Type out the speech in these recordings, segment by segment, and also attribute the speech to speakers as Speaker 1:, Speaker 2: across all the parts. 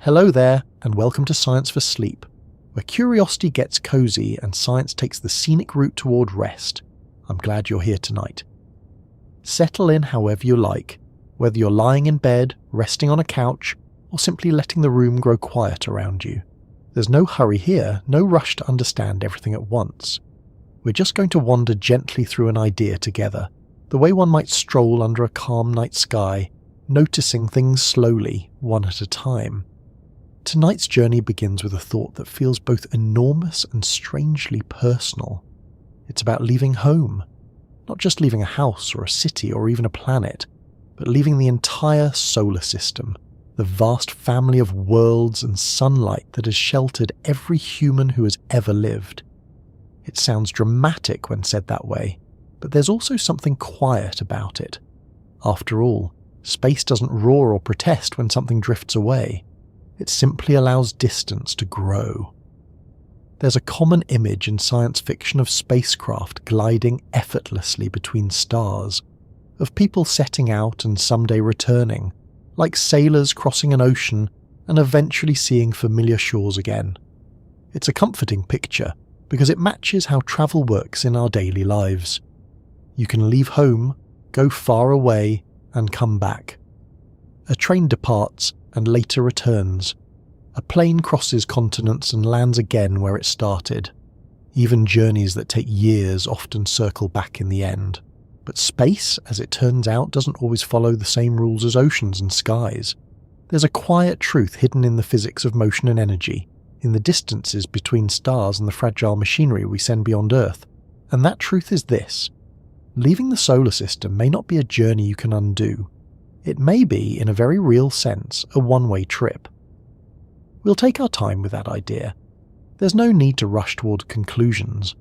Speaker 1: Hello there, and welcome to Science for Sleep, where curiosity gets cozy and science takes the scenic route toward rest. I'm glad you're here tonight. Settle in however you like, whether you're lying in bed, resting on a couch, or simply letting the room grow quiet around you. There's no hurry here, no rush to understand everything at once. We're just going to wander gently through an idea together, the way one might stroll under a calm night sky, noticing things slowly, one at a time. Tonight's journey begins with a thought that feels both enormous and strangely personal. It's about leaving home. Not just leaving a house or a city or even a planet, but leaving the entire solar system, the vast family of worlds and sunlight that has sheltered every human who has ever lived. It sounds dramatic when said that way, but there's also something quiet about it. After all, space doesn't roar or protest when something drifts away. It simply allows distance to grow. There's a common image in science fiction of spacecraft gliding effortlessly between stars, of people setting out and someday returning, like sailors crossing an ocean and eventually seeing familiar shores again. It's a comforting picture because it matches how travel works in our daily lives. You can leave home, go far away, and come back. A train departs and later returns. A plane crosses continents and lands again where it started. Even journeys that take years often circle back in the end. But space, as it turns out, doesn't always follow the same rules as oceans and skies. There's a quiet truth hidden in the physics of motion and energy, in the distances between stars and the fragile machinery we send beyond Earth. And that truth is this: leaving the solar system may not be a journey you can undo. It may be, in a very real sense, a one-way trip. We'll take our time with that idea. There's no need to rush toward conclusions.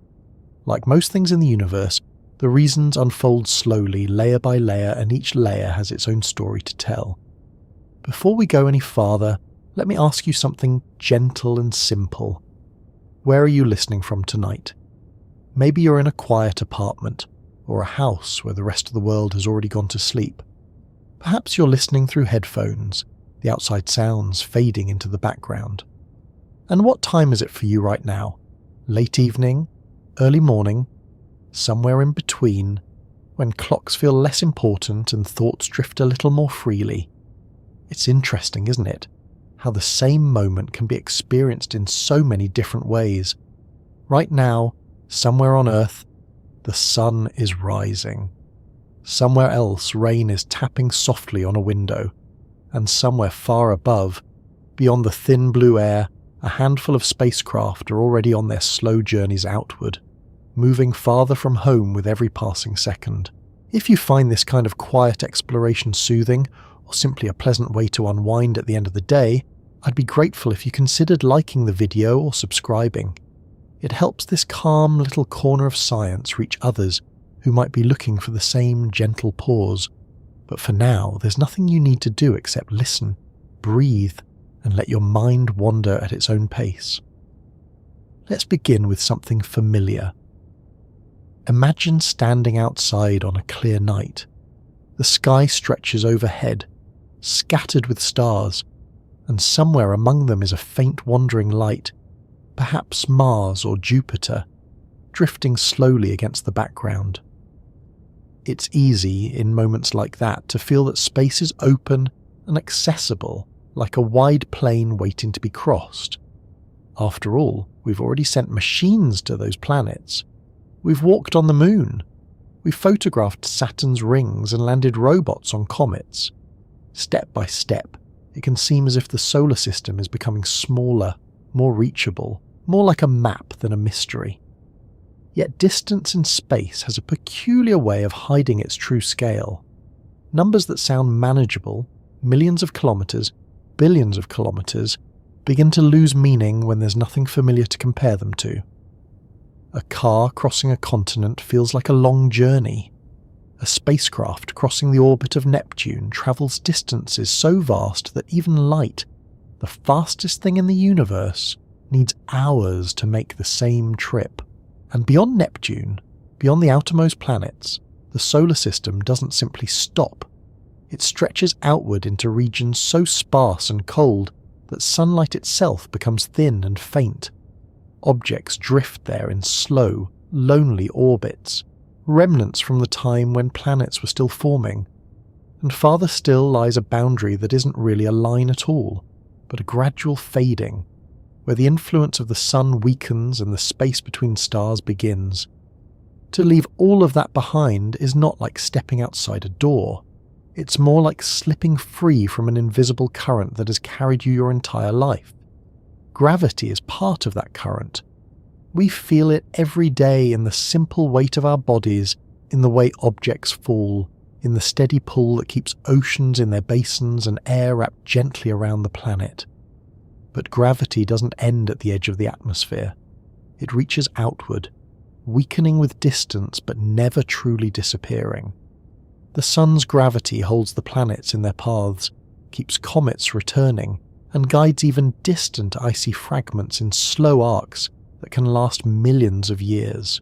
Speaker 1: Like most things in the universe, the reasons unfold slowly, layer by layer, and each layer has its own story to tell. Before we go any farther, let me ask you something gentle and simple. Where are you listening from tonight? Maybe you're in a quiet apartment, or a house where the rest of the world has already gone to sleep. Perhaps you're listening through headphones, the outside sounds fading into the background. And what time is it for you right now? Late evening? Early morning? Somewhere in between, when clocks feel less important and thoughts drift a little more freely? It's interesting, isn't it? How the same moment can be experienced in so many different ways. Right now, somewhere on Earth, the sun is rising. Somewhere else, rain is tapping softly on a window. And somewhere far above, beyond the thin blue air, a handful of spacecraft are already on their slow journeys outward, moving farther from home with every passing second. If you find this kind of quiet exploration soothing, or simply a pleasant way to unwind at the end of the day, I'd be grateful if you considered liking the video or subscribing. It helps this calm little corner of science reach others who might be looking for the same gentle pause. But for now, there's nothing you need to do except listen, breathe, and let your mind wander at its own pace. Let's begin with something familiar. Imagine standing outside on a clear night. The sky stretches overhead, scattered with stars, and somewhere among them is a faint wandering light, perhaps Mars or Jupiter, drifting slowly against the background. It's easy, in moments like that, to feel that space is open and accessible, like a wide plain waiting to be crossed. After all, we've already sent machines to those planets. We've walked on the moon. We've photographed Saturn's rings and landed robots on comets. Step by step, it can seem as if the solar system is becoming smaller, more reachable, more like a map than a mystery. Yet distance in space has a peculiar way of hiding its true scale. Numbers that sound manageable, millions of kilometers, billions of kilometers, begin to lose meaning when there's nothing familiar to compare them to. A car crossing a continent feels like a long journey. A spacecraft crossing the orbit of Neptune travels distances so vast that even light, the fastest thing in the universe, needs hours to make the same trip. And beyond Neptune, beyond the outermost planets, the solar system doesn't simply stop. It stretches outward into regions so sparse and cold that sunlight itself becomes thin and faint. Objects drift there in slow, lonely orbits, remnants from the time when planets were still forming. And farther still lies a boundary that isn't really a line at all, but a gradual fading, where the influence of the sun weakens and the space between stars begins. To leave all of that behind is not like stepping outside a door. It's more like slipping free from an invisible current that has carried you your entire life. Gravity is part of that current. We feel it every day in the simple weight of our bodies, in the way objects fall, in the steady pull that keeps oceans in their basins and air wrapped gently around the planet. But gravity doesn't end at the edge of the atmosphere. It reaches outward, weakening with distance but never truly disappearing. The sun's gravity holds the planets in their paths, keeps comets returning, and guides even distant icy fragments in slow arcs that can last millions of years.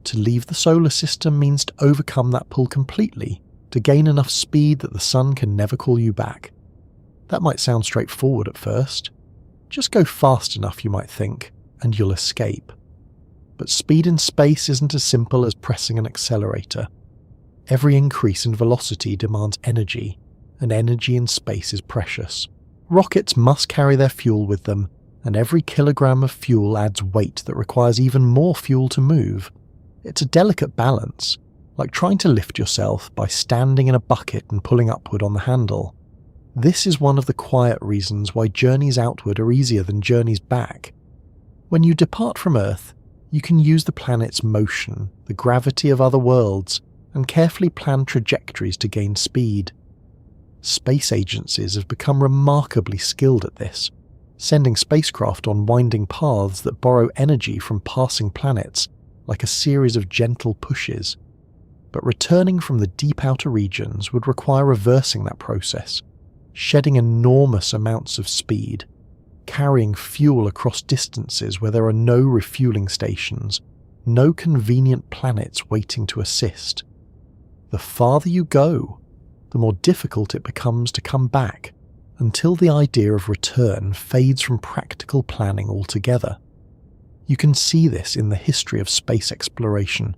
Speaker 1: To leave the solar system means to overcome that pull completely, to gain enough speed that the sun can never call you back. That might sound straightforward at first. Just go fast enough, you might think, and you'll escape. But speed in space isn't as simple as pressing an accelerator. Every increase in velocity demands energy, and energy in space is precious. Rockets must carry their fuel with them, and every kilogram of fuel adds weight that requires even more fuel to move. It's a delicate balance, like trying to lift yourself by standing in a bucket and pulling upward on the handle. This is one of the quiet reasons why journeys outward are easier than journeys back. When you depart from Earth, you can use the planet's motion, the gravity of other worlds, and carefully plan trajectories to gain speed. Space agencies have become remarkably skilled at this, sending spacecraft on winding paths that borrow energy from passing planets like a series of gentle pushes. But returning from the deep outer regions would require reversing that process, shedding enormous amounts of speed, carrying fuel across distances where there are no refueling stations, no convenient planets waiting to assist. The farther you go, the more difficult it becomes to come back, until the idea of return fades from practical planning altogether. You can see this in the history of space exploration.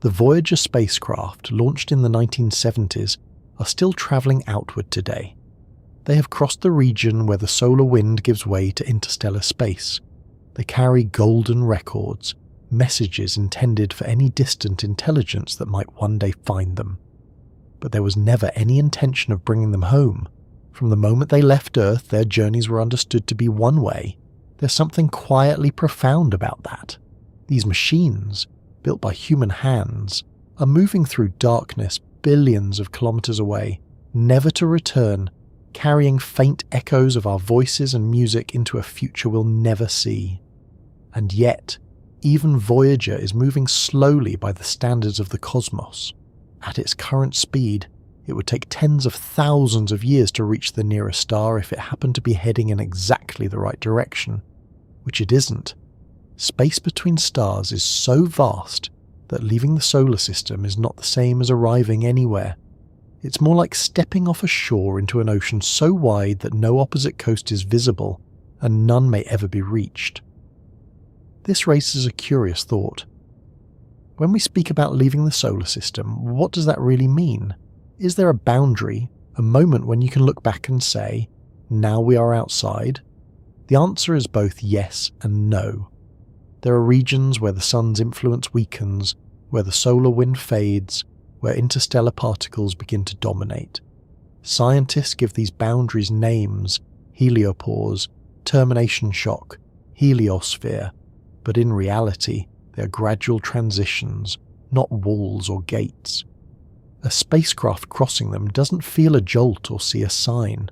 Speaker 1: The Voyager spacecraft, launched in the 1970s, are still travelling outward today. They have crossed the region where the solar wind gives way to interstellar space. They carry golden records, messages intended for any distant intelligence that might one day find them. But there was never any intention of bringing them home. From the moment they left Earth, their journeys were understood to be one way. There's something quietly profound about that. These machines, built by human hands, are moving through darkness billions of kilometers away, never to return, carrying faint echoes of our voices and music into a future we'll never see. And yet, even Voyager is moving slowly by the standards of the cosmos. At its current speed, it would take tens of thousands of years to reach the nearest star if it happened to be heading in exactly the right direction, which it isn't. Space between stars is so vast that leaving the solar system is not the same as arriving anywhere. It's more like stepping off a shore into an ocean so wide that no opposite coast is visible and none may ever be reached. This raises a curious thought. When we speak about leaving the solar system, what does that really mean? Is there a boundary, a moment when you can look back and say, now we are outside? The answer is both yes and no. There are regions where the sun's influence weakens, where the solar wind fades, where interstellar particles begin to dominate. Scientists give these boundaries names: heliopause, termination shock, heliosphere, but in reality, they are gradual transitions, not walls or gates. A spacecraft crossing them doesn't feel a jolt or see a sign.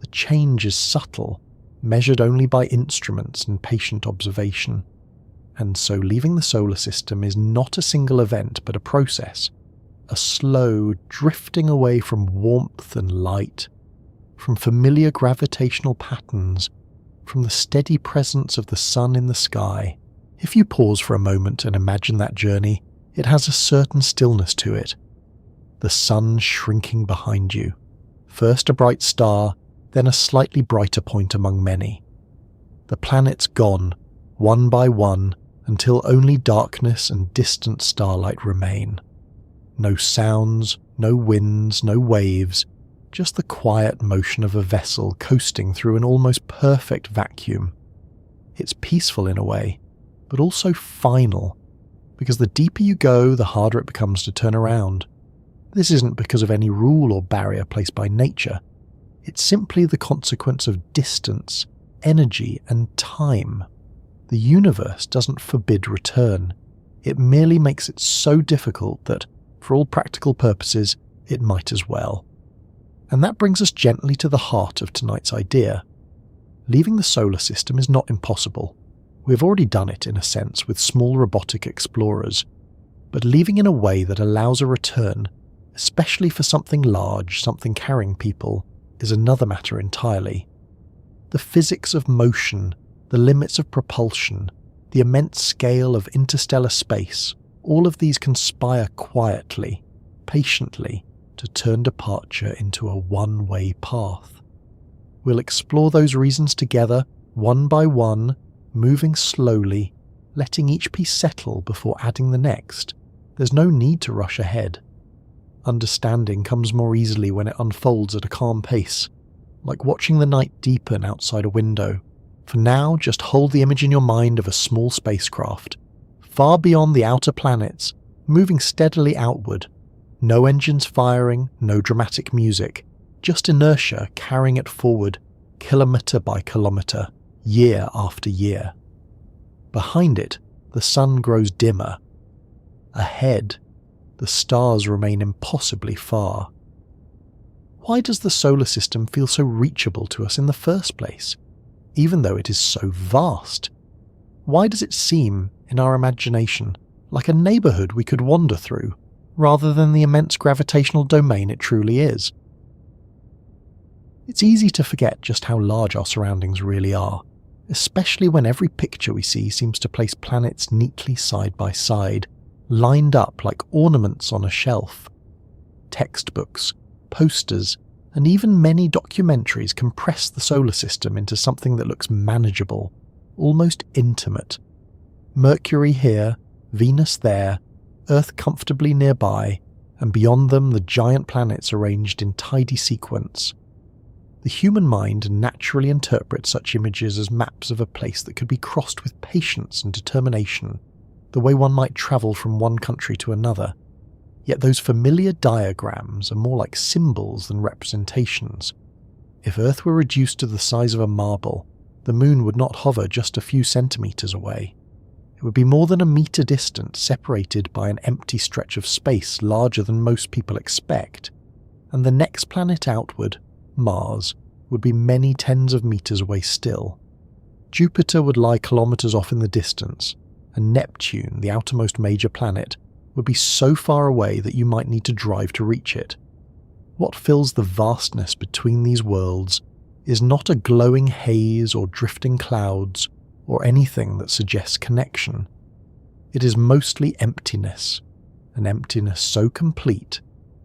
Speaker 1: The change is subtle, measured only by instruments and patient observation. And so leaving the solar system is not a single event but a process, a slow drifting away from warmth and light, from familiar gravitational patterns, from the steady presence of the sun in the sky. If you pause for a moment and imagine that journey, it has a certain stillness to it. The sun shrinking behind you, first a bright star, then a slightly brighter point among many. The planets gone, one by one, until only darkness and distant starlight remain. No sounds, no winds, no waves, just the quiet motion of a vessel coasting through an almost perfect vacuum. It's peaceful in a way, but also final, because the deeper you go, the harder it becomes to turn around. This isn't because of any rule or barrier placed by nature. It's simply the consequence of distance, energy, and time. The universe doesn't forbid return. It merely makes it so difficult that, for all practical purposes, it might as well. And that brings us gently to the heart of tonight's idea. Leaving the solar system is not impossible. We've already done it, in a sense, with small robotic explorers. But leaving in a way that allows a return, especially for something large, something carrying people, is another matter entirely. The physics of motion, the limits of propulsion, the immense scale of interstellar space, all of these conspire quietly, patiently, to turn departure into a one-way path. We'll explore those reasons together, one by one, moving slowly, letting each piece settle before adding the next. There's no need to rush ahead. Understanding comes more easily when it unfolds at a calm pace, like watching the night deepen outside a window. For now, just hold the image in your mind of a small spacecraft, far beyond the outer planets, moving steadily outward. No engines firing, no dramatic music, just inertia carrying it forward, kilometre by kilometre, year after year. Behind it, the sun grows dimmer. Ahead, the stars remain impossibly far. Why does the solar system feel so reachable to us in the first place, even though it is so vast? Why does it seem, in our imagination, like a neighbourhood we could wander through, rather than the immense gravitational domain it truly is? It's easy to forget just how large our surroundings really are, especially when every picture we see seems to place planets neatly side by side, lined up like ornaments on a shelf. Textbooks, posters, and even many documentaries compress the solar system into something that looks manageable, almost intimate. Mercury here, Venus there, Earth comfortably nearby, and beyond them the giant planets arranged in tidy sequence. The human mind naturally interprets such images as maps of a place that could be crossed with patience and determination, the way one might travel from one country to another. Yet those familiar diagrams are more like symbols than representations. If Earth were reduced to the size of a marble, the moon would not hover just a few centimetres away. It would be more than a metre distant, separated by an empty stretch of space larger than most people expect. And the next planet outward, Mars, would be many tens of metres away still. Jupiter would lie kilometres off in the distance, and Neptune, the outermost major planet, would be so far away that you might need to drive to reach it. What fills the vastness between these worlds is not a glowing haze or drifting clouds or anything that suggests connection. It is mostly emptiness, an emptiness so complete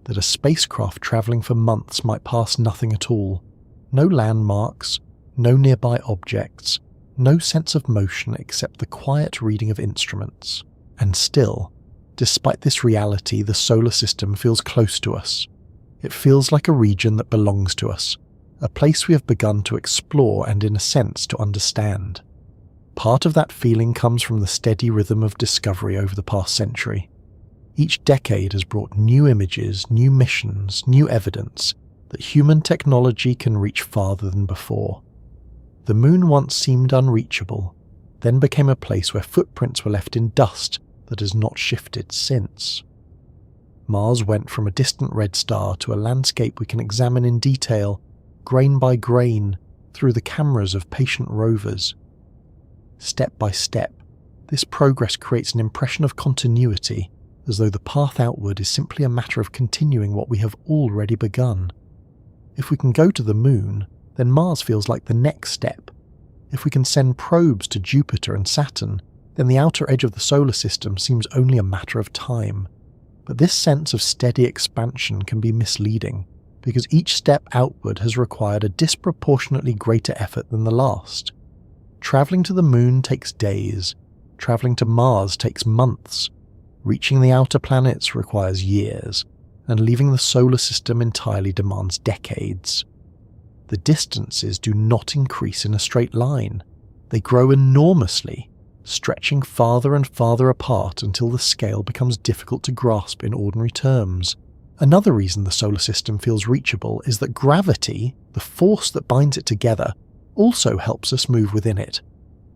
Speaker 1: that a spacecraft travelling for months might pass nothing at all. No landmarks, no nearby objects, no sense of motion except the quiet reading of instruments. And still, despite this reality, the solar system feels close to us. It feels like a region that belongs to us, a place we have begun to explore and, in a sense, to understand. Part of that feeling comes from the steady rhythm of discovery over the past century. Each decade has brought new images, new missions, new evidence that human technology can reach farther than before. The moon once seemed unreachable, then became a place where footprints were left in dust that has not shifted since. Mars went from a distant red star to a landscape we can examine in detail, grain by grain, through the cameras of patient rovers. Step by step, this progress creates an impression of continuity, as though the path outward is simply a matter of continuing what we have already begun. If we can go to the moon, then Mars feels like the next step. If we can send probes to Jupiter and Saturn, then the outer edge of the solar system seems only a matter of time. But this sense of steady expansion can be misleading. because each step outward has required a disproportionately greater effort than the last. Travelling to the moon takes days, travelling to Mars takes months, reaching the outer planets requires years, and leaving the solar system entirely demands decades. The distances do not increase in a straight line. They grow enormously, stretching farther and farther apart until the scale becomes difficult to grasp in ordinary terms. Another reason the solar system feels reachable is that gravity, the force that binds it together, also helps us move within it.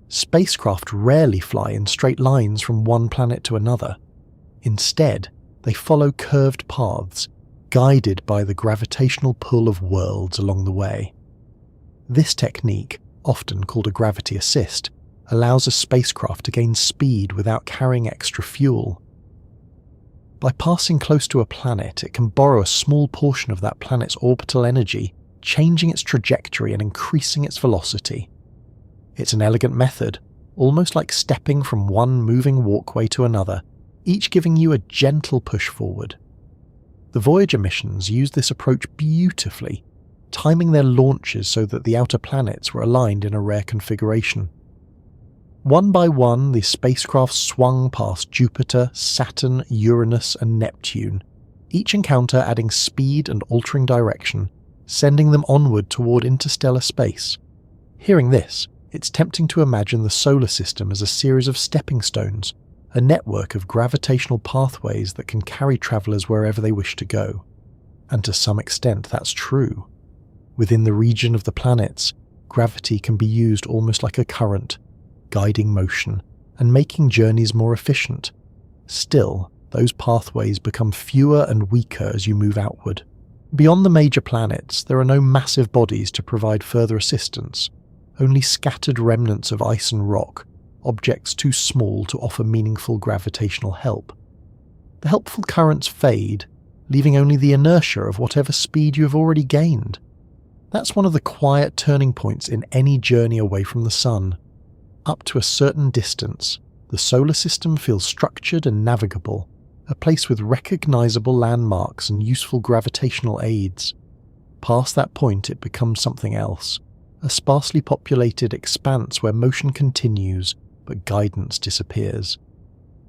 Speaker 1: Spacecraft rarely fly in straight lines from one planet to another. Instead, they follow curved paths, guided by the gravitational pull of worlds along the way. This technique, often called a gravity assist, allows a spacecraft to gain speed without carrying extra fuel. By passing close to a planet, it can borrow a small portion of that planet's orbital energy, changing its trajectory and increasing its velocity. It's an elegant method, almost like stepping from one moving walkway to another, each giving you a gentle push forward. The Voyager missions used this approach beautifully, timing their launches so that the outer planets were aligned in a rare configuration. One by one, the spacecraft swung past Jupiter, Saturn, Uranus, and Neptune, each encounter adding speed and altering direction, sending them onward toward interstellar space. Hearing this, it's tempting to imagine the solar system as a series of stepping stones, a network of gravitational pathways that can carry travellers wherever they wish to go. And to some extent, that's true. Within the region of the planets, gravity can be used almost like a current, guiding motion and making journeys more efficient. Still, those pathways become fewer and weaker as you move outward. Beyond the major planets, there are no massive bodies to provide further assistance, only scattered remnants of ice and rock, objects too small to offer meaningful gravitational help. The helpful currents fade, leaving only the inertia of whatever speed you have already gained. That's one of the quiet turning points in any journey away from the Sun. Up to a certain distance, the solar system feels structured and navigable, a place with recognizable landmarks and useful gravitational aids. Past that point, it becomes something else, a sparsely populated expanse where motion continues, but guidance disappears.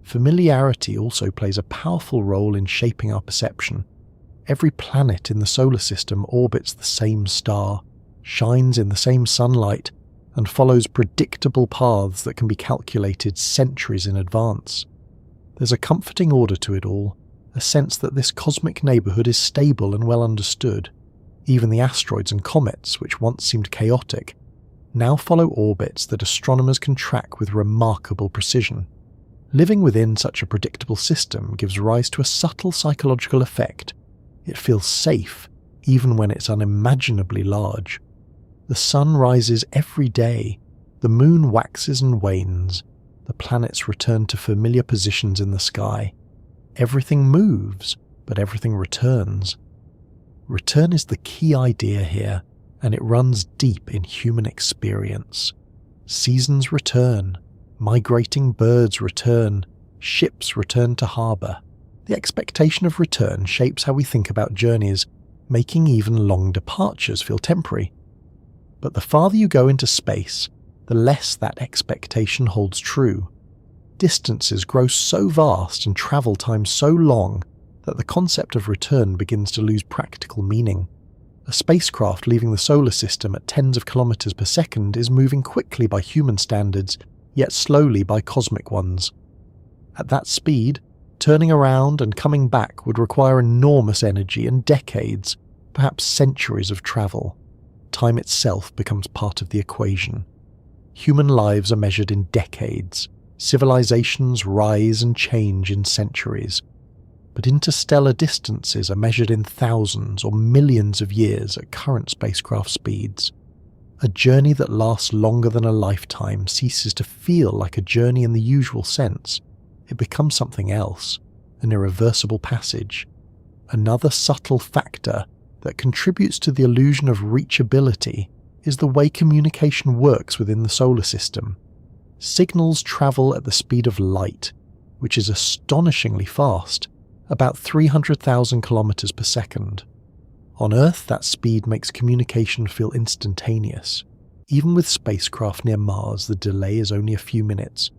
Speaker 1: Familiarity also plays a powerful role in shaping our perception. Every planet in the solar system orbits the same star, shines in the same sunlight, and follows predictable paths that can be calculated centuries in advance. There's a comforting order to it all, a sense that this cosmic neighbourhood is stable and well understood. Even the asteroids and comets, which once seemed chaotic, now follow orbits that astronomers can track with remarkable precision. Living within such a predictable system gives rise to a subtle psychological effect. It feels safe, even when it's unimaginably large. The sun rises every day, the moon waxes and wanes, the planets return to familiar positions in the sky. Everything moves, but everything returns. Return is the key idea here, and it runs deep in human experience. Seasons return, migrating birds return, ships return to harbour. The expectation of return shapes how we think about journeys, making even long departures feel temporary. But the farther you go into space, the less that expectation holds true. Distances grow so vast and travel time so long that the concept of return begins to lose practical meaning. A spacecraft leaving the solar system at tens of kilometers per second is moving quickly by human standards, yet slowly by cosmic ones. At that speed, turning around and coming back would require enormous energy and decades, perhaps centuries of travel. Time itself becomes part of the equation. Human lives are measured in decades. Civilizations rise and change in centuries. But interstellar distances are measured in thousands or millions of years at current spacecraft speeds. A journey that lasts longer than a lifetime ceases to feel like a journey in the usual sense. It becomes something else, an irreversible passage. Another subtle factor that contributes to the illusion of reachability is the way communication works within the solar system. Signals travel at the speed of light, which is astonishingly fast, about 300,000 kilometers per second. On Earth, that speed makes communication feel instantaneous. Even with spacecraft near Mars, the delay is only a few minutes.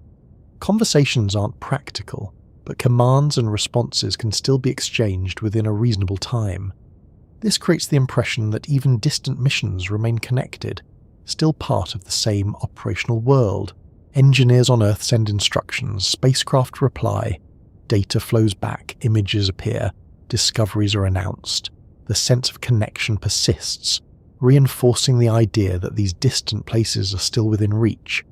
Speaker 1: Conversations aren't practical, but commands and responses can still be exchanged within a reasonable time. This creates the impression that even distant missions remain connected, still part of the same operational world. Engineers on Earth send instructions, spacecraft reply, data flows back, images appear, discoveries are announced. The sense of connection persists, reinforcing the idea that these distant places are still within reach.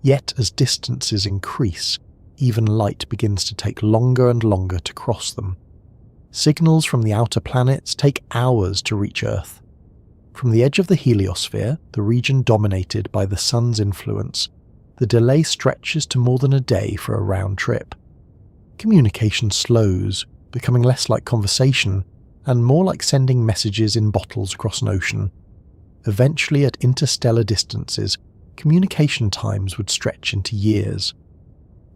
Speaker 1: Yet as distances increase, even light begins to take longer and longer to cross them. Signals from the outer planets take hours to reach Earth. From the edge of the heliosphere, the region dominated by the sun's influence, the delay stretches to more than a day for a round trip. Communication slows, becoming less like conversation and more like sending messages in bottles across an ocean. Eventually, at interstellar distances, communication times would stretch into years.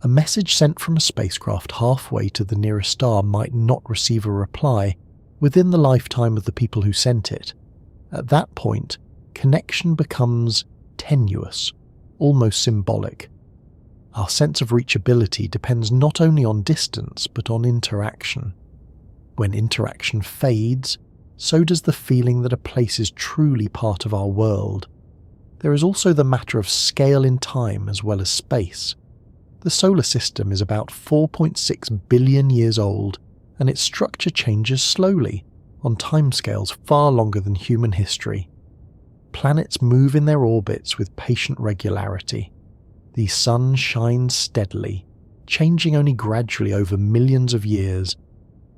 Speaker 1: A message sent from a spacecraft halfway to the nearest star might not receive a reply within the lifetime of the people who sent it. At that point, connection becomes tenuous, almost symbolic. Our sense of reachability depends not only on distance but on interaction. When interaction fades, so does the feeling that a place is truly part of our world. There is also the matter of scale in time as well as space. The solar system is about 4.6 billion years old, and its structure changes slowly, on timescales far longer than human history. Planets move in their orbits with patient regularity. The sun shines steadily, changing only gradually over millions of years.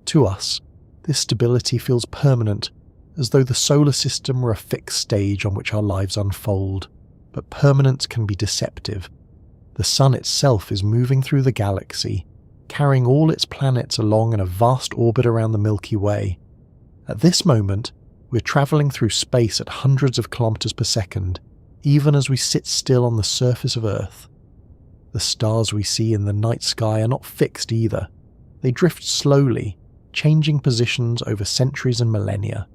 Speaker 1: To us, this stability feels permanent, as though the solar system were a fixed stage on which our lives unfold. But permanence can be deceptive. The sun itself is moving through the galaxy, carrying all its planets along in a vast orbit around the Milky Way. At this moment, we're travelling through space at hundreds of kilometers per second, even as we sit still on the surface of Earth. The stars we see in the night sky are not fixed either. They drift slowly, changing positions over centuries and millennia.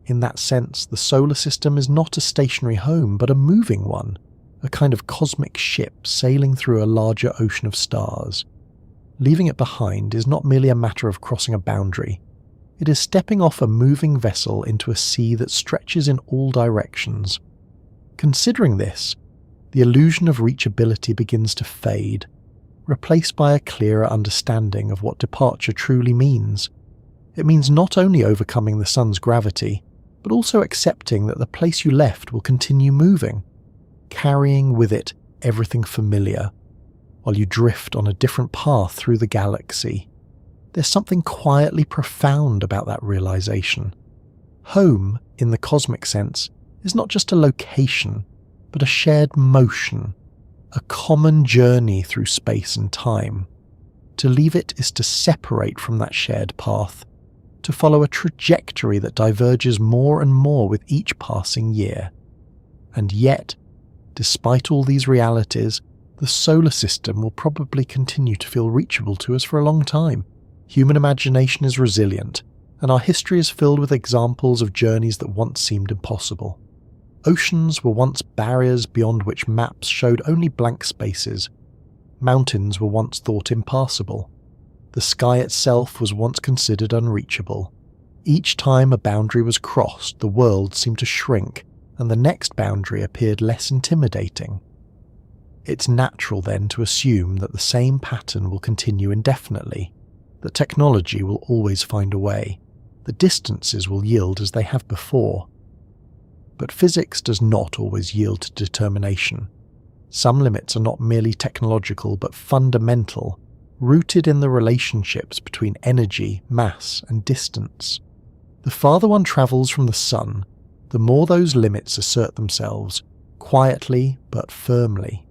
Speaker 1: In that sense, the solar system is not a stationary home, but a moving one, a kind of cosmic ship sailing through a larger ocean of stars. Leaving it behind is not merely a matter of crossing a boundary. It is stepping off a moving vessel into a sea that stretches in all directions. Considering this, the illusion of reachability begins to fade, replaced by a clearer understanding of what departure truly means. It means not only overcoming the sun's gravity, but also accepting that the place you left will continue moving, carrying with it everything familiar, while you drift on a different path through the galaxy. There's something quietly profound about that realization. Home, in the cosmic sense, is not just a location, but a shared motion, a common journey through space and time. To leave it is to separate from that shared path, to follow a trajectory that diverges more and more with each passing year. And yet, despite all these realities, the solar system will probably continue to feel reachable to us for a long time. Human imagination is resilient, and our history is filled with examples of journeys that once seemed impossible. Oceans were once barriers beyond which maps showed only blank spaces. Mountains were once thought impassable. The sky itself was once considered unreachable. Each time a boundary was crossed, the world seemed to shrink, and the next boundary appeared less intimidating. It's natural then to assume that the same pattern will continue indefinitely, that technology will always find a way, that distances will yield as they have before. But physics does not always yield to determination. Some limits are not merely technological but fundamental, rooted in the relationships between energy, mass, and distance. The farther one travels from the sun, the more those limits assert themselves, quietly but firmly.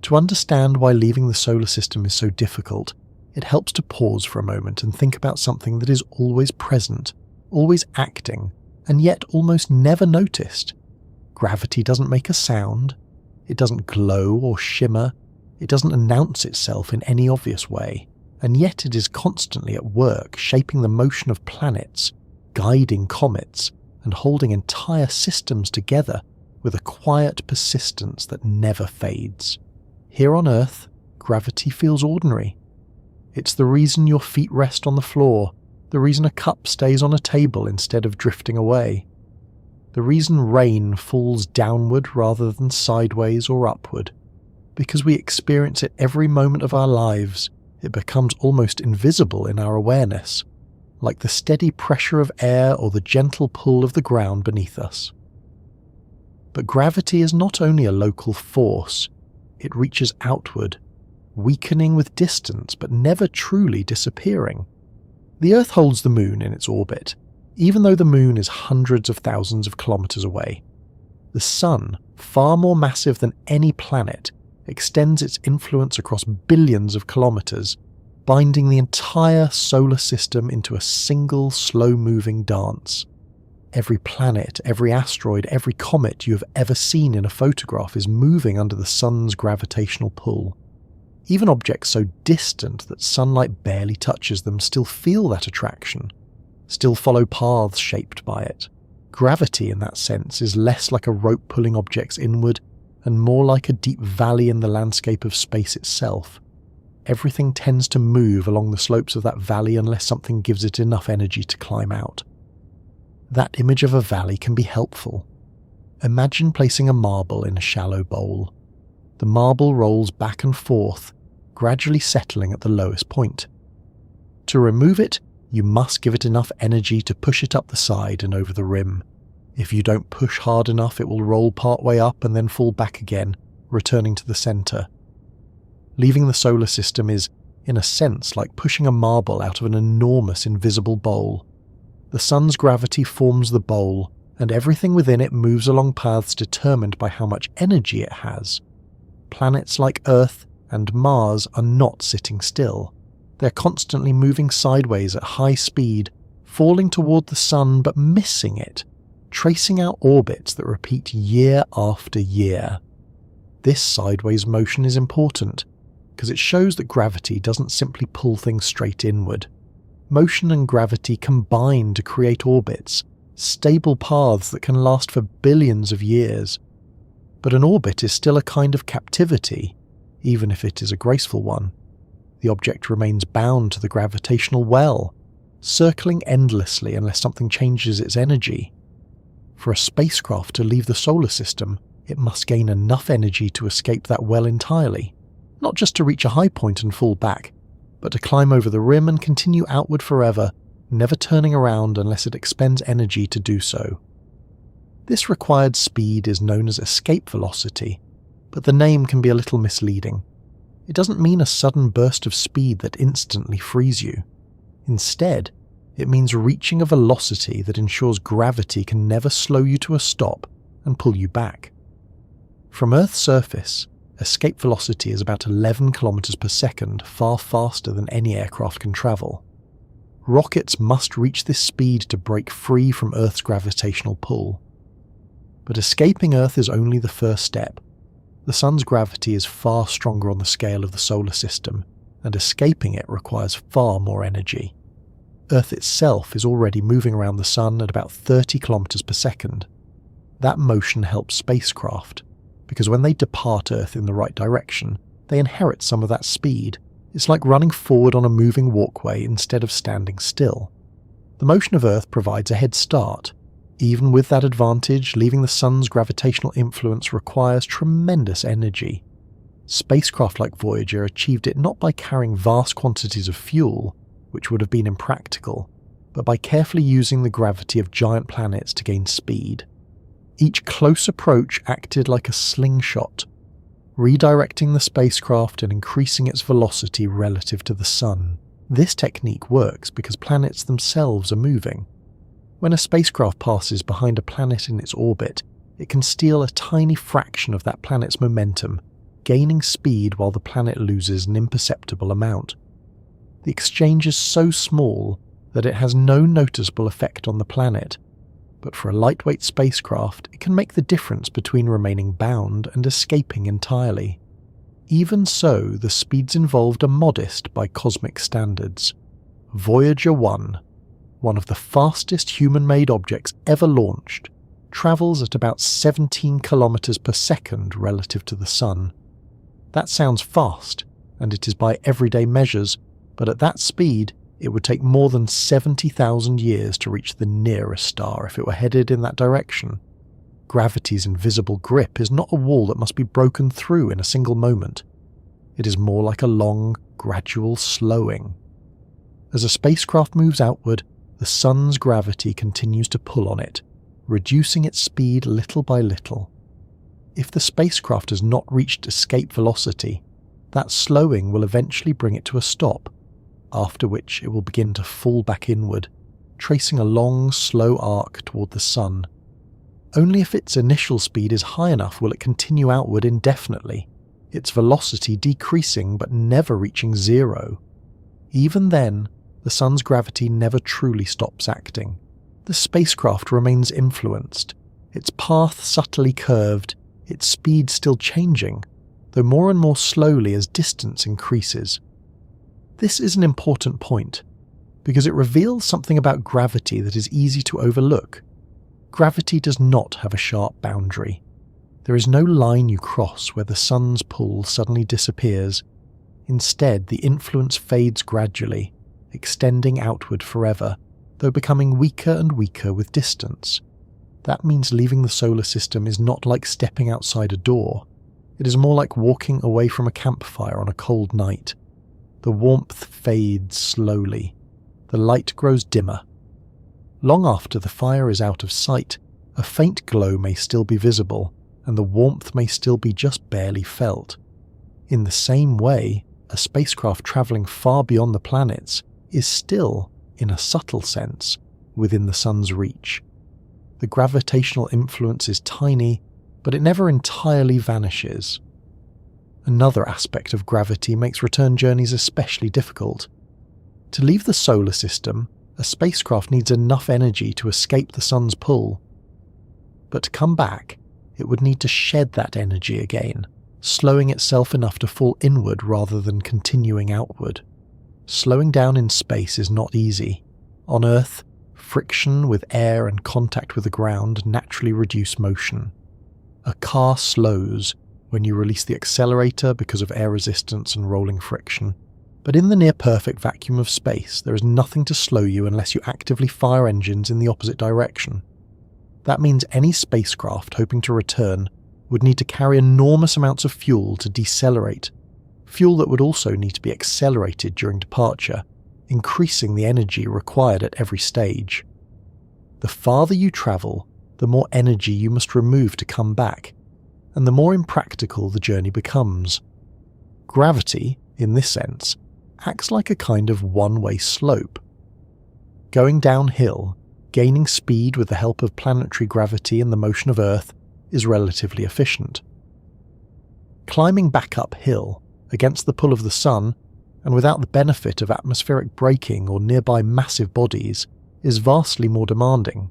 Speaker 1: To understand why leaving the solar system is so difficult, it helps to pause for a moment and think about something that is always present, always acting, and yet almost never noticed. Gravity doesn't make a sound, it doesn't glow or shimmer, it doesn't announce itself in any obvious way. and yet it is constantly at work shaping the motion of planets, guiding comets, and holding entire systems together with a quiet persistence that never fades. Here on Earth, gravity feels ordinary. It's the reason your feet rest on the floor, the reason a cup stays on a table instead of drifting away, the reason rain falls downward rather than sideways or upward. Because we experience it every moment of our lives, it becomes almost invisible in our awareness, like the steady pressure of air or the gentle pull of the ground beneath us. But gravity is not only a local force, it reaches outward, weakening with distance but never truly disappearing. The Earth holds the Moon in its orbit, even though the Moon is hundreds of thousands of kilometers away. The Sun, far more massive than any planet, extends its influence across billions of kilometers, binding the entire solar system into a single slow-moving dance. Every planet, every asteroid, every comet you have ever seen in a photograph is moving under the Sun's gravitational pull. Even objects so distant that sunlight barely touches them still feel that attraction, still follow paths shaped by it. Gravity, in that sense, is less like a rope pulling objects inward and more like a deep valley in the landscape of space itself. Everything tends to move along the slopes of that valley unless something gives it enough energy to climb out. That image of a valley can be helpful. Imagine placing a marble in a shallow bowl. The marble rolls back and forth, gradually settling at the lowest point. To remove it, you must give it enough energy to push it up the side and over the rim. If you don't push hard enough, it will roll partway up and then fall back again, returning to the center. Leaving the solar system is, in a sense, like pushing a marble out of an enormous invisible bowl. The Sun's gravity forms the bowl, and everything within it moves along paths determined by how much energy it has. Planets like Earth and Mars are not sitting still. They're constantly moving sideways at high speed, falling toward the Sun but missing it, tracing out orbits that repeat year after year. This sideways motion is important, because it shows that gravity doesn't simply pull things straight inward. Motion and gravity combine to create orbits, stable paths that can last for billions of years. But an orbit is still a kind of captivity, even if it is a graceful one. The object remains bound to the gravitational well, circling endlessly unless something changes its energy. For a spacecraft to leave the solar system, it must gain enough energy to escape that well entirely, not just to reach a high point and fall back, but to climb over the rim and continue outward forever, never turning around unless it expends energy to do so. This required speed is known as escape velocity, but the name can be a little misleading. It doesn't mean a sudden burst of speed that instantly frees you. Instead, it means reaching a velocity that ensures gravity can never slow you to a stop and pull you back. From Earth's surface, escape velocity is about 11 kilometers per second, far faster than any aircraft can travel. Rockets must reach this speed to break free from Earth's gravitational pull. But escaping Earth is only the first step. The Sun's gravity is far stronger on the scale of the solar system, and escaping it requires far more energy. Earth itself is already moving around the Sun at about 30 kilometers per second. That motion helps spacecraft, because when they depart Earth in the right direction, they inherit some of that speed. It's like running forward on a moving walkway instead of standing still. The motion of Earth provides a head start. Even with that advantage, leaving the Sun's gravitational influence requires tremendous energy. Spacecraft like Voyager achieved it not by carrying vast quantities of fuel, which would have been impractical, but by carefully using the gravity of giant planets to gain speed. Each close approach acted like a slingshot, redirecting the spacecraft and increasing its velocity relative to the Sun. This technique works because planets themselves are moving. When a spacecraft passes behind a planet in its orbit, it can steal a tiny fraction of that planet's momentum, gaining speed while the planet loses an imperceptible amount. The exchange is so small that it has no noticeable effect on the planet, but for a lightweight spacecraft, it can make the difference between remaining bound and escaping entirely. Even so, the speeds involved are modest by cosmic standards. Voyager 1, one of the fastest human-made objects ever launched, travels at about 17 kilometers per second relative to the Sun. That sounds fast, and it is by everyday measures, but at that speed, it would take more than 70,000 years to reach the nearest star if it were headed in that direction. Gravity's invisible grip is not a wall that must be broken through in a single moment. It is more like a long, gradual slowing. As a spacecraft moves outward, the Sun's gravity continues to pull on it, reducing its speed little by little. If the spacecraft has not reached escape velocity, that slowing will eventually bring it to a stop, after which it will begin to fall back inward, tracing a long, slow arc toward the Sun. Only if its initial speed is high enough will it continue outward indefinitely, its velocity decreasing but never reaching zero. Even then, the Sun's gravity never truly stops acting. The spacecraft remains influenced, its path subtly curved, its speed still changing, though more and more slowly as distance increases. This is an important point, because it reveals something about gravity that is easy to overlook. Gravity does not have a sharp boundary. There is no line you cross where the Sun's pull suddenly disappears. Instead, the influence fades gradually, extending outward forever, though becoming weaker and weaker with distance. That means leaving the solar system is not like stepping outside a door. It is more like walking away from a campfire on a cold night. The warmth fades slowly. The light grows dimmer. Long after the fire is out of sight, a faint glow may still be visible, and the warmth may still be just barely felt. In the same way, a spacecraft travelling far beyond the planets is still, in a subtle sense, within the Sun's reach. The gravitational influence is tiny, but it never entirely vanishes. Another aspect of gravity makes return journeys especially difficult. To leave the solar system, a spacecraft needs enough energy to escape the Sun's pull. But to come back, it would need to shed that energy again, slowing itself enough to fall inward rather than continuing outward. Slowing down in space is not easy. On Earth, friction with air and contact with the ground naturally reduce motion. A car slows when you release the accelerator because of air resistance and rolling friction. But in the near-perfect vacuum of space, there is nothing to slow you unless you actively fire engines in the opposite direction. That means any spacecraft hoping to return would need to carry enormous amounts of fuel to decelerate, fuel that would also need to be accelerated during departure, increasing the energy required at every stage. The farther you travel, the more energy you must remove to come back, and the more impractical the journey becomes. Gravity, in this sense, acts like a kind of one-way slope. Going downhill, gaining speed with the help of planetary gravity and the motion of Earth, is relatively efficient. Climbing back uphill, against the pull of the Sun, and without the benefit of atmospheric braking or nearby massive bodies, is vastly more demanding.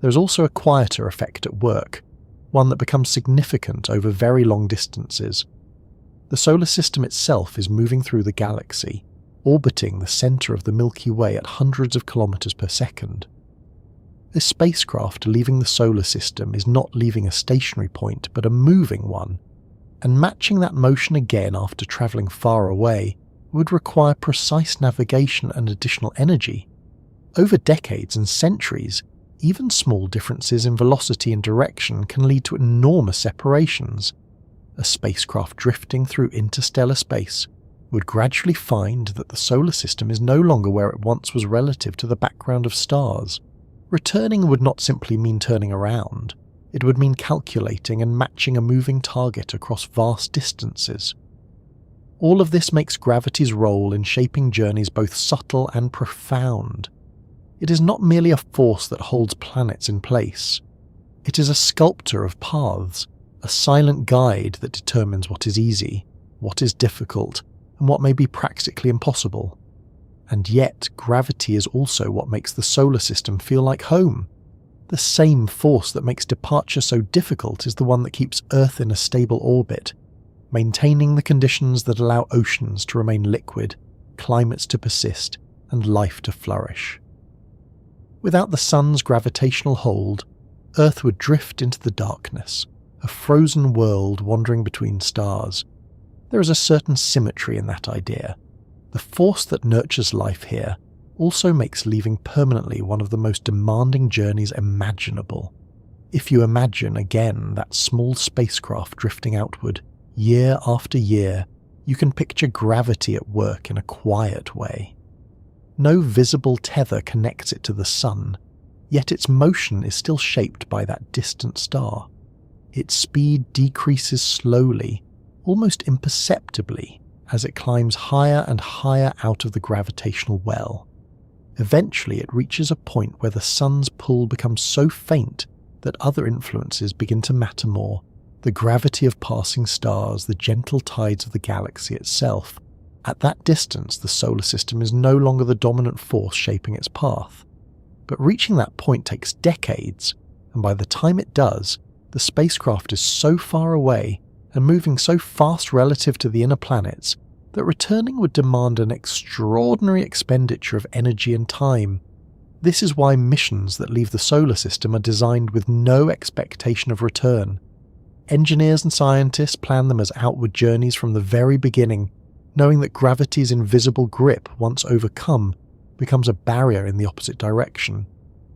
Speaker 1: There is also a quieter effect at work, one that becomes significant over very long distances. The solar system itself is moving through the galaxy, orbiting the centre of the Milky Way at hundreds of kilometers per second. This spacecraft leaving the solar system is not leaving a stationary point but a moving one, and matching that motion again after travelling far away would require precise navigation and additional energy. Over decades and centuries, even small differences in velocity and direction can lead to enormous separations. A spacecraft drifting through interstellar space would gradually find that the solar system is no longer where it once was relative to the background of stars. Returning would not simply mean turning around, it would mean calculating and matching a moving target across vast distances. All of this makes gravity's role in shaping journeys both subtle and profound. It is not merely a force that holds planets in place. It is a sculptor of paths, a silent guide that determines what is easy, what is difficult, and what may be practically impossible. And yet, gravity is also what makes the solar system feel like home. The same force that makes departure so difficult is the one that keeps Earth in a stable orbit, maintaining the conditions that allow oceans to remain liquid, climates to persist, and life to flourish. Without the sun's gravitational hold, Earth would drift into the darkness, a frozen world wandering between stars. There is a certain symmetry in that idea. The force that nurtures life here also makes leaving permanently one of the most demanding journeys imaginable. If you imagine again that small spacecraft drifting outward, year after year, you can picture gravity at work in a quiet way. No visible tether connects it to the sun, yet its motion is still shaped by that distant star. Its speed decreases slowly, almost imperceptibly, as it climbs higher and higher out of the gravitational well. Eventually it reaches a point where the sun's pull becomes so faint that other influences begin to matter more. The gravity of passing stars, the gentle tides of the galaxy itself. At that distance, the solar system is no longer the dominant force shaping its path. But reaching that point takes decades, and by the time it does, the spacecraft is so far away and moving so fast relative to the inner planets that returning would demand an extraordinary expenditure of energy and time. This is why missions that leave the solar system are designed with no expectation of return. Engineers and scientists plan them as outward journeys from the very beginning, knowing that gravity's invisible grip, once overcome, becomes a barrier in the opposite direction.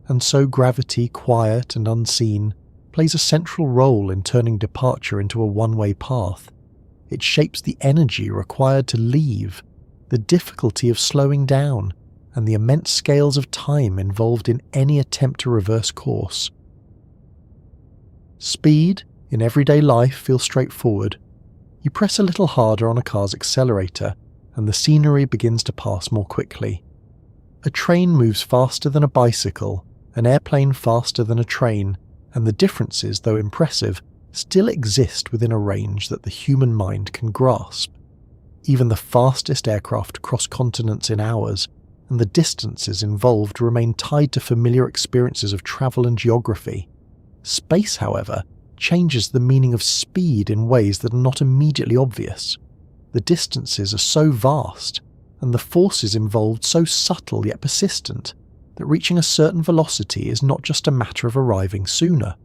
Speaker 1: And so gravity, quiet and unseen, plays a central role in turning departure into a one-way path. It shapes the energy required to leave, the difficulty of slowing down, and the immense scales of time involved in any attempt to reverse course. Speed, in everyday life, feels straightforward. You press a little harder on a car's accelerator, and the scenery begins to pass more quickly. A train moves faster than a bicycle, an airplane faster than a train, and the differences, though impressive, still exist within a range that the human mind can grasp. Even the fastest aircraft cross continents in hours, and the distances involved remain tied to familiar experiences of travel and geography. Space, however, changes the meaning of speed in ways that are not immediately obvious. The distances are so vast, and the forces involved so subtle yet persistent, that reaching a certain velocity is not just a matter of arriving sooner.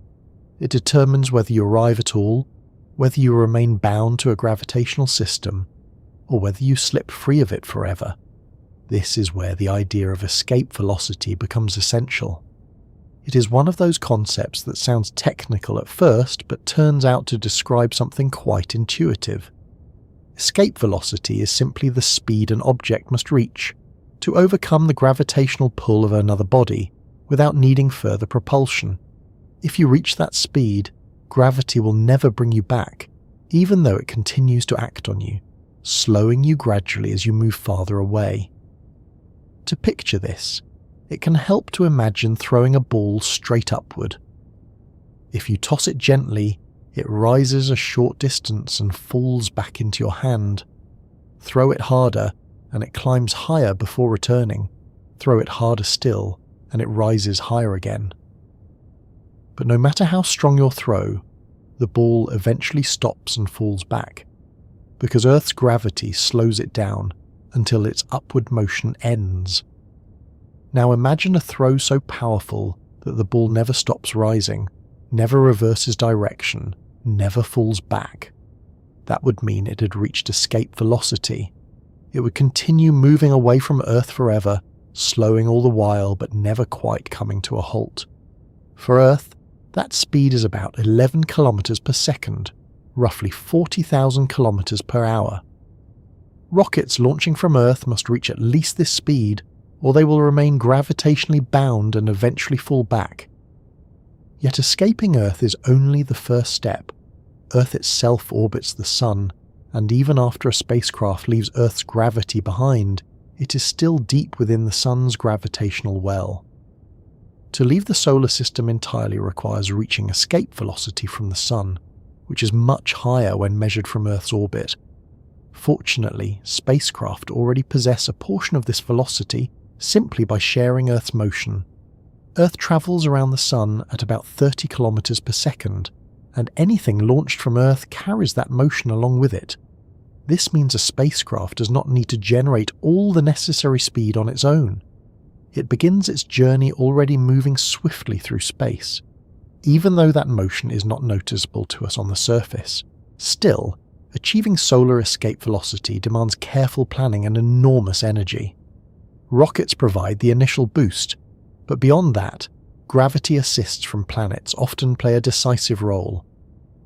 Speaker 1: It determines whether you arrive at all, whether you remain bound to a gravitational system, or whether you slip free of it forever. This is where the idea of escape velocity becomes essential. It is one of those concepts that sounds technical at first, but turns out to describe something quite intuitive. Escape velocity is simply the speed an object must reach to overcome the gravitational pull of another body without needing further propulsion. If you reach that speed, gravity will never bring you back, even though it continues to act on you, slowing you gradually as you move farther away. To picture this, it can help to imagine throwing a ball straight upward. If you toss it gently, it rises a short distance and falls back into your hand. Throw it harder, and it climbs higher before returning. Throw it harder still, and it rises higher again. But no matter how strong your throw, the ball eventually stops and falls back, because Earth's gravity slows it down until its upward motion ends. Now imagine a throw so powerful that the ball never stops rising, never reverses direction, never falls back. That would mean it had reached escape velocity. It would continue moving away from Earth forever, slowing all the while but never quite coming to a halt. For Earth, that speed is about 11 kilometers per second, roughly 40,000 kilometers per hour. Rockets launching from Earth must reach at least this speed, or they will remain gravitationally bound and eventually fall back. Yet escaping Earth is only the first step. Earth itself orbits the Sun, and even after a spacecraft leaves Earth's gravity behind, it is still deep within the Sun's gravitational well. To leave the solar system entirely requires reaching escape velocity from the Sun, which is much higher when measured from Earth's orbit. Fortunately, spacecraft already possess a portion of this velocity simply by sharing Earth's motion. Earth travels around the Sun at about 30 kilometers per second, and anything launched from Earth carries that motion along with it. This means a spacecraft does not need to generate all the necessary speed on its own. It begins its journey already moving swiftly through space. Even though that motion is not noticeable to us on the surface, still, achieving solar escape velocity demands careful planning and enormous energy. Rockets provide the initial boost, but beyond that, gravity assists from planets often play a decisive role.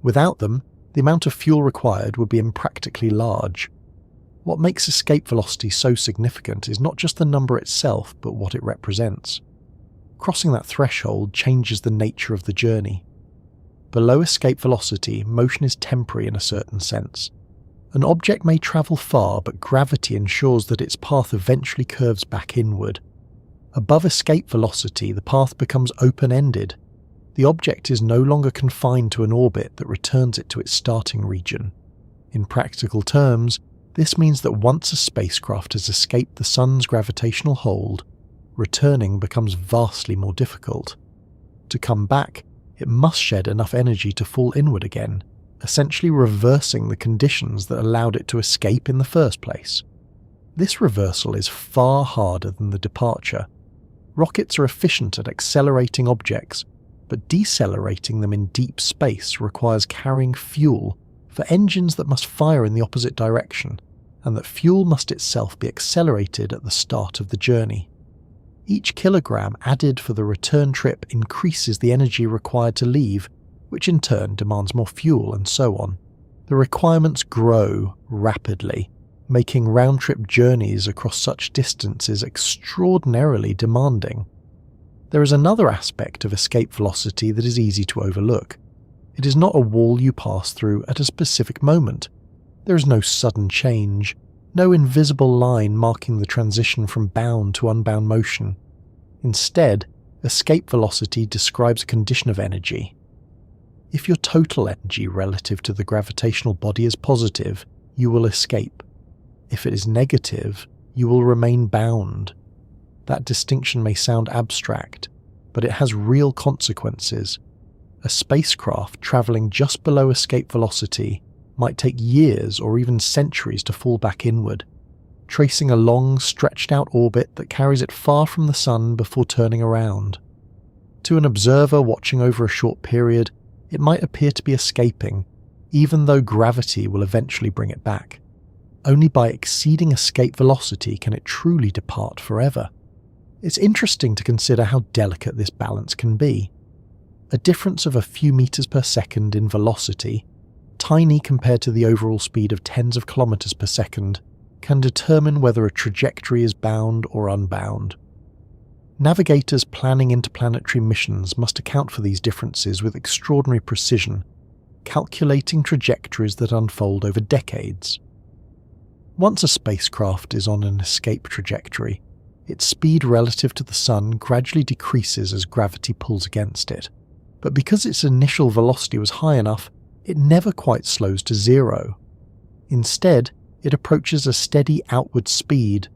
Speaker 1: Without them, the amount of fuel required would be impractically large. What makes escape velocity so significant is not just the number itself, but what it represents. Crossing that threshold changes the nature of the journey. Below escape velocity, motion is temporary in a certain sense. An object may travel far, but gravity ensures that its path eventually curves back inward. Above escape velocity, the path becomes open-ended. The object is no longer confined to an orbit that returns it to its starting region. In practical terms, this means that once a spacecraft has escaped the Sun's gravitational hold, returning becomes vastly more difficult. To come back, it must shed enough energy to fall inward again, essentially reversing the conditions that allowed it to escape in the first place. This reversal is far harder than the departure. Rockets are efficient at accelerating objects, but decelerating them in deep space requires carrying fuel for engines that must fire in the opposite direction, and that fuel must itself be accelerated at the start of the journey. Each kilogram added for the return trip increases the energy required to leave, which in turn demands more fuel and so on. The requirements grow rapidly, making round-trip journeys across such distances extraordinarily demanding. There is another aspect of escape velocity that is easy to overlook. It is not a wall you pass through at a specific moment. There is no sudden change, no invisible line marking the transition from bound to unbound motion. Instead, escape velocity describes a condition of energy. If your total energy relative to the gravitational body is positive, you will escape. If it is negative, you will remain bound. That distinction may sound abstract, but it has real consequences. A spacecraft traveling just below escape velocity might take years or even centuries to fall back inward, tracing a long, stretched-out orbit that carries it far from the Sun before turning around. To an observer watching over a short period, it might appear to be escaping, even though gravity will eventually bring it back. Only by exceeding escape velocity can it truly depart forever. It's interesting to consider how delicate this balance can be. A difference of a few meters per second in velocity, tiny compared to the overall speed of tens of kilometers per second, can determine whether a trajectory is bound or unbound. Navigators planning interplanetary missions must account for these differences with extraordinary precision, calculating trajectories that unfold over decades. Once a spacecraft is on an escape trajectory, its speed relative to the Sun gradually decreases as gravity pulls against it. But because its initial velocity was high enough, it never quite slows to zero. Instead, it approaches a steady outward speed,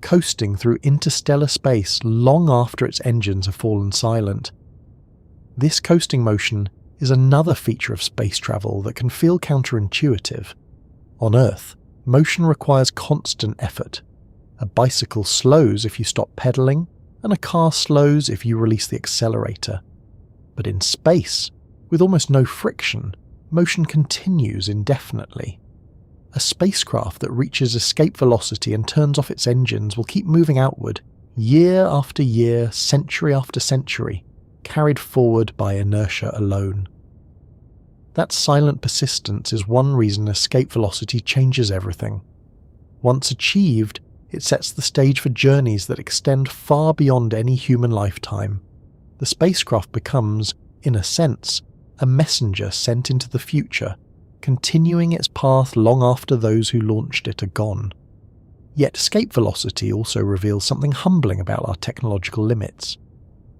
Speaker 1: coasting through interstellar space long after its engines have fallen silent. This coasting motion is another feature of space travel that can feel counterintuitive. On Earth, motion requires constant effort. A bicycle slows if you stop pedaling, and a car slows if you release the accelerator. But in space, with almost no friction, motion continues indefinitely. A spacecraft that reaches escape velocity and turns off its engines will keep moving outward, year after year, century after century, carried forward by inertia alone. That silent persistence is one reason escape velocity changes everything. Once achieved, it sets the stage for journeys that extend far beyond any human lifetime. The spacecraft becomes, in a sense, a messenger sent into the future, continuing its path long after those who launched it are gone. Yet escape velocity also reveals something humbling about our technological limits.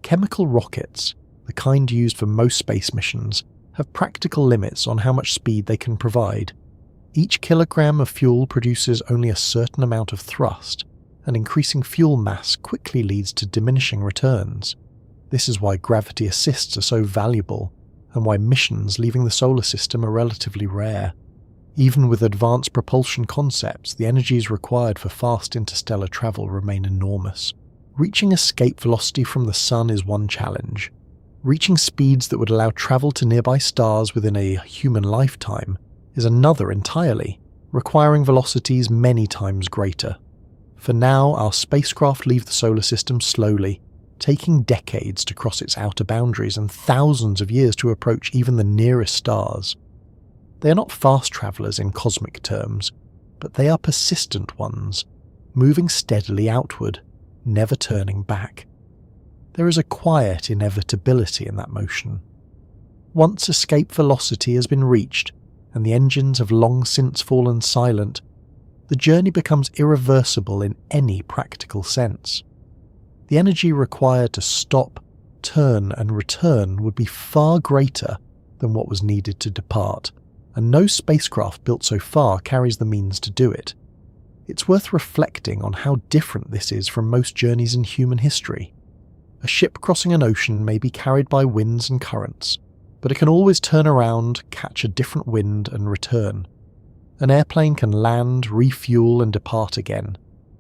Speaker 1: Chemical rockets, the kind used for most space missions, have practical limits on how much speed they can provide. Each kilogram of fuel produces only a certain amount of thrust, and increasing fuel mass quickly leads to diminishing returns. This is why gravity assists are so valuable, and why missions leaving the solar system are relatively rare. Even with advanced propulsion concepts, the energies required for fast interstellar travel remain enormous. Reaching escape velocity from the Sun is one challenge. Reaching speeds that would allow travel to nearby stars within a human lifetime is another entirely, requiring velocities many times greater. For now, our spacecraft leave the solar system slowly, taking decades to cross its outer boundaries and thousands of years to approach even the nearest stars. They are not fast travellers in cosmic terms, but they are persistent ones, moving steadily outward, never turning back. There is a quiet inevitability in that motion. Once escape velocity has been reached, and the engines have long since fallen silent, the journey becomes irreversible in any practical sense. The energy required to stop, turn and return would be far greater than what was needed to depart, and no spacecraft built so far carries the means to do it. It's worth reflecting on how different this is from most journeys in human history. A ship crossing an ocean may be carried by winds and currents, but it can always turn around, catch a different wind and return. An airplane can land, refuel and depart again.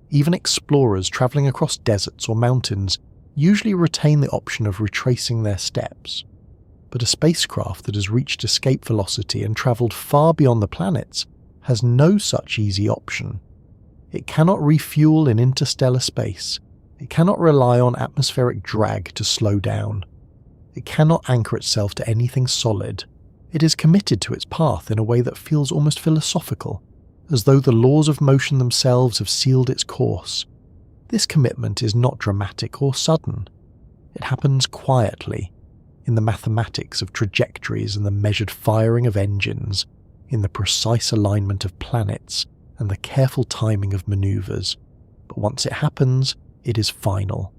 Speaker 1: Even explorers travelling across deserts or mountains usually retain the option of retracing their steps. But a spacecraft that has reached escape velocity and travelled far beyond the planets has no such easy option. It cannot refuel in interstellar space. It cannot rely on atmospheric drag to slow down. It cannot anchor itself to anything solid. It is committed to its path in a way that feels almost philosophical, as though the laws of motion themselves have sealed its course. This commitment is not dramatic or sudden. It happens quietly, in the mathematics of trajectories and the measured firing of engines, in the precise alignment of planets and the careful timing of maneuvers. But once it happens, it is final.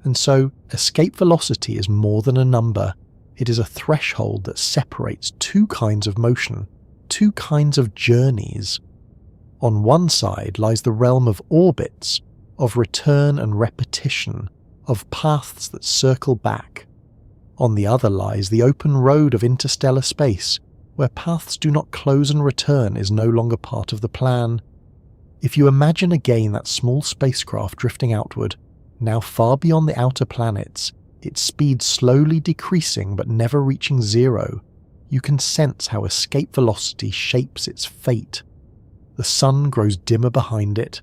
Speaker 1: And so, escape velocity is more than a number. It is a threshold that separates two kinds of motion, two kinds of journeys. On one side lies the realm of orbits, of return and repetition, of paths that circle back. On the other lies the open road of interstellar space, where paths do not close and return is no longer part of the plan. If you imagine again that small spacecraft drifting outward, now far beyond the outer planets, its speed slowly decreasing but never reaching zero, you can sense how escape velocity shapes its fate. The sun grows dimmer behind it,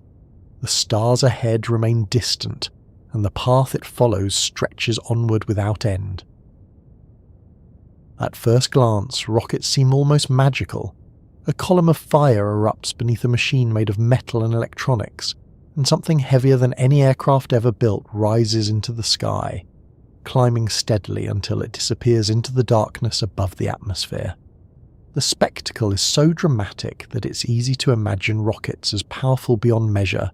Speaker 1: the stars ahead remain distant, and the path it follows stretches onward without end. At first glance, rockets seem almost magical. A column of fire erupts beneath a machine made of metal and electronics, and something heavier than any aircraft ever built rises into the sky, climbing steadily until it disappears into the darkness above the atmosphere. The spectacle is so dramatic that it's easy to imagine rockets as powerful beyond measure,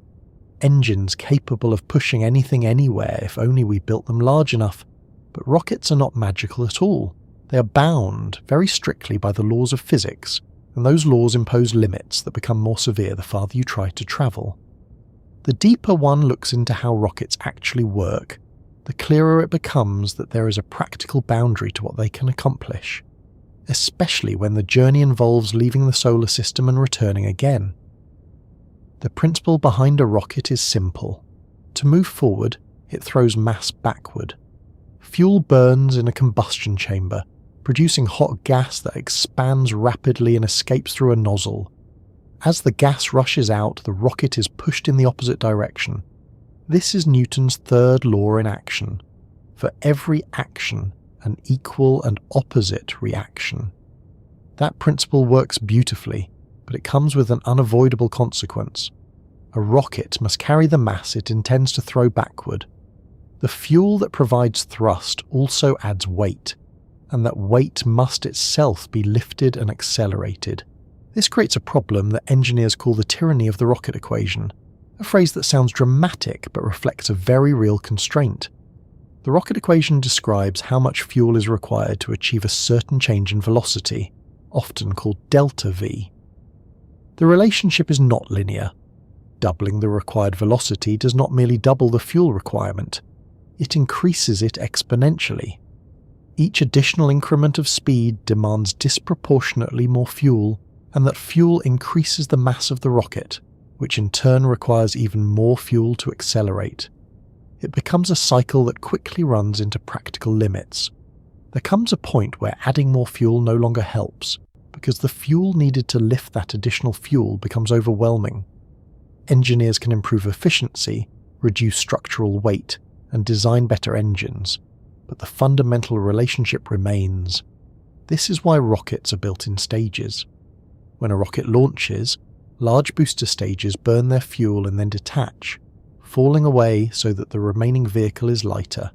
Speaker 1: engines capable of pushing anything anywhere if only we built them large enough. But rockets are not magical at all. They are bound very strictly by the laws of physics, and those laws impose limits that become more severe the farther you try to travel. The deeper one looks into how rockets actually work, the clearer it becomes that there is a practical boundary to what they can accomplish, especially when the journey involves leaving the solar system and returning again. The principle behind a rocket is simple. To move forward, it throws mass backward. Fuel burns in a combustion chamber, producing hot gas that expands rapidly and escapes through a nozzle. As the gas rushes out, the rocket is pushed in the opposite direction. This is Newton's third law in action. For every action, an equal and opposite reaction. That principle works beautifully, but it comes with an unavoidable consequence. A rocket must carry the mass it intends to throw backward. The fuel that provides thrust also adds weight, and that weight must itself be lifted and accelerated. This creates a problem that engineers call the tyranny of the rocket equation, a phrase that sounds dramatic but reflects a very real constraint. The rocket equation describes how much fuel is required to achieve a certain change in velocity, often called delta V. The relationship is not linear. Doubling the required velocity does not merely double the fuel requirement, it increases it exponentially. Each additional increment of speed demands disproportionately more fuel, and that fuel increases the mass of the rocket, which in turn requires even more fuel to accelerate. It becomes a cycle that quickly runs into practical limits. There comes a point where adding more fuel no longer helps, because the fuel needed to lift that additional fuel becomes overwhelming. Engineers can improve efficiency, reduce structural weight, and design better engines, but the fundamental relationship remains. This is why rockets are built in stages. When a rocket launches, large booster stages burn their fuel and then detach, falling away so that the remaining vehicle is lighter.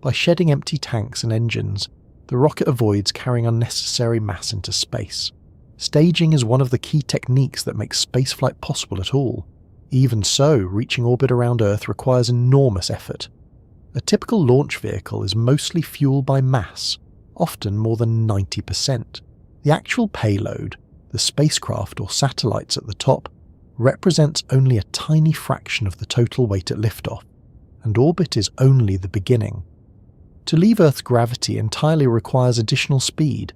Speaker 1: By shedding empty tanks and engines, the rocket avoids carrying unnecessary mass into space. Staging is one of the key techniques that makes spaceflight possible at all. Even so, reaching orbit around Earth requires enormous effort. A typical launch vehicle is mostly fueled by mass, often more than 90%. The actual payload, the spacecraft or satellites at the top, represents only a tiny fraction of the total weight at liftoff, and orbit is only the beginning. To leave Earth's gravity entirely requires additional speed.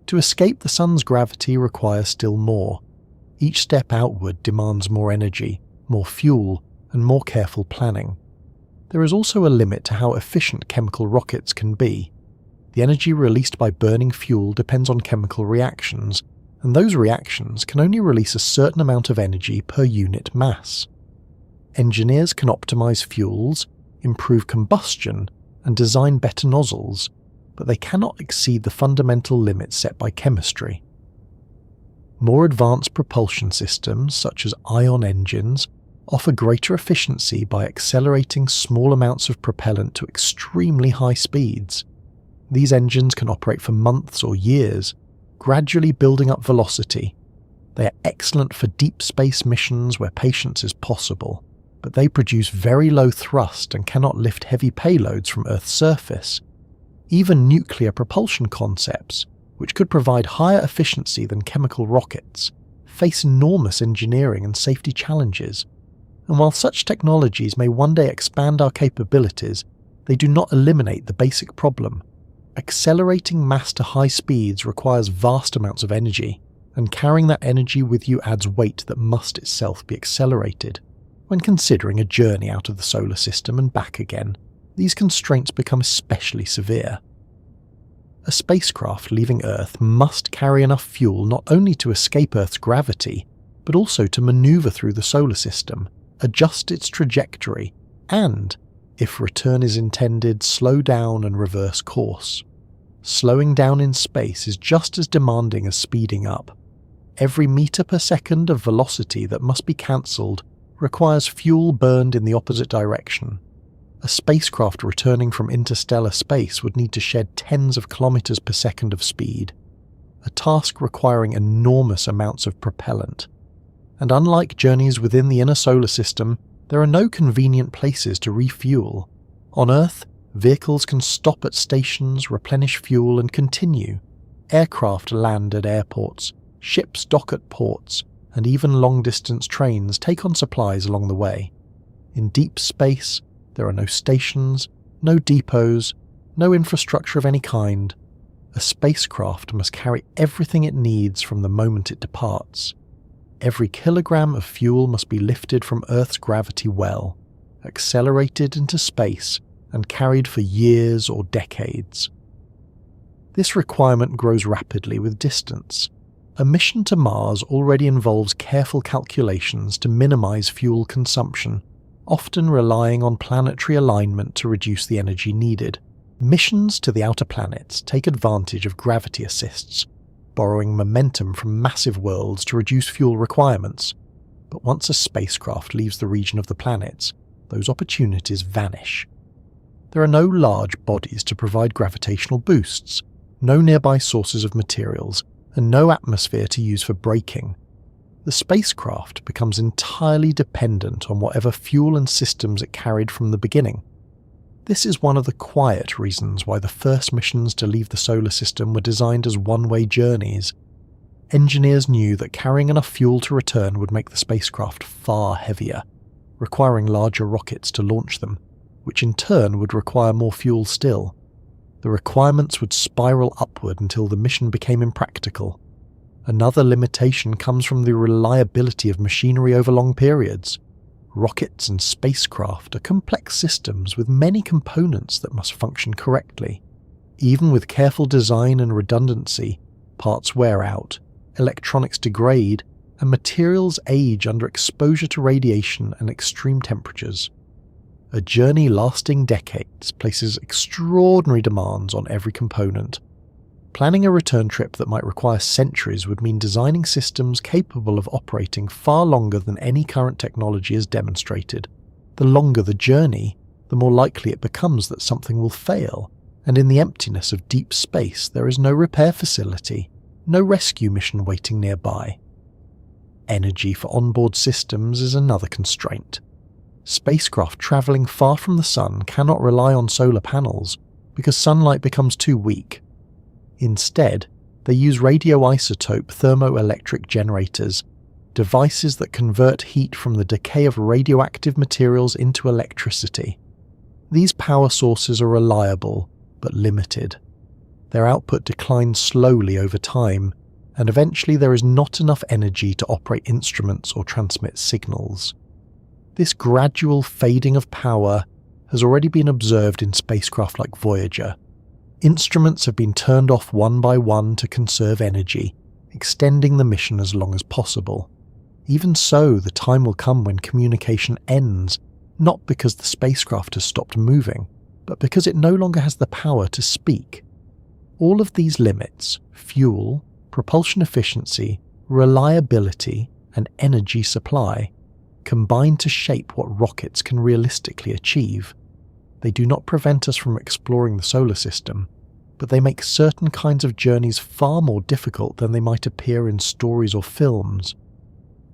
Speaker 1: To escape the Sun's gravity requires still more. Each step outward demands more energy, more fuel, and more careful planning. There is also a limit to how efficient chemical rockets can be. The energy released by burning fuel depends on chemical reactions, and those reactions can only release a certain amount of energy per unit mass. Engineers can optimize fuels, improve combustion, and design better nozzles, but they cannot exceed the fundamental limits set by chemistry. More advanced propulsion systems, such as ion engines, offer greater efficiency by accelerating small amounts of propellant to extremely high speeds. These engines can operate for months or years, gradually building up velocity. They are excellent for deep space missions where patience is possible, but they produce very low thrust and cannot lift heavy payloads from Earth's surface. Even nuclear propulsion concepts, which could provide higher efficiency than chemical rockets, face enormous engineering and safety challenges. And while such technologies may one day expand our capabilities, they do not eliminate the basic problem. Accelerating mass to high speeds requires vast amounts of energy, and carrying that energy with you adds weight that must itself be accelerated. When considering a journey out of the solar system and back again, these constraints become especially severe. A spacecraft leaving Earth must carry enough fuel not only to escape Earth's gravity, but also to maneuver through the solar system, adjust its trajectory, and, if return is intended, slow down and reverse course. Slowing down in space is just as demanding as speeding up. Every meter per second of velocity that must be cancelled requires fuel burned in the opposite direction. A spacecraft returning from interstellar space would need to shed tens of kilometers per second of speed, a task requiring enormous amounts of propellant. And unlike journeys within the inner solar system, there are no convenient places to refuel. On Earth, vehicles can stop at stations, replenish fuel, and continue. Aircraft land at airports, ships dock at ports, and even long-distance trains take on supplies along the way. In deep space, there are no stations, no depots, no infrastructure of any kind. A spacecraft must carry everything it needs from the moment it departs. Every kilogram of fuel must be lifted from Earth's gravity well, accelerated into space, and carried for years or decades. This requirement grows rapidly with distance. A mission to Mars already involves careful calculations to minimize fuel consumption, often relying on planetary alignment to reduce the energy needed. Missions to the outer planets take advantage of gravity assists, borrowing momentum from massive worlds to reduce fuel requirements. But once a spacecraft leaves the region of the planets, those opportunities vanish. There are no large bodies to provide gravitational boosts, no nearby sources of materials, and no atmosphere to use for braking. The spacecraft becomes entirely dependent on whatever fuel and systems it carried from the beginning. This is one of the quiet reasons why the first missions to leave the solar system were designed as one-way journeys. Engineers knew that carrying enough fuel to return would make the spacecraft far heavier, requiring larger rockets to launch them, which in turn would require more fuel still. the requirements would spiral upward until the mission became impractical. Another limitation comes from the reliability of machinery over long periods. Rockets and spacecraft are complex systems with many components that must function correctly. Even with careful design and redundancy, parts wear out, electronics degrade, and materials age under exposure to radiation and extreme temperatures. A journey lasting decades places extraordinary demands on every component. Planning a return trip that might require centuries would mean designing systems capable of operating far longer than any current technology has demonstrated. The longer the journey, the more likely it becomes that something will fail, and in the emptiness of deep space there is no repair facility, no rescue mission waiting nearby. Energy for onboard systems is another constraint. Spacecraft travelling far from the sun cannot rely on solar panels because sunlight becomes too weak. Instead, they use radioisotope thermoelectric generators, devices that convert heat from the decay of radioactive materials into electricity. These power sources are reliable, but limited. Their output declines slowly over time, and eventually there is not enough energy to operate instruments or transmit signals. This gradual fading of power has already been observed in spacecraft like Voyager. Instruments have been turned off one by one to conserve energy, extending the mission as long as possible. Even so, the time will come when communication ends, not because the spacecraft has stopped moving, but because it no longer has the power to speak. All of these limits, fuel, propulsion efficiency, reliability, and energy supply, combine to shape what rockets can realistically achieve. They do not prevent us from exploring the solar system, but they make certain kinds of journeys far more difficult than they might appear in stories or films.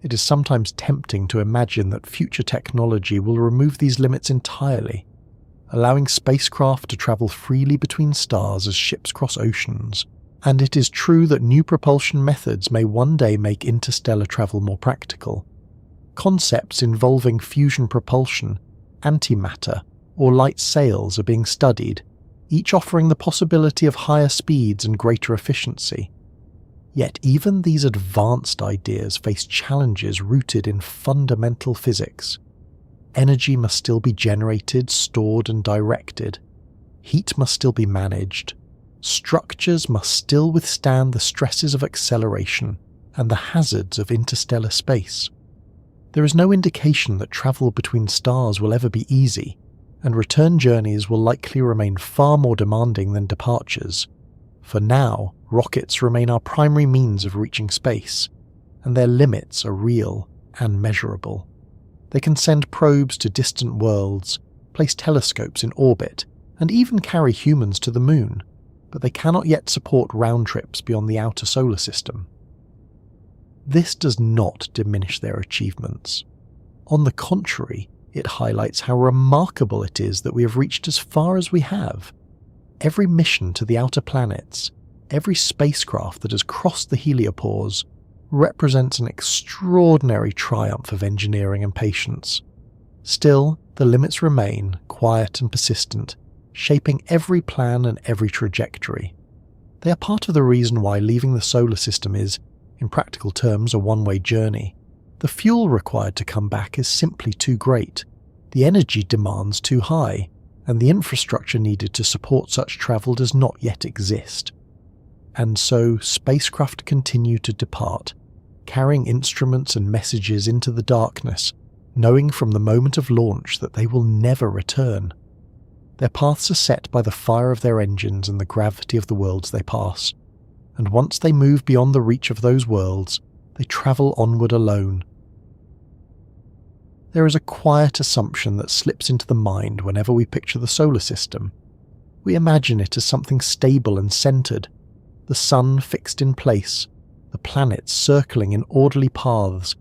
Speaker 1: It is sometimes tempting to imagine that future technology will remove these limits entirely, allowing spacecraft to travel freely between stars as ships cross oceans. And it is true that new propulsion methods may one day make interstellar travel more practical. Concepts involving fusion propulsion, antimatter, or light sails are being studied, each offering the possibility of higher speeds and greater efficiency. Yet even these advanced ideas face challenges rooted in fundamental physics. Energy must still be generated, stored, and directed. Heat must still be managed. Structures must still withstand the stresses of acceleration and the hazards of interstellar space. There is no indication that travel between stars will ever be easy, and return journeys will likely remain far more demanding than departures. For now, rockets remain our primary means of reaching space, and their limits are real and measurable. They can send probes to distant worlds, place telescopes in orbit, and even carry humans to the moon, but they cannot yet support round trips beyond the outer solar system. This does not diminish their achievements. On the contrary, it highlights how remarkable it is that we have reached as far as we have. Every mission to the outer planets, every spacecraft that has crossed the heliopause, represents an extraordinary triumph of engineering and patience. Still, the limits remain, quiet and persistent, shaping every plan and every trajectory. They are part of the reason why leaving the solar system is, in practical terms, a one-way journey. The fuel required to come back is simply too great, the energy demands too high, and the infrastructure needed to support such travel does not yet exist. And so spacecraft continue to depart, carrying instruments and messages into the darkness, knowing from the moment of launch that they will never return. Their paths are set by the fire of their engines and the gravity of the worlds they pass, and once they move beyond the reach of those worlds, they travel onward alone. There is a quiet assumption that slips into the mind whenever we picture the solar system. We imagine it as something stable and centred, the sun fixed in place, the planets circling in orderly paths,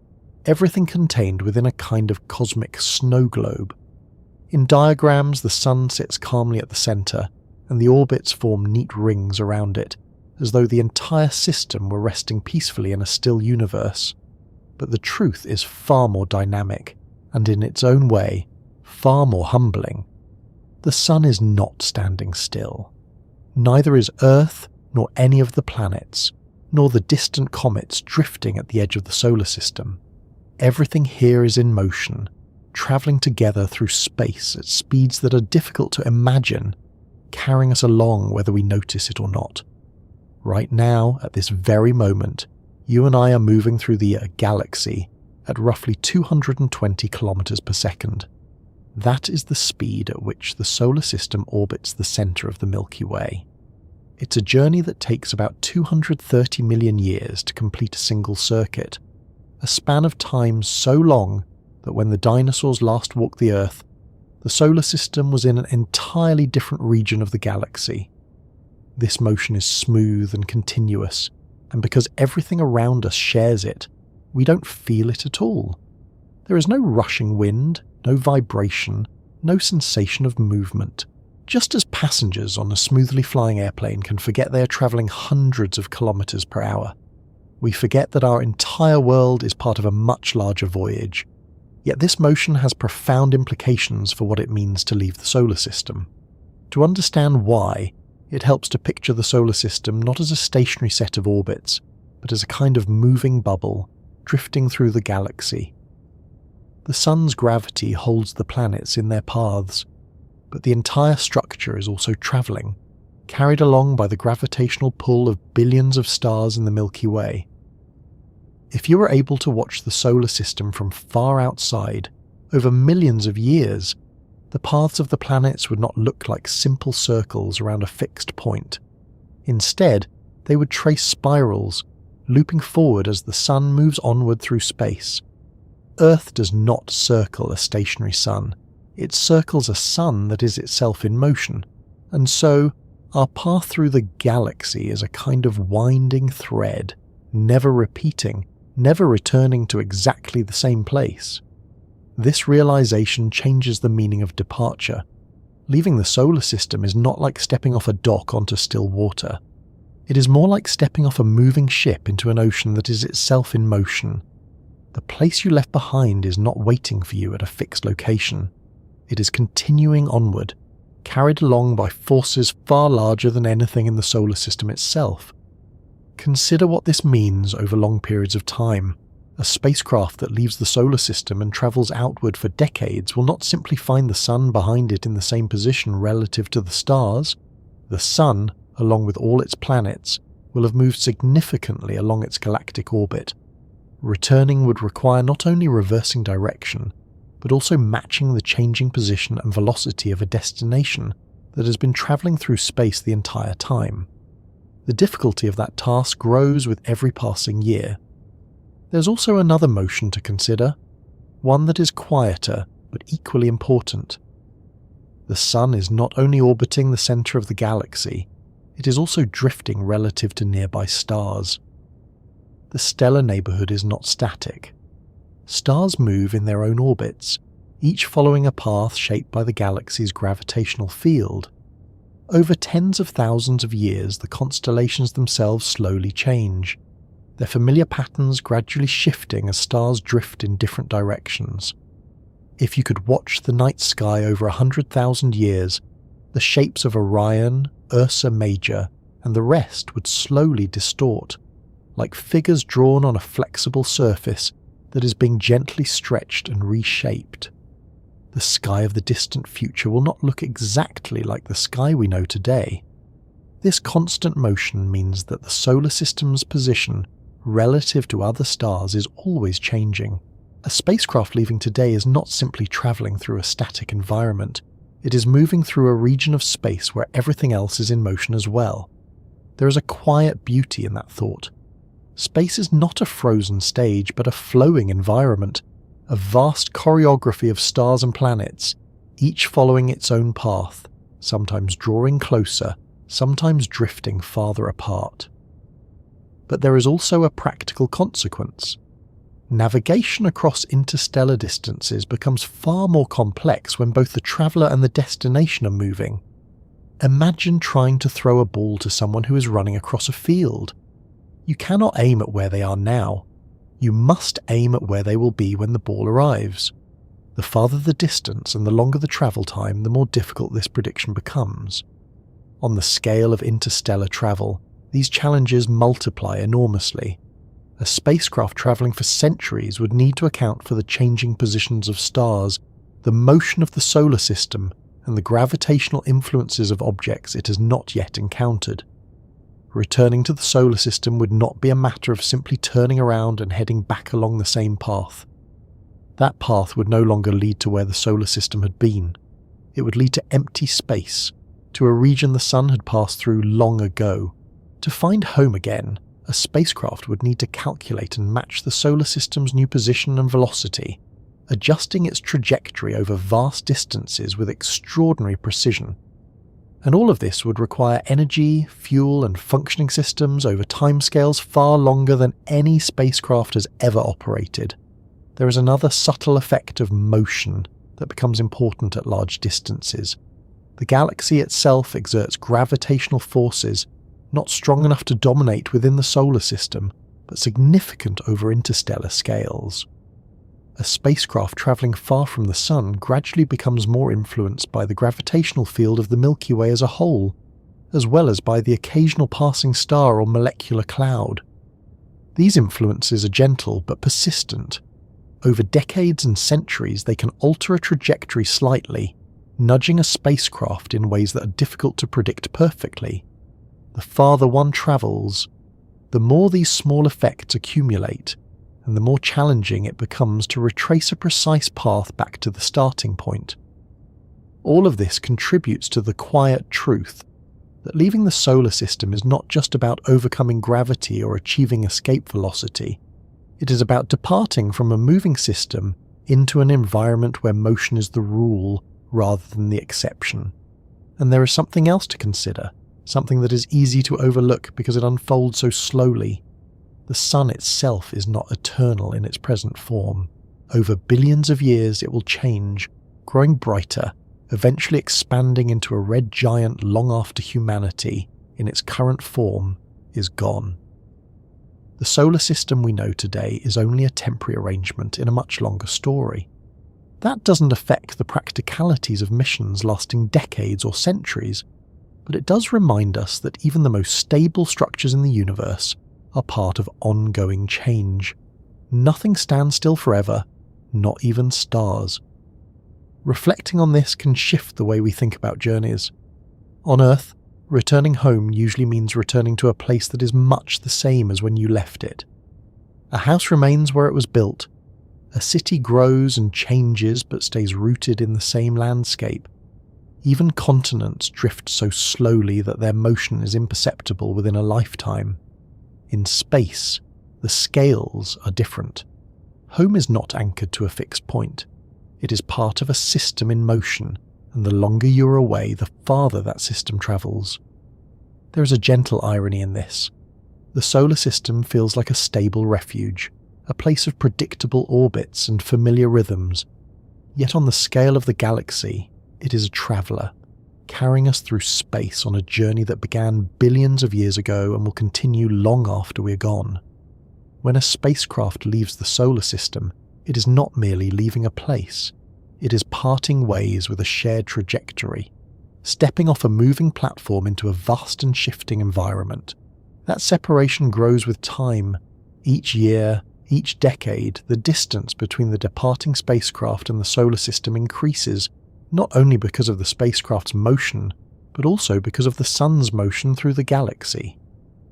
Speaker 1: everything contained within a kind of cosmic snow globe. In diagrams, the sun sits calmly at the centre, and the orbits form neat rings around it, as though the entire system were resting peacefully in a still universe. But the truth is far more dynamic, and in its own way, far more humbling. The sun is not standing still. Neither is Earth, nor any of the planets, nor the distant comets drifting at the edge of the solar system. Everything here is in motion, travelling together through space at speeds that are difficult to imagine, carrying us along whether we notice it or not. Right now, at this very moment, you and I are moving through the galaxy at roughly 220 kilometers per second. That is the speed at which the solar system orbits the centre of the Milky Way. It's a journey that takes about 230 million years to complete a single circuit, a span of time so long that when the dinosaurs last walked the Earth, the solar system was in an entirely different region of the galaxy. This motion is smooth and continuous, and because everything around us shares it, we don't feel it at all. There is no rushing wind, no vibration, no sensation of movement. Just as passengers on a smoothly flying airplane can forget they are travelling hundreds of kilometres per hour, we forget that our entire world is part of a much larger voyage. Yet this motion has profound implications for what it means to leave the solar system. To understand why, it helps to picture the solar system not as a stationary set of orbits, but as a kind of moving bubble drifting through the galaxy. The sun's gravity holds the planets in their paths, but the entire structure is also travelling, carried along by the gravitational pull of billions of stars in the Milky Way. If you were able to watch the solar system from far outside, over millions of years, the paths of the planets would not look like simple circles around a fixed point. Instead, they would trace spirals, looping forward as the sun moves onward through space. Earth does not circle a stationary sun. It circles a sun that is itself in motion, and so our path through the galaxy is a kind of winding thread, never repeating, never returning to exactly the same place. This realization changes the meaning of departure. Leaving the solar system is not like stepping off a dock onto still water. It is more like stepping off a moving ship into an ocean that is itself in motion. The place you left behind is not waiting for you at a fixed location. It is continuing onward, carried along by forces far larger than anything in the solar system itself. Consider what this means over long periods of time. A spacecraft that leaves the solar system and travels outward for decades will not simply find the sun behind it in the same position relative to the stars. The sun, along with all its planets, will have moved significantly along its galactic orbit. Returning would require not only reversing direction, but also matching the changing position and velocity of a destination that has been travelling through space the entire time. The difficulty of that task grows with every passing year. There's also another motion to consider, one that is quieter but equally important. The sun is not only orbiting the centre of the galaxy, it is also drifting relative to nearby stars. The stellar neighbourhood is not static. Stars move in their own orbits, each following a path shaped by the galaxy's gravitational field. Over tens of thousands of years, the constellations themselves slowly change, their familiar patterns gradually shifting as stars drift in different directions. If you could watch the night sky over 100,000 years, the shapes of Orion, Ursa Major, and the rest would slowly distort, like figures drawn on a flexible surface that is being gently stretched and reshaped. The sky of the distant future will not look exactly like the sky we know today. This constant motion means that the solar system's position relative to other stars is always changing. A spacecraft leaving today is not simply travelling through a static environment. It is moving through a region of space where everything else is in motion as well. There is a quiet beauty in that thought. Space is not a frozen stage, but a flowing environment, a vast choreography of stars and planets, each following its own path, sometimes drawing closer, sometimes drifting farther apart. But there is also a practical consequence. Navigation across interstellar distances becomes far more complex when both the traveller and the destination are moving. Imagine trying to throw a ball to someone who is running across a field. You cannot aim at where they are now. You must aim at where they will be when the ball arrives. The farther the distance and the longer the travel time, the more difficult this prediction becomes. On the scale of interstellar travel, these challenges multiply enormously. A spacecraft travelling for centuries would need to account for the changing positions of stars, the motion of the solar system, and the gravitational influences of objects it has not yet encountered. Returning to the solar system would not be a matter of simply turning around and heading back along the same path. That path would no longer lead to where the solar system had been. It would lead to empty space, to a region the sun had passed through long ago. To find home again, a spacecraft would need to calculate and match the solar system's new position and velocity, adjusting its trajectory over vast distances with extraordinary precision. And all of this would require energy, fuel, and functioning systems over timescales far longer than any spacecraft has ever operated. There is another subtle effect of motion that becomes important at large distances. The galaxy itself exerts gravitational forces not strong enough to dominate within the solar system, but significant over interstellar scales. A spacecraft travelling far from the Sun gradually becomes more influenced by the gravitational field of the Milky Way as a whole, as well as by the occasional passing star or molecular cloud. These influences are gentle but persistent. Over decades and centuries, they can alter a trajectory slightly, nudging a spacecraft in ways that are difficult to predict perfectly. The farther one travels, the more these small effects accumulate, and the more challenging it becomes to retrace a precise path back to the starting point. All of this contributes to the quiet truth that leaving the solar system is not just about overcoming gravity or achieving escape velocity. It is about departing from a moving system into an environment where motion is the rule rather than the exception. And there is something else to consider, something that is easy to overlook because it unfolds so slowly. The sun itself is not eternal in its present form. Over billions of years it will change, growing brighter, eventually expanding into a red giant long after humanity, in its current form, is gone. The solar system we know today is only a temporary arrangement in a much longer story. That doesn't affect the practicalities of missions lasting decades or centuries, but it does remind us that even the most stable structures in the universe are part of ongoing change. Nothing stands still forever, not even stars. Reflecting on this can shift the way we think about journeys. On Earth, returning home usually means returning to a place that is much the same as when you left it. A house remains where it was built. A city grows and changes but stays rooted in the same landscape. Even continents drift so slowly that their motion is imperceptible within a lifetime. In space, the scales are different. Home is not anchored to a fixed point. It is part of a system in motion, and the longer you're away, the farther that system travels. There is a gentle irony in this. The solar system feels like a stable refuge, a place of predictable orbits and familiar rhythms. Yet on the scale of the galaxy, it is a traveller, carrying us through space on a journey that began billions of years ago and will continue long after we're gone. When a spacecraft leaves the solar system, it is not merely leaving a place. It is parting ways with a shared trajectory, stepping off a moving platform into a vast and shifting environment. That separation grows with time. Each year, each decade, the distance between the departing spacecraft and the solar system increases, not only because of the spacecraft's motion, but also because of the sun's motion through the galaxy.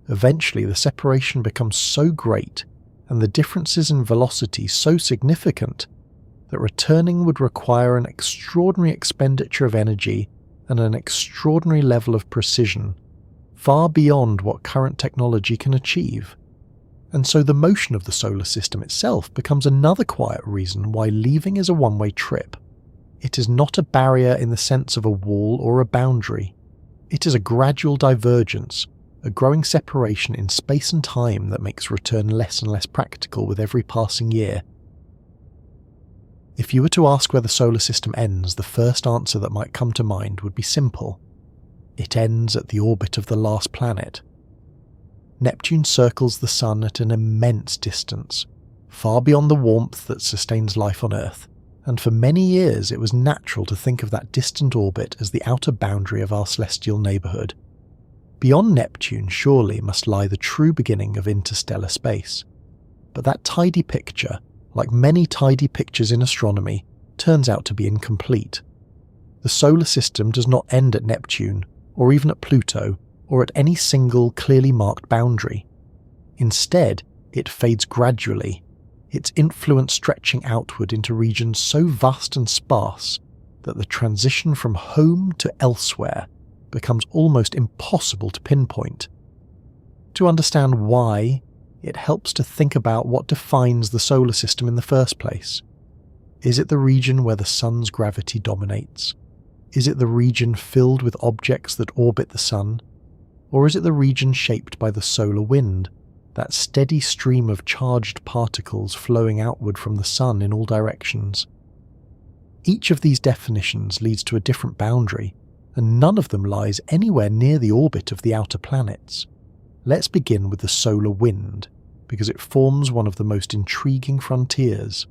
Speaker 1: Eventually, the separation becomes so great, and the differences in velocity so significant, that returning would require an extraordinary expenditure of energy and an extraordinary level of precision, far beyond what current technology can achieve. And so the motion of the solar system itself becomes another quiet reason why leaving is a one-way trip. It is not a barrier in the sense of a wall or a boundary. It is a gradual divergence, a growing separation in space and time that makes return less and less practical with every passing year. If you were to ask where the solar system ends, the first answer that might come to mind would be simple. It ends at the orbit of the last planet. Neptune circles the Sun at an immense distance, far beyond the warmth that sustains life on Earth, and for many years it was natural to think of that distant orbit as the outer boundary of our celestial neighbourhood. Beyond Neptune surely must lie the true beginning of interstellar space. But that tidy picture, like many tidy pictures in astronomy, turns out to be incomplete. The solar system does not end at Neptune, or even at Pluto, or at any single clearly marked boundary. Instead, it fades gradually, its influence stretching outward into regions so vast and sparse that the transition from home to elsewhere becomes almost impossible to pinpoint. To understand why, it helps to think about what defines the solar system in the first place. Is it the region where the sun's gravity dominates? Is it the region filled with objects that orbit the sun? Or is it the region shaped by the solar wind, that steady stream of charged particles flowing outward from the sun in all directions? Each of these definitions leads to a different boundary, and none of them lies anywhere near the orbit of the outer planets. Let's begin with the solar wind, because it forms one of the most intriguing frontiers.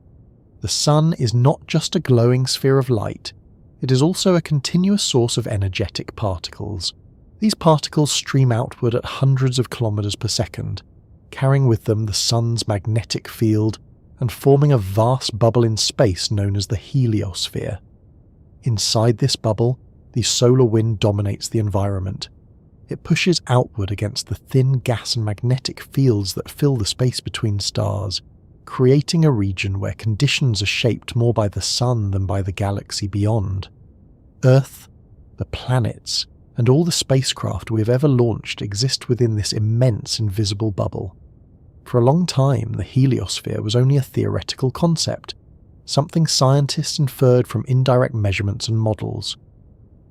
Speaker 1: The sun is not just a glowing sphere of light, it is also a continuous source of energetic particles. These particles stream outward at hundreds of kilometers per second, carrying with them the sun's magnetic field and forming a vast bubble in space known as the heliosphere. Inside this bubble, the solar wind dominates the environment. It pushes outward against the thin gas and magnetic fields that fill the space between stars, creating a region where conditions are shaped more by the sun than by the galaxy beyond. Earth, the planets, and all the spacecraft we have ever launched exist within this immense invisible bubble. For a long time, the heliosphere was only a theoretical concept, something scientists inferred from indirect measurements and models.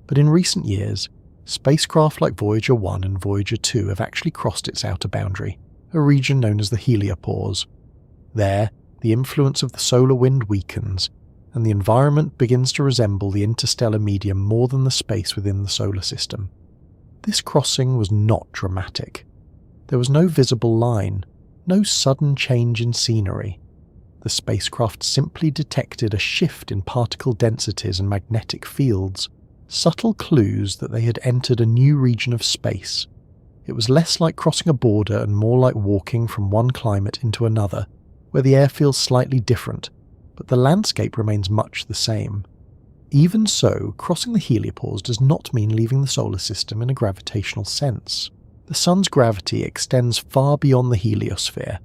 Speaker 1: But in recent years, spacecraft like Voyager 1 and Voyager 2 have actually crossed its outer boundary, a region known as the heliopause. There, the influence of the solar wind weakens, and the environment begins to resemble the interstellar medium more than the space within the solar system. This crossing was not dramatic. There was no visible line, no sudden change in scenery. The spacecraft simply detected a shift in particle densities and magnetic fields, subtle clues that they had entered a new region of space. It was less like crossing a border and more like walking from one climate into another, where the air feels slightly different, but the landscape remains much the same. Even so, crossing the heliopause does not mean leaving the solar system in a gravitational sense. The sun's gravity extends far beyond the heliosphere,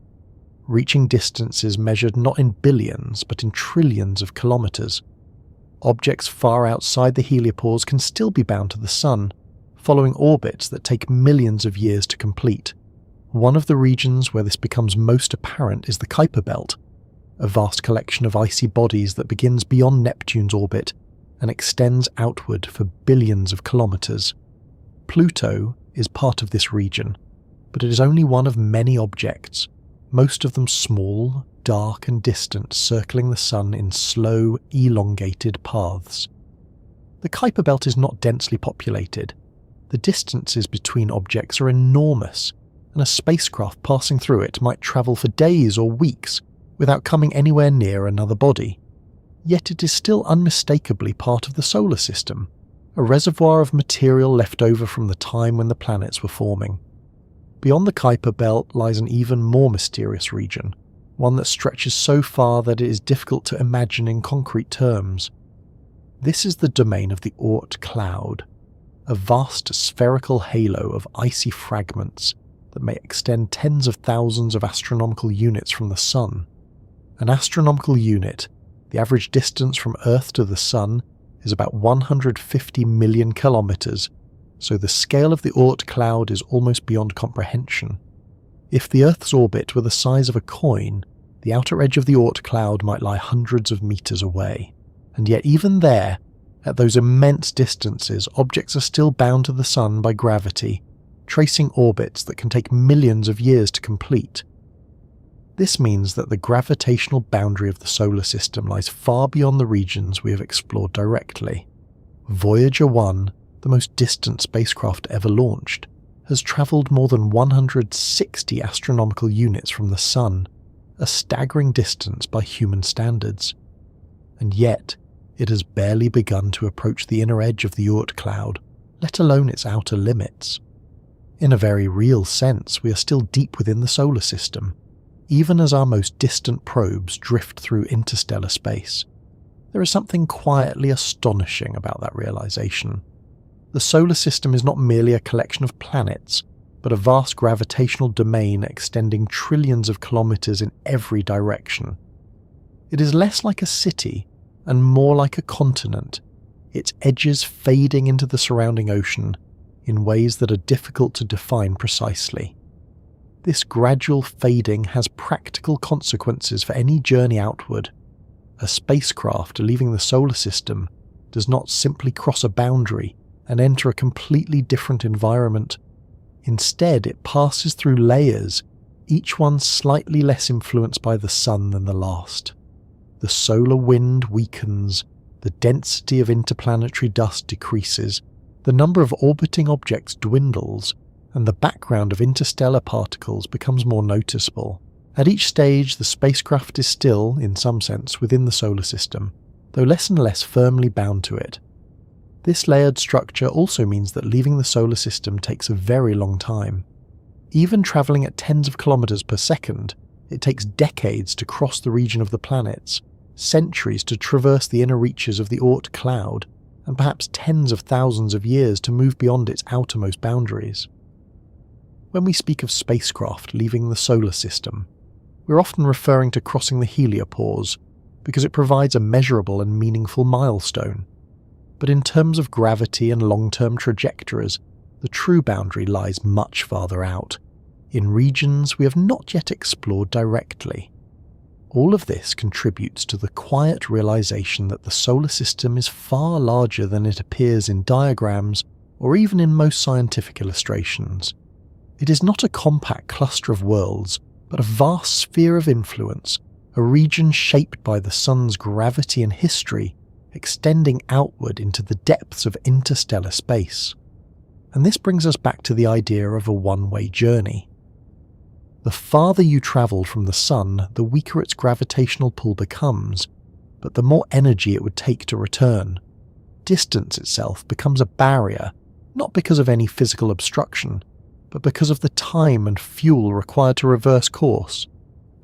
Speaker 1: reaching distances measured not in billions but in trillions of kilometers. Objects far outside the heliopause can still be bound to the sun, following orbits that take millions of years to complete. One of the regions where this becomes most apparent is the Kuiper Belt, a vast collection of icy bodies that begins beyond Neptune's orbit and extends outward for billions of kilometers. Pluto is part of this region, but it is only one of many objects, most of them small, dark and distant, circling the sun in slow, elongated paths. The Kuiper Belt is not densely populated. The distances between objects are enormous, and a spacecraft passing through it might travel for days or weeks without coming anywhere near another body. Yet it is still unmistakably part of the solar system, a reservoir of material left over from the time when the planets were forming. Beyond the Kuiper Belt lies an even more mysterious region, one that stretches so far that it is difficult to imagine in concrete terms. This is the domain of the Oort cloud, a vast spherical halo of icy fragments that may extend tens of thousands of astronomical units from the Sun. An astronomical unit, the average distance from Earth to the Sun, is about 150 million kilometers, so the scale of the Oort cloud is almost beyond comprehension. If the Earth's orbit were the size of a coin, the outer edge of the Oort cloud might lie hundreds of meters away. And yet even there, at those immense distances, objects are still bound to the Sun by gravity, tracing orbits that can take millions of years to complete. This means that the gravitational boundary of the solar system lies far beyond the regions we have explored directly. Voyager 1, the most distant spacecraft ever launched, has travelled more than 160 astronomical units from the Sun, a staggering distance by human standards. and yet it has barely begun to approach the inner edge of the Oort cloud, let alone its outer limits. In a very real sense, we are still deep within the solar system, even as our most distant probes drift through interstellar space. There is something quietly astonishing about that realization. The solar system is not merely a collection of planets, but a vast gravitational domain extending trillions of kilometers in every direction. It is less like a city and more like a continent, its edges fading into the surrounding ocean in ways that are difficult to define precisely. This gradual fading has practical consequences for any journey outward. A spacecraft leaving the solar system does not simply cross a boundary and enter a completely different environment. Instead, it passes through layers, each one slightly less influenced by the sun than the last. The solar wind weakens, the density of interplanetary dust decreases, the number of orbiting objects dwindles, and the background of interstellar particles becomes more noticeable. At each stage, the spacecraft is still, in some sense, within the solar system, though less and less firmly bound to it. This layered structure also means that leaving the solar system takes a very long time. Even travelling at tens of kilometers per second, it takes decades to cross the region of the planets, centuries to traverse the inner reaches of the Oort cloud, and perhaps tens of thousands of years to move beyond its outermost boundaries. When we speak of spacecraft leaving the solar system, we're often referring to crossing the heliopause because it provides a measurable and meaningful milestone. But in terms of gravity and long-term trajectories, the true boundary lies much farther out, in regions we have not yet explored directly. All of this contributes to the quiet realization that the solar system is far larger than it appears in diagrams or even in most scientific illustrations. It is not a compact cluster of worlds, but a vast sphere of influence, a region shaped by the sun's gravity and history, extending outward into the depths of interstellar space. And this brings us back to the idea of a one-way journey. The farther you travel from the sun, the weaker its gravitational pull becomes, but the more energy it would take to return. Distance itself becomes a barrier, not because of any physical obstruction, but because of the time and fuel required to reverse course.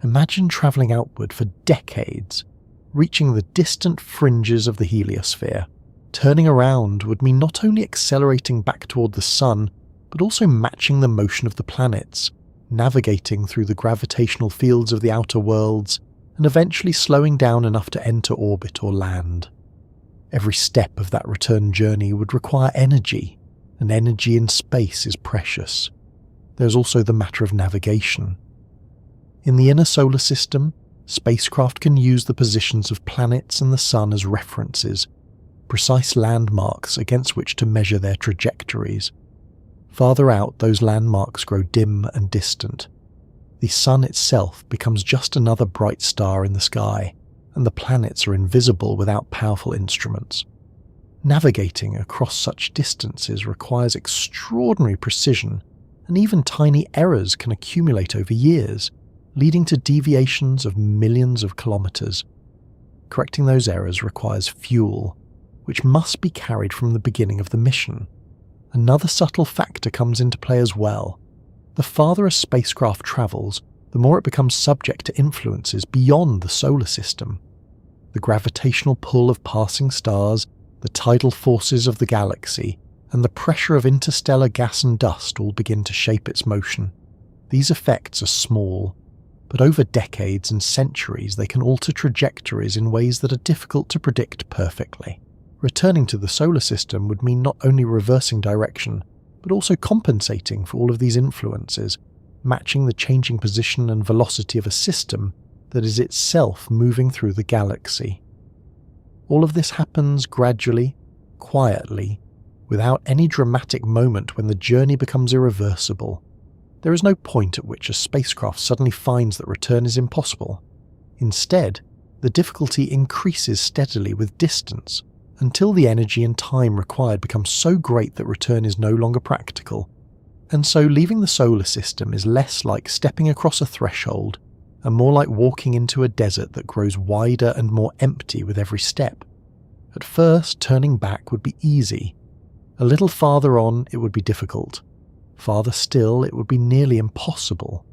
Speaker 1: Imagine travelling outward for decades, reaching the distant fringes of the heliosphere. Turning around would mean not only accelerating back toward the sun, but also matching the motion of the planets, navigating through the gravitational fields of the outer worlds, and eventually slowing down enough to enter orbit or land. Every step of that return journey would require energy, and energy in space is precious. There's also the matter of navigation. In the inner solar system, spacecraft can use the positions of planets and the sun as references, precise landmarks against which to measure their trajectories. Farther out, those landmarks grow dim and distant. The sun itself becomes just another bright star in the sky, and the planets are invisible without powerful instruments. Navigating across such distances requires extraordinary precision, and even tiny errors can accumulate over years, leading to deviations of millions of kilometers. Correcting those errors requires fuel, which must be carried from the beginning of the mission. Another subtle factor comes into play as well. The farther a spacecraft travels, the more it becomes subject to influences beyond the solar system. The gravitational pull of passing stars, the tidal forces of the galaxy, and the pressure of interstellar gas and dust all begin to shape its motion. These effects are small, but over decades and centuries they can alter trajectories in ways that are difficult to predict perfectly. Returning to the solar system would mean not only reversing direction, but also compensating for all of these influences, matching the changing position and velocity of a system that is itself moving through the galaxy. All of this happens gradually, quietly, without any dramatic moment when the journey becomes irreversible. There is no point at which a spacecraft suddenly finds that return is impossible. Instead, the difficulty increases steadily with distance, until the energy and time required become so great that return is no longer practical. And so leaving the solar system is less like stepping across a threshold and more like walking into a desert that grows wider and more empty with every step. At first, turning back would be easy. A little farther on, it would be difficult. Farther still, it would be nearly impossible.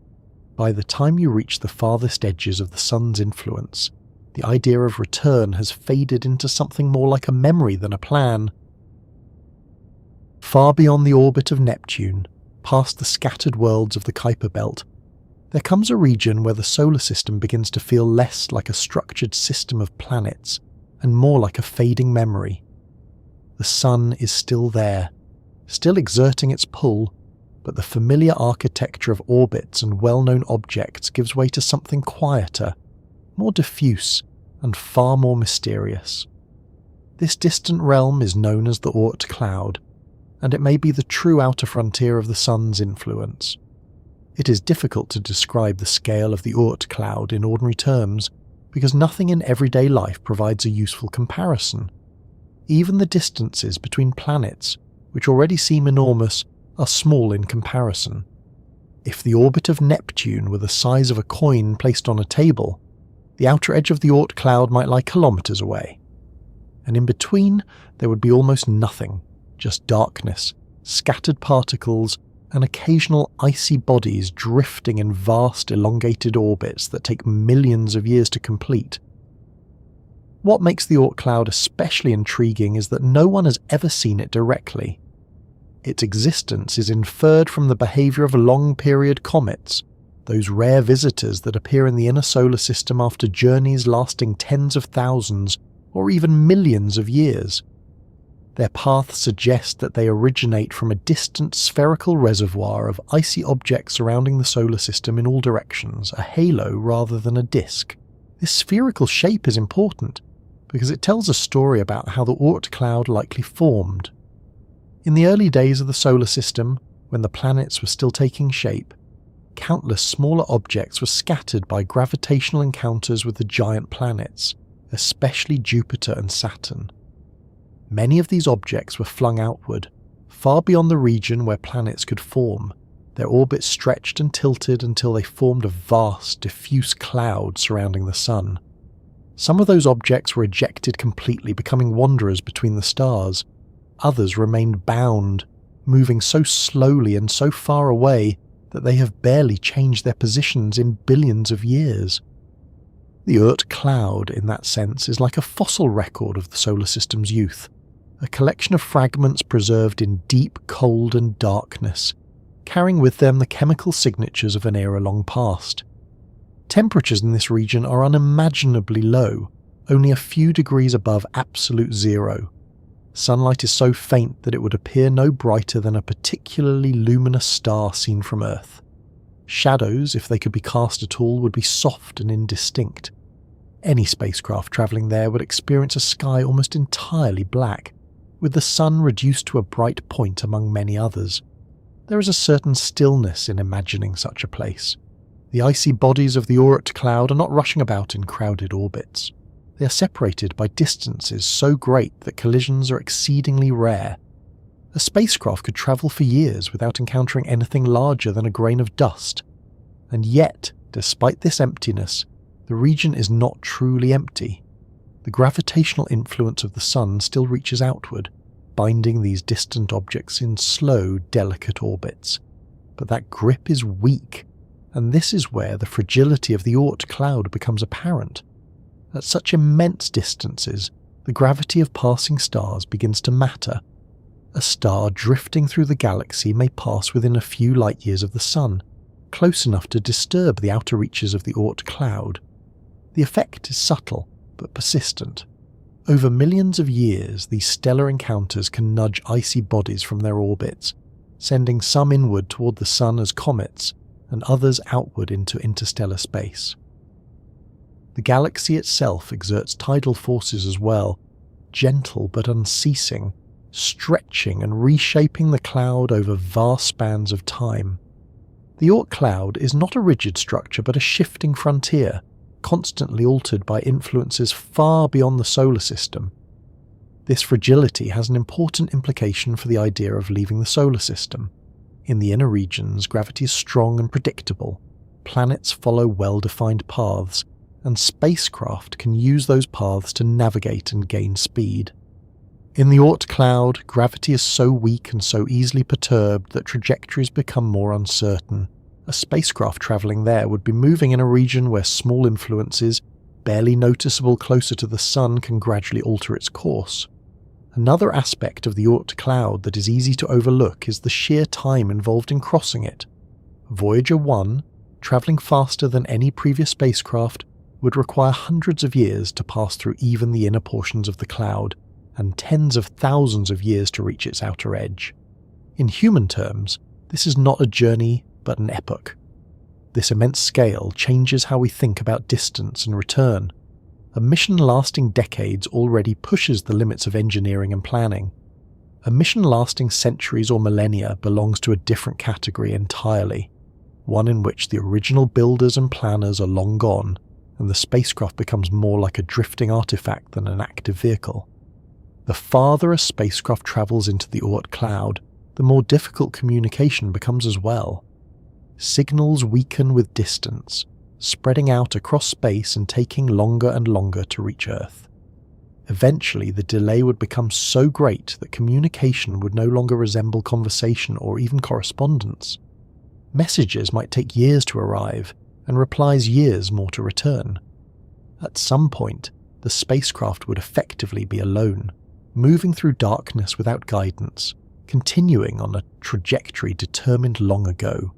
Speaker 1: By the time you reach the farthest edges of the sun's influence, the idea of return has faded into something more like a memory than a plan. Far beyond the orbit of Neptune, past the scattered worlds of the Kuiper Belt, there comes a region where the solar system begins to feel less like a structured system of planets and more like a fading memory. The sun is still there, still exerting its pull, but the familiar architecture of orbits and well-known objects gives way to something quieter, more diffuse, and far more mysterious. This distant realm is known as the Oort cloud, and it may be the true outer frontier of the sun's influence. It is difficult to describe the scale of the Oort cloud in ordinary terms, because nothing in everyday life provides a useful comparison. Even the distances between planets, which already seem enormous, are small in comparison. If the orbit of Neptune were the size of a coin placed on a table, the outer edge of the Oort cloud might lie kilometers away. And in between, there would be almost nothing, just darkness, scattered particles, and occasional icy bodies drifting in vast elongated orbits that take millions of years to complete. What makes the Oort cloud especially intriguing is that no one has ever seen it directly. Its existence is inferred from the behaviour of long-period comets, those rare visitors that appear in the inner solar system after journeys lasting tens of thousands or even millions of years. Their paths suggest that they originate from a distant spherical reservoir of icy objects surrounding the solar system in all directions, a halo rather than a disk. This spherical shape is important because it tells a story about how the Oort cloud likely formed. In the early days of the solar system, when the planets were still taking shape, countless smaller objects were scattered by gravitational encounters with the giant planets, especially Jupiter and Saturn. Many of these objects were flung outward, far beyond the region where planets could form. Their orbits stretched and tilted until they formed a vast, diffuse cloud surrounding the sun. Some of those objects were ejected completely, becoming wanderers between the stars. Others remained bound, moving so slowly and so far away that they have barely changed their positions in billions of years. The Oort cloud, in that sense, is like a fossil record of the solar system's youth, a collection of fragments preserved in deep cold and darkness, carrying with them the chemical signatures of an era long past. Temperatures in this region are unimaginably low, only a few degrees above absolute zero. Sunlight is so faint that it would appear no brighter than a particularly luminous star seen from Earth. Shadows, if they could be cast at all, would be soft and indistinct. Any spacecraft travelling there would experience a sky almost entirely black, with the sun reduced to a bright point among many others. There is a certain stillness in imagining such a place. The icy bodies of the Oort cloud are not rushing about in crowded orbits. They are separated by distances so great that collisions are exceedingly rare. A spacecraft could travel for years without encountering anything larger than a grain of dust. And yet, despite this emptiness, the region is not truly empty. The gravitational influence of the sun still reaches outward, binding these distant objects in slow, delicate orbits. But that grip is weak, and this is where the fragility of the Oort cloud becomes apparent. At such immense distances, the gravity of passing stars begins to matter. A star drifting through the galaxy may pass within a few light-years of the sun, close enough to disturb the outer reaches of the Oort cloud. The effect is subtle, but persistent. Over millions of years, these stellar encounters can nudge icy bodies from their orbits, sending some inward toward the sun as comets, and others outward into interstellar space. The galaxy itself exerts tidal forces as well, gentle but unceasing, stretching and reshaping the cloud over vast spans of time. The Oort cloud is not a rigid structure but a shifting frontier, constantly altered by influences far beyond the solar system. This fragility has an important implication for the idea of leaving the solar system. In the inner regions, gravity is strong and predictable, planets follow well-defined paths, and spacecraft can use those paths to navigate and gain speed. In the Oort cloud, gravity is so weak and so easily perturbed that trajectories become more uncertain. A spacecraft travelling there would be moving in a region where small influences, barely noticeable closer to the Sun, can gradually alter its course. Another aspect of the Oort cloud that is easy to overlook is the sheer time involved in crossing it. Voyager 1, travelling faster than any previous spacecraft, would require hundreds of years to pass through even the inner portions of the cloud, and tens of thousands of years to reach its outer edge. In human terms, this is not a journey, but an epoch. This immense scale changes how we think about distance and return. A mission lasting decades already pushes the limits of engineering and planning. A mission lasting centuries or millennia belongs to a different category entirely, one in which the original builders and planners are long gone, and the spacecraft becomes more like a drifting artifact than an active vehicle. The farther a spacecraft travels into the Oort cloud, the more difficult communication becomes as well. Signals weaken with distance, spreading out across space and taking longer and longer to reach Earth. Eventually, the delay would become so great that communication would no longer resemble conversation or even correspondence. Messages might take years to arrive, and replies years more to return. At some point, the spacecraft would effectively be alone, moving through darkness without guidance, continuing on a trajectory determined long ago.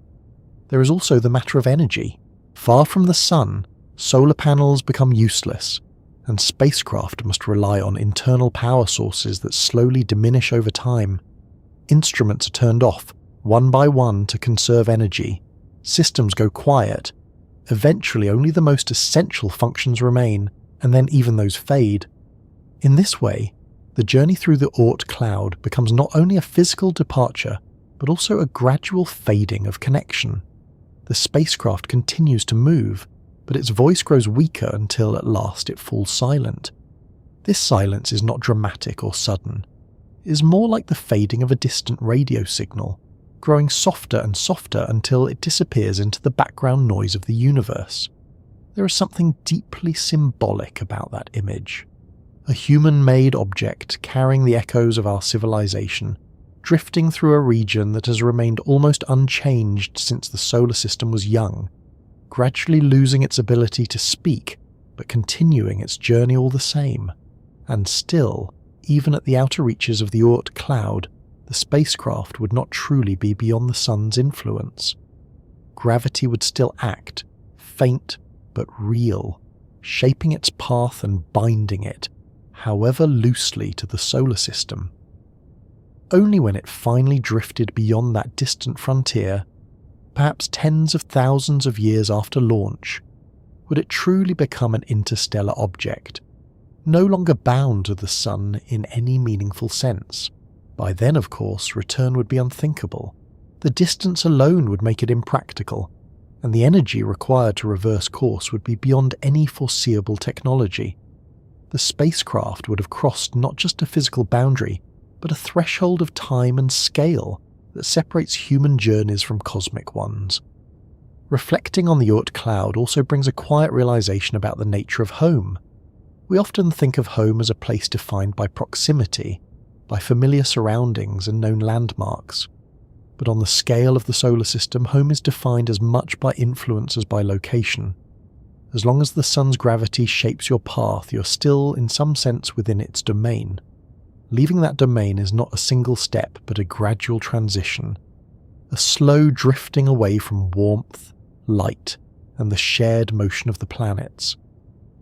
Speaker 1: There is also the matter of energy. Far from the Sun, solar panels become useless, and spacecraft must rely on internal power sources that slowly diminish over time. Instruments are turned off, one by one, to conserve energy. Systems go quiet. Eventually, only the most essential functions remain, and then even those fade. In this way, the journey through the Oort cloud becomes not only a physical departure, but also a gradual fading of connection. The spacecraft continues to move, but its voice grows weaker until at last it falls silent. This silence is not dramatic or sudden. It is more like the fading of a distant radio signal, growing softer and softer until it disappears into the background noise of the universe. There is something deeply symbolic about that image. A human-made object carrying the echoes of our civilization, drifting through a region that has remained almost unchanged since the solar system was young, gradually losing its ability to speak, but continuing its journey all the same. And still, even at the outer reaches of the Oort cloud, the spacecraft would not truly be beyond the Sun's influence. Gravity would still act, faint but real, shaping its path and binding it, however loosely, to the solar system. Only when it finally drifted beyond that distant frontier, perhaps tens of thousands of years after launch, would it truly become an interstellar object, no longer bound to the Sun in any meaningful sense. By then, of course, return would be unthinkable. The distance alone would make it impractical, and the energy required to reverse course would be beyond any foreseeable technology. The spacecraft would have crossed not just a physical boundary, but a threshold of time and scale that separates human journeys from cosmic ones. Reflecting on the Oort cloud also brings a quiet realization about the nature of home. We often think of home as a place defined by proximity, by familiar surroundings and known landmarks. But on the scale of the solar system, home is defined as much by influence as by location. As long as the Sun's gravity shapes your path, you're still, in some sense, within its domain. Leaving that domain is not a single step, but a gradual transition. A slow drifting away from warmth, light, and the shared motion of the planets.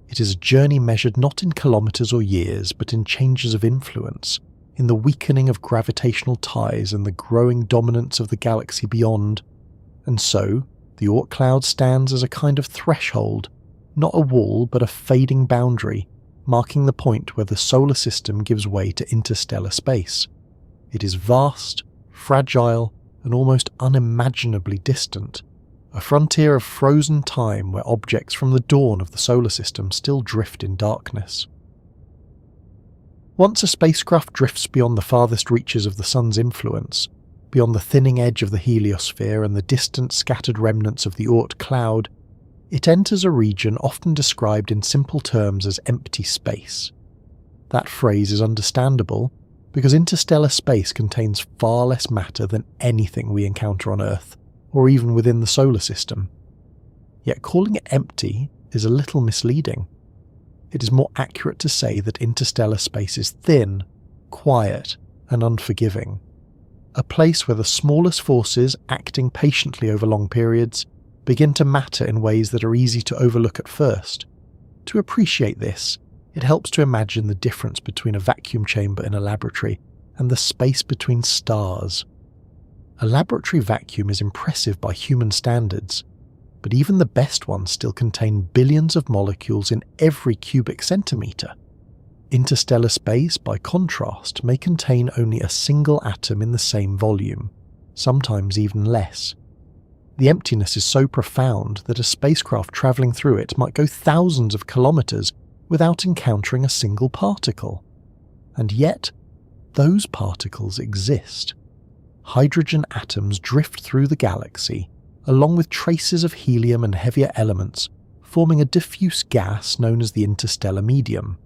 Speaker 1: It is a journey measured not in kilometers or years, but in changes of influence, in the weakening of gravitational ties and the growing dominance of the galaxy beyond. And so, the Oort cloud stands as a kind of threshold, not a wall but a fading boundary, marking the point where the solar system gives way to interstellar space. It is vast, fragile, and almost unimaginably distant, a frontier of frozen time where objects from the dawn of the solar system still drift in darkness. Once a spacecraft drifts beyond the farthest reaches of the Sun's influence, beyond the thinning edge of the heliosphere and the distant scattered remnants of the Oort cloud, it enters a region often described in simple terms as empty space. That phrase is understandable because interstellar space contains far less matter than anything we encounter on Earth, or even within the solar system. Yet calling it empty is a little misleading. It is more accurate to say that interstellar space is thin, quiet, and unforgiving. A place where the smallest forces, acting patiently over long periods, begin to matter in ways that are easy to overlook at first. To appreciate this, it helps to imagine the difference between a vacuum chamber in a laboratory and the space between stars. A laboratory vacuum is impressive by human standards, but even the best ones still contain billions of molecules in every cubic centimetre. Interstellar space, by contrast, may contain only a single atom in the same volume, sometimes even less. The emptiness is so profound that a spacecraft travelling through it might go thousands of kilometres without encountering a single particle. And yet, those particles exist. Hydrogen atoms drift through the galaxy, along with traces of helium and heavier elements, forming a diffuse gas known as the interstellar medium.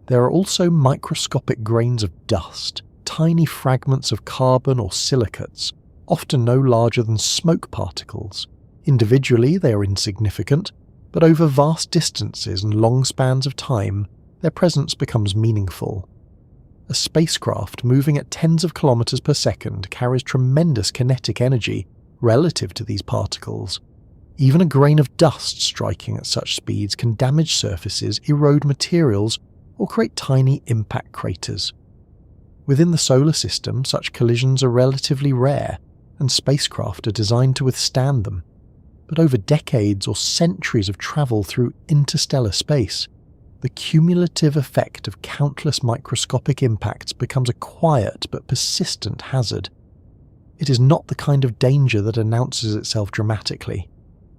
Speaker 1: There are also microscopic grains of dust, tiny fragments of carbon or silicates, often no larger than smoke particles. Individually, they are insignificant, but over vast distances and long spans of time, their presence becomes meaningful. A spacecraft moving at tens of kilometers per second carries tremendous kinetic energy relative to these particles. Even a grain of dust striking at such speeds can damage surfaces, erode materials, or create tiny impact craters. Within the solar system, such collisions are relatively rare, and spacecraft are designed to withstand them. But over decades or centuries of travel through interstellar space, the cumulative effect of countless microscopic impacts becomes a quiet but persistent hazard. It is not the kind of danger that announces itself dramatically.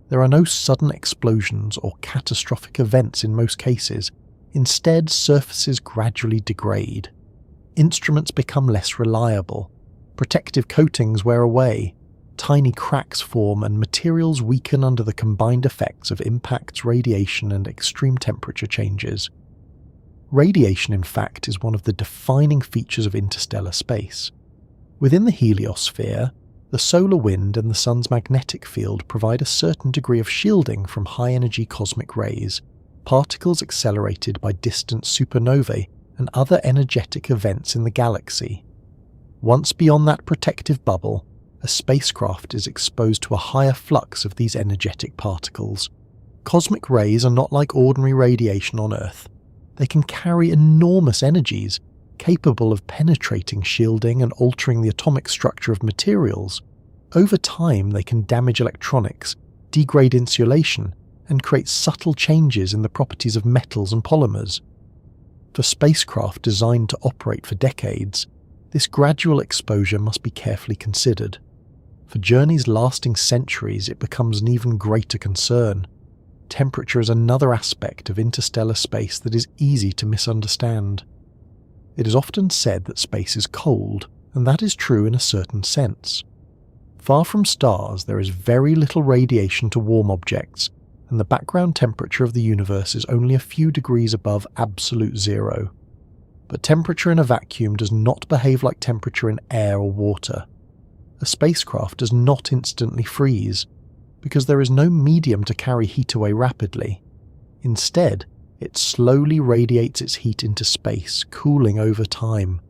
Speaker 1: There are no sudden explosions or catastrophic events in most cases. Instead, surfaces gradually degrade. Instruments become less reliable. Protective coatings wear away. Tiny cracks form and materials weaken under the combined effects of impacts, radiation, and extreme temperature changes. Radiation, in fact, is one of the defining features of interstellar space. Within the heliosphere, the solar wind and the sun's magnetic field provide a certain degree of shielding from high-energy cosmic rays, particles accelerated by distant supernovae and other energetic events in the galaxy. Once beyond that protective bubble, a spacecraft is exposed to a higher flux of these energetic particles. Cosmic rays are not like ordinary radiation on Earth. They can carry enormous energies, capable of penetrating shielding and altering the atomic structure of materials. Over time, they can damage electronics, degrade insulation, and create subtle changes in the properties of metals and polymers. For spacecraft designed to operate for decades, this gradual exposure must be carefully considered. For journeys lasting centuries, it becomes an even greater concern. Temperature is another aspect of interstellar space that is easy to misunderstand. It is often said that space is cold, and that is true in a certain sense. Far from stars, there is very little radiation to warm objects, and the background temperature of the universe is only a few degrees above absolute zero. But temperature in a vacuum does not behave like temperature in air or water. A spacecraft does not instantly freeze, because there is no medium to carry heat away rapidly. Instead, it slowly radiates its heat into space, cooling over time.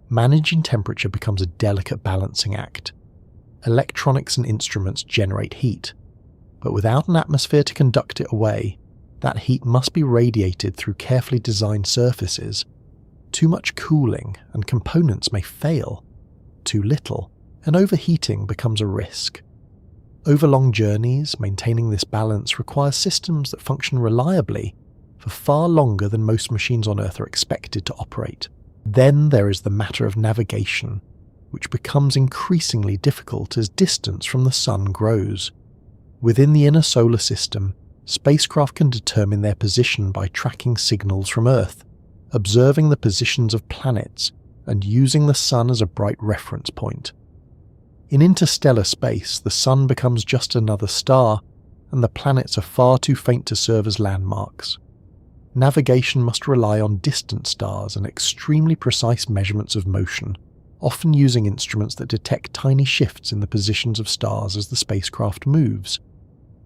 Speaker 1: Managing temperature becomes a delicate balancing act. Electronics and instruments generate heat, but without an atmosphere to conduct it away, that heat must be radiated through carefully designed surfaces. Too much cooling and components may fail. Too little, and overheating becomes a risk. Over long journeys, maintaining this balance requires systems that function reliably for far longer than most machines on Earth are expected to operate. Then there is the matter of navigation, which becomes increasingly difficult as distance from the Sun grows. Within the inner solar system, spacecraft can determine their position by tracking signals from Earth, observing the positions of planets, and using the Sun as a bright reference point. In interstellar space, the sun becomes just another star, and the planets are far too faint to serve as landmarks. Navigation must rely on distant stars and extremely precise measurements of motion, often using instruments that detect tiny shifts in the positions of stars as the spacecraft moves.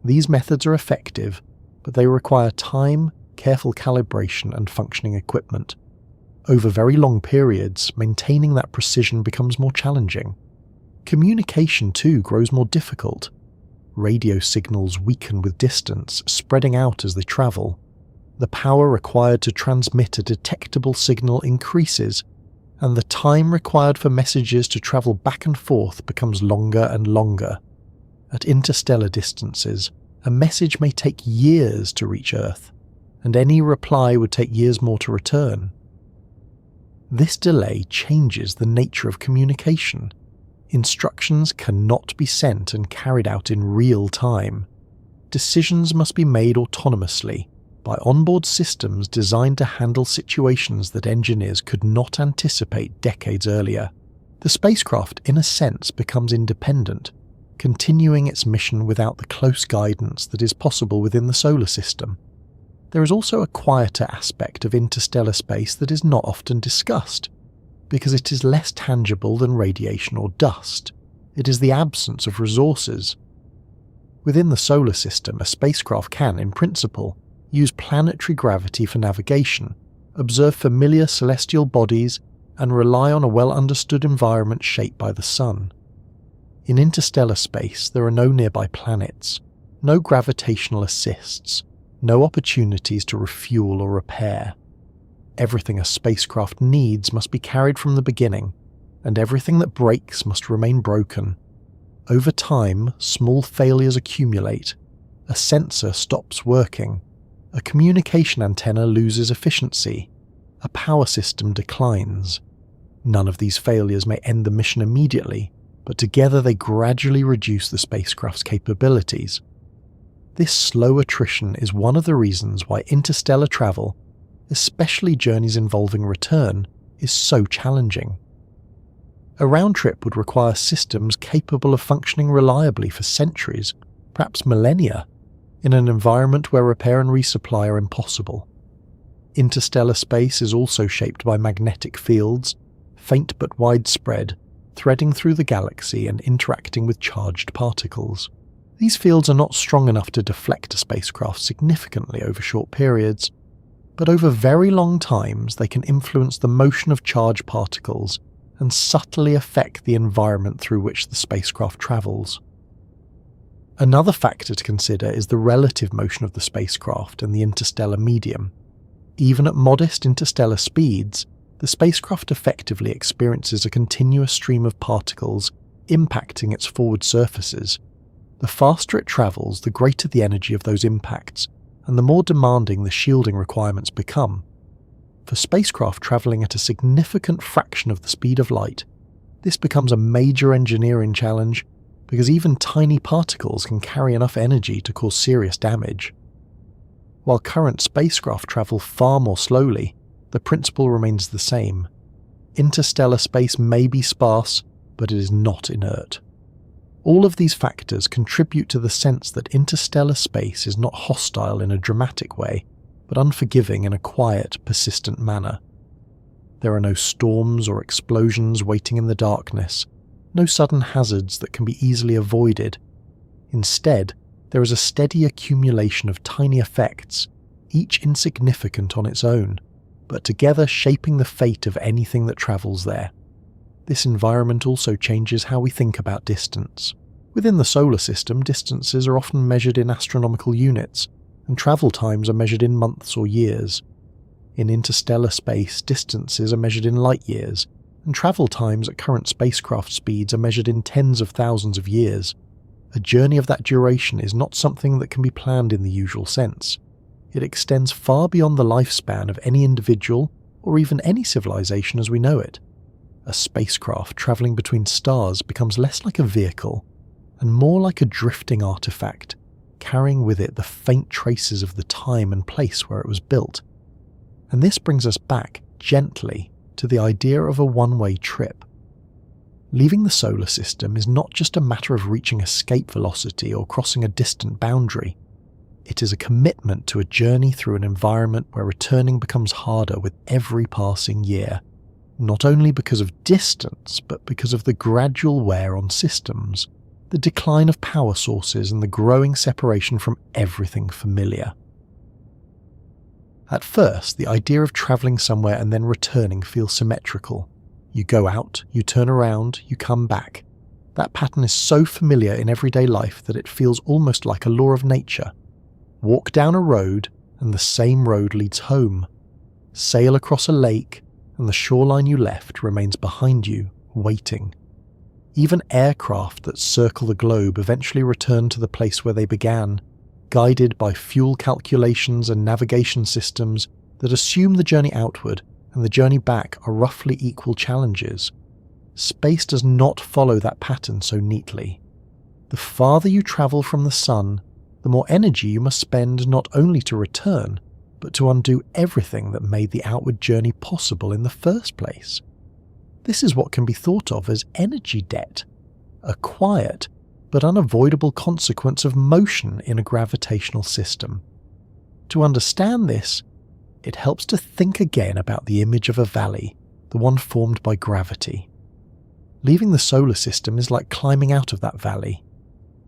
Speaker 1: These methods are effective, but they require time, careful calibration, and functioning equipment. Over very long periods, maintaining that precision becomes more challenging. Communication, too, grows more difficult. Radio signals weaken with distance, spreading out as they travel. The power required to transmit a detectable signal increases, and the time required for messages to travel back and forth becomes longer and longer. At interstellar distances, a message may take years to reach Earth, and any reply would take years more to return. This delay changes the nature of communication. Instructions cannot be sent and carried out in real time. Decisions must be made autonomously by onboard systems designed to handle situations that engineers could not anticipate decades earlier. The spacecraft, in a sense, becomes independent, continuing its mission without the close guidance that is possible within the solar system. There is also a quieter aspect of interstellar space that is not often discussed, because it is less tangible than radiation or dust. It is the absence of resources. Within the solar system, a spacecraft can, in principle, use planetary gravity for navigation, observe familiar celestial bodies, and rely on a well-understood environment shaped by the sun. In interstellar space, there are no nearby planets, no gravitational assists, no opportunities to refuel or repair. Everything a spacecraft needs must be carried from the beginning, and everything that breaks must remain broken. Over time, small failures accumulate. A sensor stops working. A communication antenna loses efficiency. A power system declines. None of these failures may end the mission immediately, but together they gradually reduce the spacecraft's capabilities. This slow attrition is one of the reasons why interstellar travel, especially journeys involving return, is so challenging. A round trip would require systems capable of functioning reliably for centuries, perhaps millennia, in an environment where repair and resupply are impossible. Interstellar space is also shaped by magnetic fields, faint but widespread, threading through the galaxy and interacting with charged particles. These fields are not strong enough to deflect a spacecraft significantly over short periods, but over very long times they can influence the motion of charged particles and subtly affect the environment through which the spacecraft travels. Another factor to consider is the relative motion of the spacecraft and the interstellar medium. Even at modest interstellar speeds, the spacecraft effectively experiences a continuous stream of particles impacting its forward surfaces. The faster it travels, the greater the energy of those impacts, and the more demanding the shielding requirements become. For spacecraft travelling at a significant fraction of the speed of light, this becomes a major engineering challenge because even tiny particles can carry enough energy to cause serious damage. While current spacecraft travel far more slowly, the principle remains the same. Interstellar space may be sparse, but it is not inert. All of these factors contribute to the sense that interstellar space is not hostile in a dramatic way, but unforgiving in a quiet, persistent manner. There are no storms or explosions waiting in the darkness, no sudden hazards that can be easily avoided. Instead, there is a steady accumulation of tiny effects, each insignificant on its own, but together shaping the fate of anything that travels there. This environment also changes how we think about distance. Within the solar system, distances are often measured in astronomical units, and travel times are measured in months or years. In interstellar space, distances are measured in light years, and travel times at current spacecraft speeds are measured in tens of thousands of years. A journey of that duration is not something that can be planned in the usual sense. It extends far beyond the lifespan of any individual or even any civilization as we know it. A spacecraft travelling between stars becomes less like a vehicle and more like a drifting artifact, carrying with it the faint traces of the time and place where it was built. And this brings us back, gently, to the idea of a one-way trip. Leaving the solar system is not just a matter of reaching escape velocity or crossing a distant boundary. It is a commitment to a journey through an environment where returning becomes harder with every passing year, not only because of distance, but because of the gradual wear on systems, the decline of power sources, and the growing separation from everything familiar. At first, the idea of travelling somewhere and then returning feels symmetrical. You go out, you turn around, you come back. That pattern is so familiar in everyday life that it feels almost like a law of nature. Walk down a road, and the same road leads home. Sail across a lake, and the shoreline you left remains behind you, waiting. Even aircraft that circle the globe eventually return to the place where they began, guided by fuel calculations and navigation systems that assume the journey outward and the journey back are roughly equal challenges. Space does not follow that pattern so neatly. The farther you travel from the sun, the more energy you must spend not only to return, but to undo everything that made the outward journey possible in the first place. This is what can be thought of as energy debt, a quiet but unavoidable consequence of motion in a gravitational system. To understand this, it helps to think again about the image of a valley, the one formed by gravity. Leaving the solar system is like climbing out of that valley.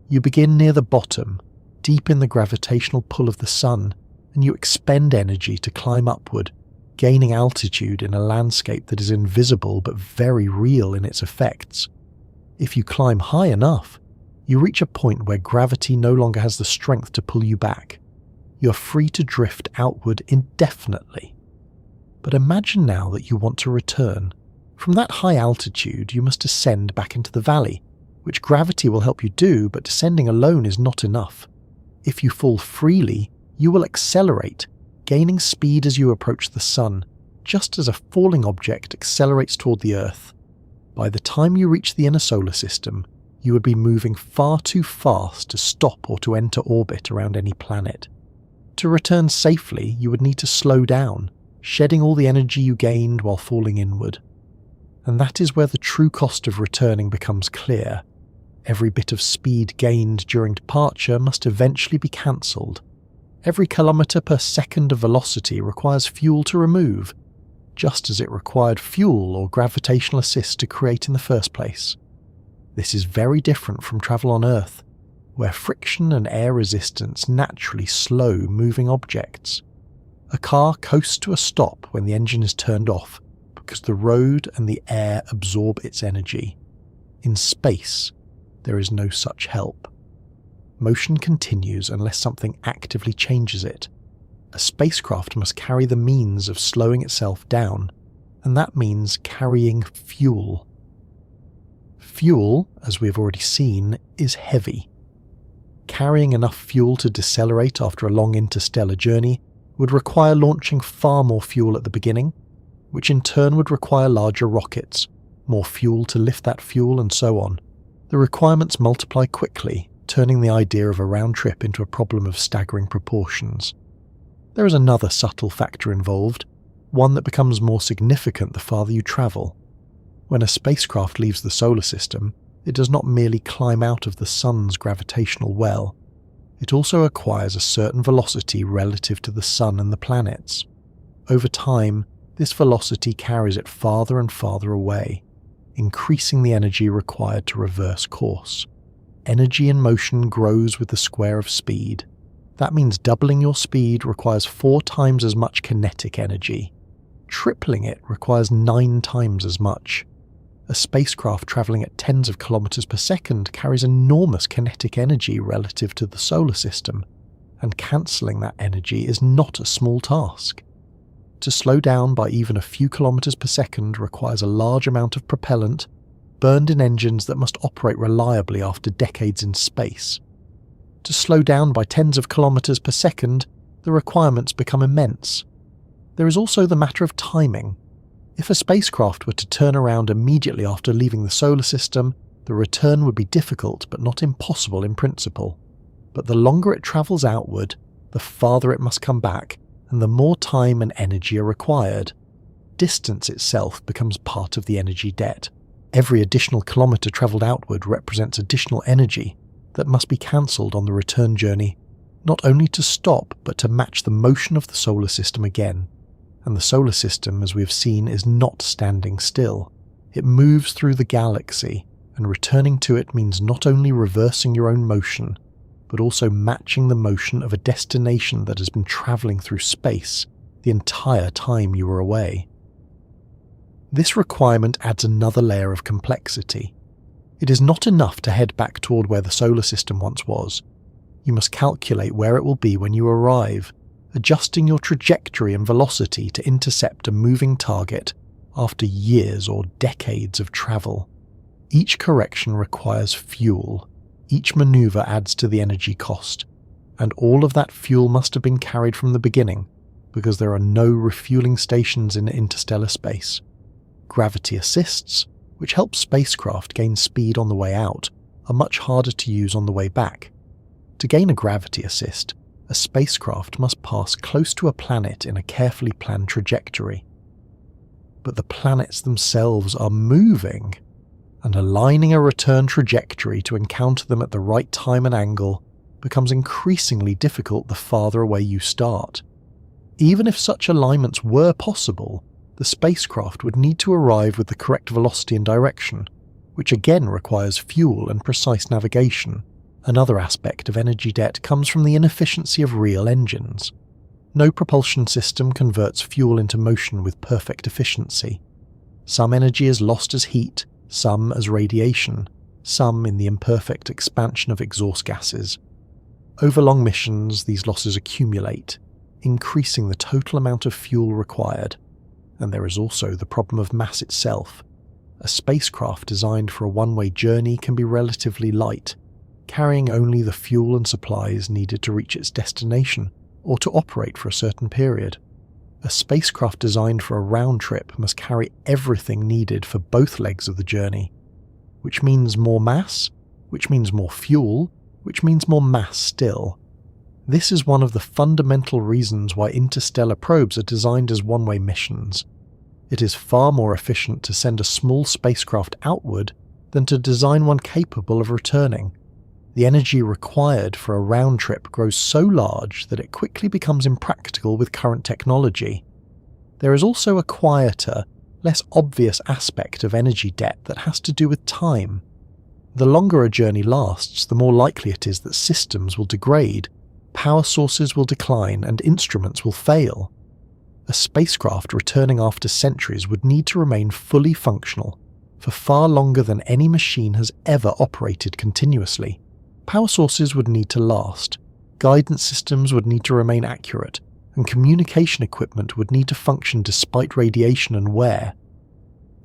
Speaker 1: You begin near the bottom, deep in the gravitational pull of the sun, and you expend energy to climb upward, gaining altitude in a landscape that is invisible but very real in its effects. If you climb high enough, you reach a point where gravity no longer has the strength to pull you back. You're free to drift outward indefinitely. But imagine now that you want to return. From that high altitude, you must descend back into the valley, which gravity will help you do, but descending alone is not enough. If you fall freely, you will accelerate, gaining speed as you approach the sun, just as a falling object accelerates toward the Earth. By the time you reach the inner solar system, you would be moving far too fast to stop or to enter orbit around any planet. To return safely, you would need to slow down, shedding all the energy you gained while falling inward. And that is where the true cost of returning becomes clear. Every bit of speed gained during departure must eventually be cancelled. Every kilometre per second of velocity requires fuel to remove, just as it required fuel or gravitational assist to create in the first place. This is very different from travel on Earth, where friction and air resistance naturally slow moving objects. A car coasts to a stop when the engine is turned off because the road and the air absorb its energy. In space, there is no such help. Motion continues unless something actively changes it. A spacecraft must carry the means of slowing itself down, and that means carrying fuel. Fuel, as we have already seen, is heavy. Carrying enough fuel to decelerate after a long interstellar journey would require launching far more fuel at the beginning, which in turn would require larger rockets, more fuel to lift that fuel, and so on. The requirements multiply quickly, turning the idea of a round trip into a problem of staggering proportions. There is another subtle factor involved, one that becomes more significant the farther you travel. When a spacecraft leaves the solar system, it does not merely climb out of the sun's gravitational well. It also acquires a certain velocity relative to the sun and the planets. Over time, this velocity carries it farther and farther away, increasing the energy required to reverse course. Energy in motion grows with the square of speed. That means doubling your speed requires 4 times as much kinetic energy. Tripling it requires 9 times as much. A spacecraft travelling at tens of kilometres per second carries enormous kinetic energy relative to the solar system, and cancelling that energy is not a small task. To slow down by even a few kilometres per second requires a large amount of propellant, burned in engines that must operate reliably after decades in space. To slow down by tens of kilometres per second, the requirements become immense. There is also the matter of timing. If a spacecraft were to turn around immediately after leaving the solar system, the return would be difficult but not impossible in principle. But the longer it travels outward, the farther it must come back, and the more time and energy are required. Distance itself becomes part of the energy debt. Every additional kilometre travelled outward represents additional energy that must be cancelled on the return journey, not only to stop but to match the motion of the solar system again. And the solar system, as we have seen, is not standing still. It moves through the galaxy, and returning to it means not only reversing your own motion, but also matching the motion of a destination that has been travelling through space the entire time you were away. This requirement adds another layer of complexity. It is not enough to head back toward where the solar system once was. You must calculate where it will be when you arrive, adjusting your trajectory and velocity to intercept a moving target after years or decades of travel. Each correction requires fuel. Each maneuver adds to the energy cost, and all of that fuel must have been carried from the beginning, because there are no refueling stations in interstellar space. Gravity assists, which help spacecraft gain speed on the way out, are much harder to use on the way back. To gain a gravity assist, a spacecraft must pass close to a planet in a carefully planned trajectory. But the planets themselves are moving, and aligning a return trajectory to encounter them at the right time and angle becomes increasingly difficult the farther away you start. Even if such alignments were possible, the spacecraft would need to arrive with the correct velocity and direction, which again requires fuel and precise navigation. Another aspect of energy debt comes from the inefficiency of real engines. No propulsion system converts fuel into motion with perfect efficiency. Some energy is lost as heat, some as radiation, some in the imperfect expansion of exhaust gases. Over long missions, these losses accumulate, increasing the total amount of fuel required. And there is also the problem of mass itself. A spacecraft designed for a one-way journey can be relatively light, carrying only the fuel and supplies needed to reach its destination or to operate for a certain period. A spacecraft designed for a round trip must carry everything needed for both legs of the journey, which means more mass, which means more fuel, which means more mass still. This is one of the fundamental reasons why interstellar probes are designed as one-way missions. It is far more efficient to send a small spacecraft outward than to design one capable of returning. The energy required for a round trip grows so large that it quickly becomes impractical with current technology. There is also a quieter, less obvious aspect of energy debt that has to do with time. The longer a journey lasts, the more likely it is that systems will degrade, power sources will decline, and instruments will fail. A spacecraft returning after centuries would need to remain fully functional for far longer than any machine has ever operated continuously. Power sources would need to last, guidance systems would need to remain accurate, and communication equipment would need to function despite radiation and wear.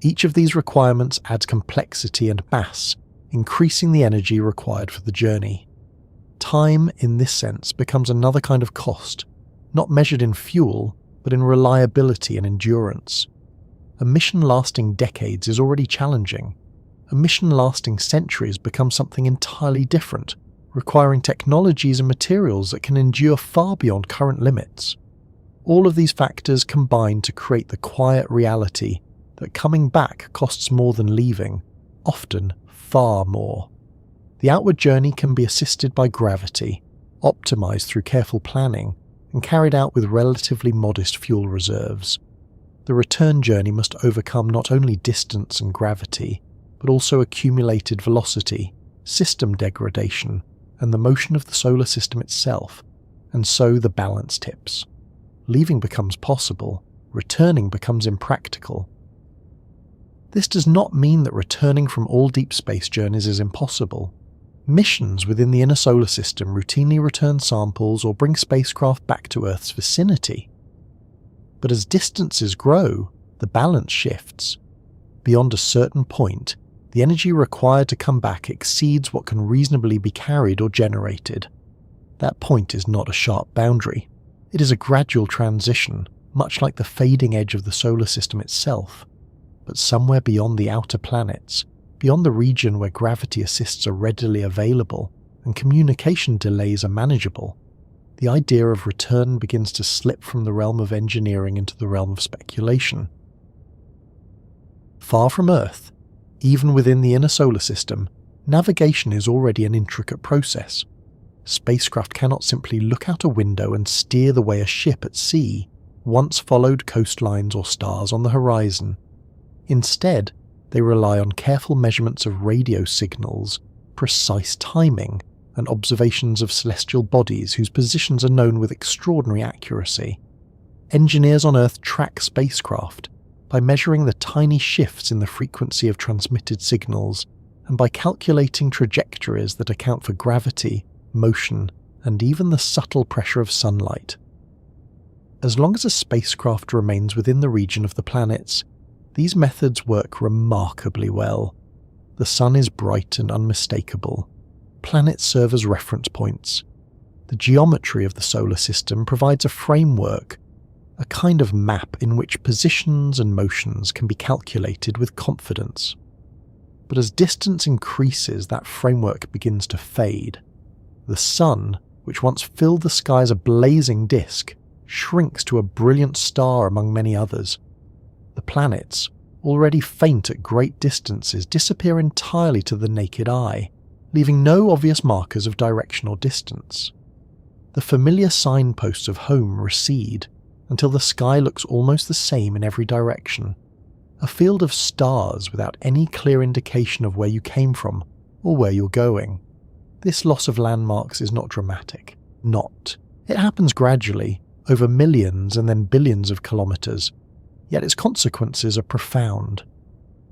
Speaker 1: Each of these requirements adds complexity and mass, increasing the energy required for the journey. Time, in this sense, becomes another kind of cost, not measured in fuel, but in reliability and endurance. A mission lasting decades is already challenging. A mission lasting centuries becomes something entirely different, requiring technologies and materials that can endure far beyond current limits. All of these factors combine to create the quiet reality that coming back costs more than leaving, often far more. The outward journey can be assisted by gravity, optimized through careful planning, and carried out with relatively modest fuel reserves. The return journey must overcome not only distance and gravity, but also accumulated velocity, system degradation, and the motion of the solar system itself, and so the balance tips. Leaving becomes possible, returning becomes impractical. This does not mean that returning from all deep space journeys is impossible. Missions within the inner solar system routinely return samples or bring spacecraft back to Earth's vicinity. But as distances grow, the balance shifts. Beyond a certain point, the energy required to come back exceeds what can reasonably be carried or generated. That point is not a sharp boundary. It is a gradual transition, much like the fading edge of the solar system itself. But somewhere beyond the outer planets, beyond the region where gravity assists are readily available and communication delays are manageable, the idea of return begins to slip from the realm of engineering into the realm of speculation. Far from Earth, Even within the inner solar system, navigation is already an intricate process. Spacecraft cannot simply look out a window and steer the way a ship at sea once followed coastlines or stars on the horizon. Instead, they rely on careful measurements of radio signals, precise timing, and observations of celestial bodies whose positions are known with extraordinary accuracy. Engineers on Earth track spacecraft by measuring the tiny shifts in the frequency of transmitted signals and by calculating trajectories that account for gravity, motion, and even the subtle pressure of sunlight. As long as a spacecraft remains within the region of the planets, these methods work remarkably well. The sun is bright and unmistakable. Planets serve as reference points. The geometry of the solar system provides a framework, a kind of map in which positions and motions can be calculated with confidence. But as distance increases, that framework begins to fade. The sun, which once filled the sky as a blazing disk, shrinks to a brilliant star among many others. The planets, already faint at great distances, disappear entirely to the naked eye, leaving no obvious markers of direction or distance. The familiar signposts of home recede until the sky looks almost the same in every direction, a field of stars without any clear indication of where you came from or where you're going. This loss of landmarks is not dramatic. Not. It happens gradually, over millions and then billions of kilometers, yet its consequences are profound.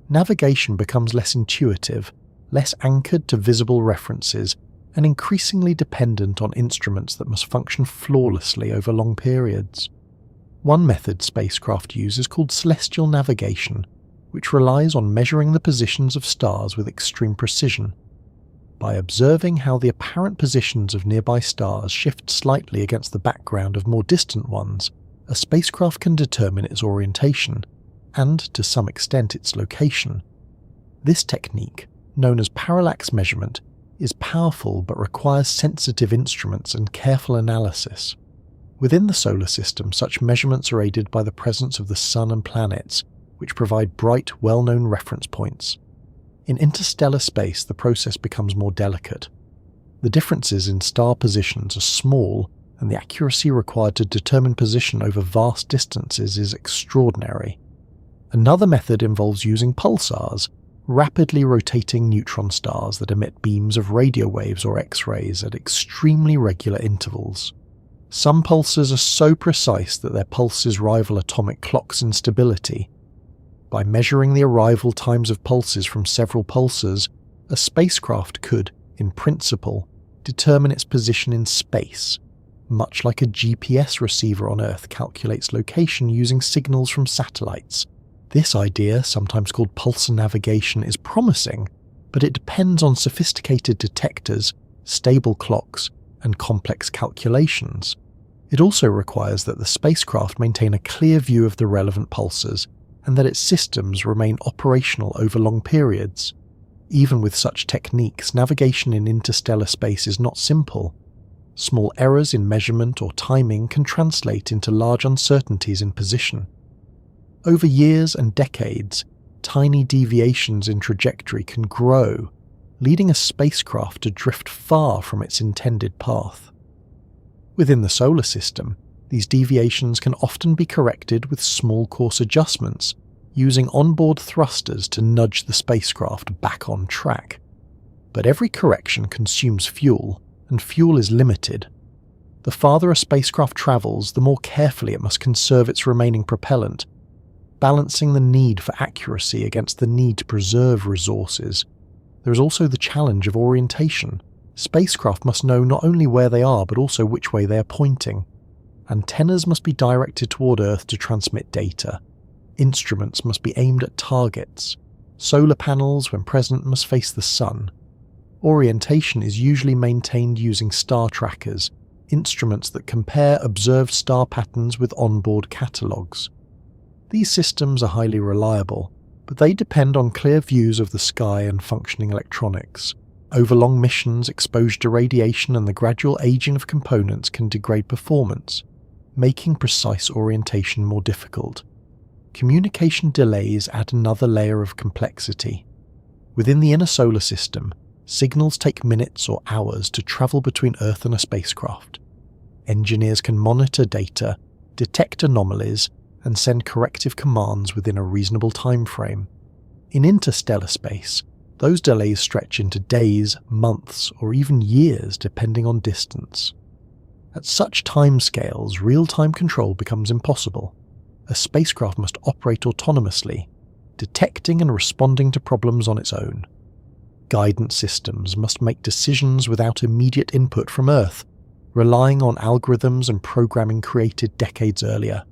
Speaker 1: Navigation becomes less intuitive, less anchored to visible references, and increasingly dependent on instruments that must function flawlessly over long periods. One method spacecraft use is called celestial navigation, which relies on measuring the positions of stars with extreme precision. By observing how the apparent positions of nearby stars shift slightly against the background of more distant ones, a spacecraft can determine its orientation, and to some extent its location. This technique, known as parallax measurement, is powerful but requires sensitive instruments and careful analysis. Within the solar system, such measurements are aided by the presence of the sun and planets, which provide bright, well-known reference points. In interstellar space, the process becomes more delicate. The differences in star positions are small, and the accuracy required to determine position over vast distances is extraordinary. Another method involves using pulsars, rapidly rotating neutron stars that emit beams of radio waves or X-rays at extremely regular intervals. Some pulsars are so precise that their pulses rival atomic clocks in stability. By measuring the arrival times of pulses from several pulsars, a spacecraft could, in principle, determine its position in space, much like a GPS receiver on Earth calculates location using signals from satellites. This idea, sometimes called pulsar navigation, is promising, but it depends on sophisticated detectors, stable clocks, and complex calculations. It also requires that the spacecraft maintain a clear view of the relevant pulsars and that its systems remain operational over long periods. Even with such techniques, navigation in interstellar space is not simple. Small errors in measurement or timing can translate into large uncertainties in position. Over years and decades, tiny deviations in trajectory can grow, leading a spacecraft to drift far from its intended path. Within the solar system, these deviations can often be corrected with small course adjustments, using onboard thrusters to nudge the spacecraft back on track. But every correction consumes fuel, and fuel is limited. The farther a spacecraft travels, the more carefully it must conserve its remaining propellant, balancing the need for accuracy against the need to preserve resources. There is also the challenge of orientation. Spacecraft must know not only where they are, but also which way they are pointing. Antennas must be directed toward Earth to transmit data. Instruments must be aimed at targets. Solar panels, when present, must face the sun. Orientation is usually maintained using star trackers, instruments that compare observed star patterns with onboard catalogues. These systems are highly reliable, but they depend on clear views of the sky and functioning electronics. Overlong missions, exposure to radiation, and the gradual aging of components can degrade performance, making precise orientation more difficult. Communication delays add another layer of complexity. Within the inner solar system, signals take minutes or hours to travel between Earth and a spacecraft. Engineers can monitor data, detect anomalies, and send corrective commands within a reasonable time frame. In interstellar space, those delays stretch into days, months, or even years depending on distance. At such timescales, real-time control becomes impossible. A spacecraft must operate autonomously, detecting and responding to problems on its own. Guidance systems must make decisions without immediate input from Earth, relying on algorithms and programming created decades earlier.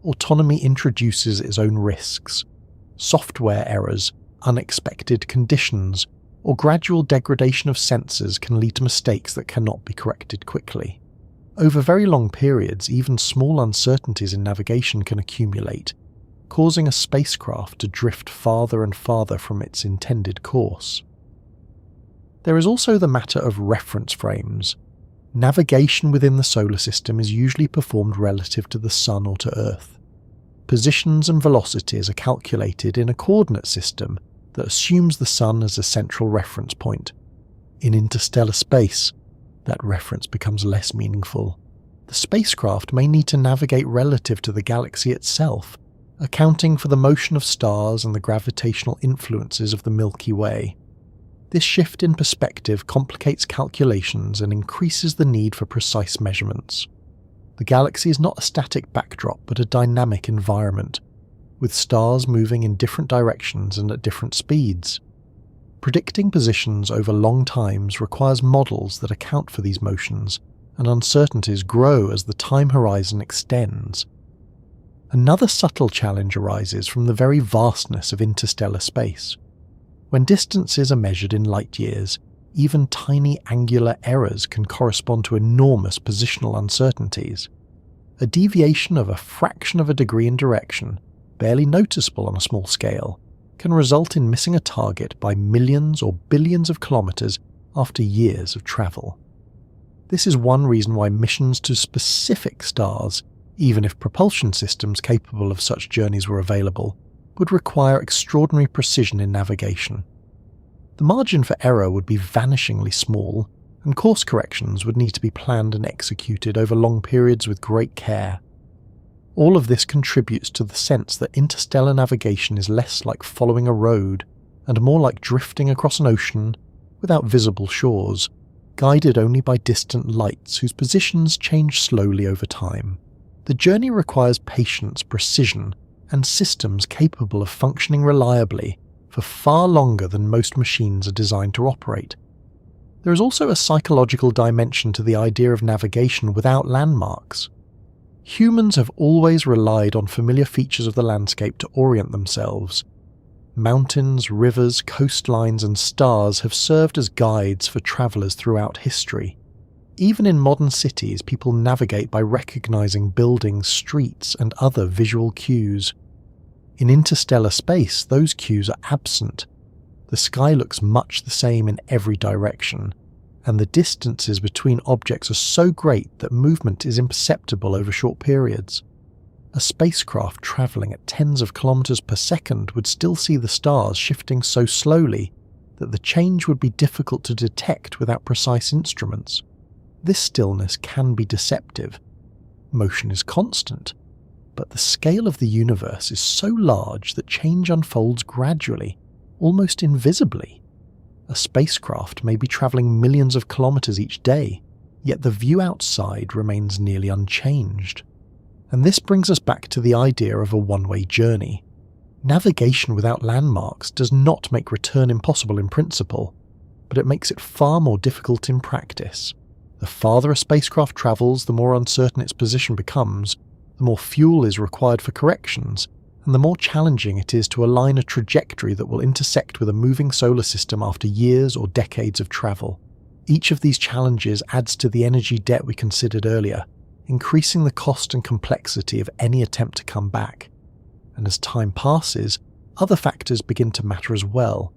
Speaker 1: Autonomy introduces its own risks. Software errors, unexpected conditions, or gradual degradation of sensors can lead to mistakes that cannot be corrected quickly. Over very long periods, even small uncertainties in navigation can accumulate, causing a spacecraft to drift farther and farther from its intended course. There is also the matter of reference frames. Navigation within the solar system is usually performed relative to the Sun or to Earth. Positions and velocities are calculated in a coordinate system that assumes the Sun as a central reference point. In interstellar space, that reference becomes less meaningful. The spacecraft may need to navigate relative to the galaxy itself, accounting for the motion of stars and the gravitational influences of the Milky Way. This shift in perspective complicates calculations and increases the need for precise measurements. The galaxy is not a static backdrop but a dynamic environment, with stars moving in different directions and at different speeds. Predicting positions over long times requires models that account for these motions, and uncertainties grow as the time horizon extends. Another subtle challenge arises from the very vastness of interstellar space. When distances are measured in light years, even tiny angular errors can correspond to enormous positional uncertainties. A deviation of a fraction of a degree in direction, barely noticeable on a small scale, can result in missing a target by millions or billions of kilometers after years of travel. This is one reason why missions to specific stars, even if propulsion systems capable of such journeys were available, would require extraordinary precision in navigation. The margin for error would be vanishingly small, and course corrections would need to be planned and executed over long periods with great care. All of this contributes to the sense that interstellar navigation is less like following a road and more like drifting across an ocean without visible shores, guided only by distant lights whose positions change slowly over time. The journey requires patience, precision, and systems capable of functioning reliably for far longer than most machines are designed to operate. There is also a psychological dimension to the idea of navigation without landmarks. Humans have always relied on familiar features of the landscape to orient themselves. Mountains, rivers, coastlines, and stars have served as guides for travelers throughout history. Even in modern cities, people navigate by recognizing buildings, streets, and other visual cues. In interstellar space, those cues are absent. The sky looks much the same in every direction, and the distances between objects are so great that movement is imperceptible over short periods. A spacecraft travelling at tens of kilometers per second would still see the stars shifting so slowly that the change would be difficult to detect without precise instruments. This stillness can be deceptive. Motion is constant, but the scale of the universe is so large that change unfolds gradually, almost invisibly. A spacecraft may be travelling millions of kilometers each day, yet the view outside remains nearly unchanged. And this brings us back to the idea of a one-way journey. Navigation without landmarks does not make return impossible in principle, but it makes it far more difficult in practice. The farther a spacecraft travels, the more uncertain its position becomes, the more fuel is required for corrections, and the more challenging it is to align a trajectory that will intersect with a moving solar system after years or decades of travel. Each of these challenges adds to the energy debt we considered earlier, increasing the cost and complexity of any attempt to come back. And as time passes, other factors begin to matter as well,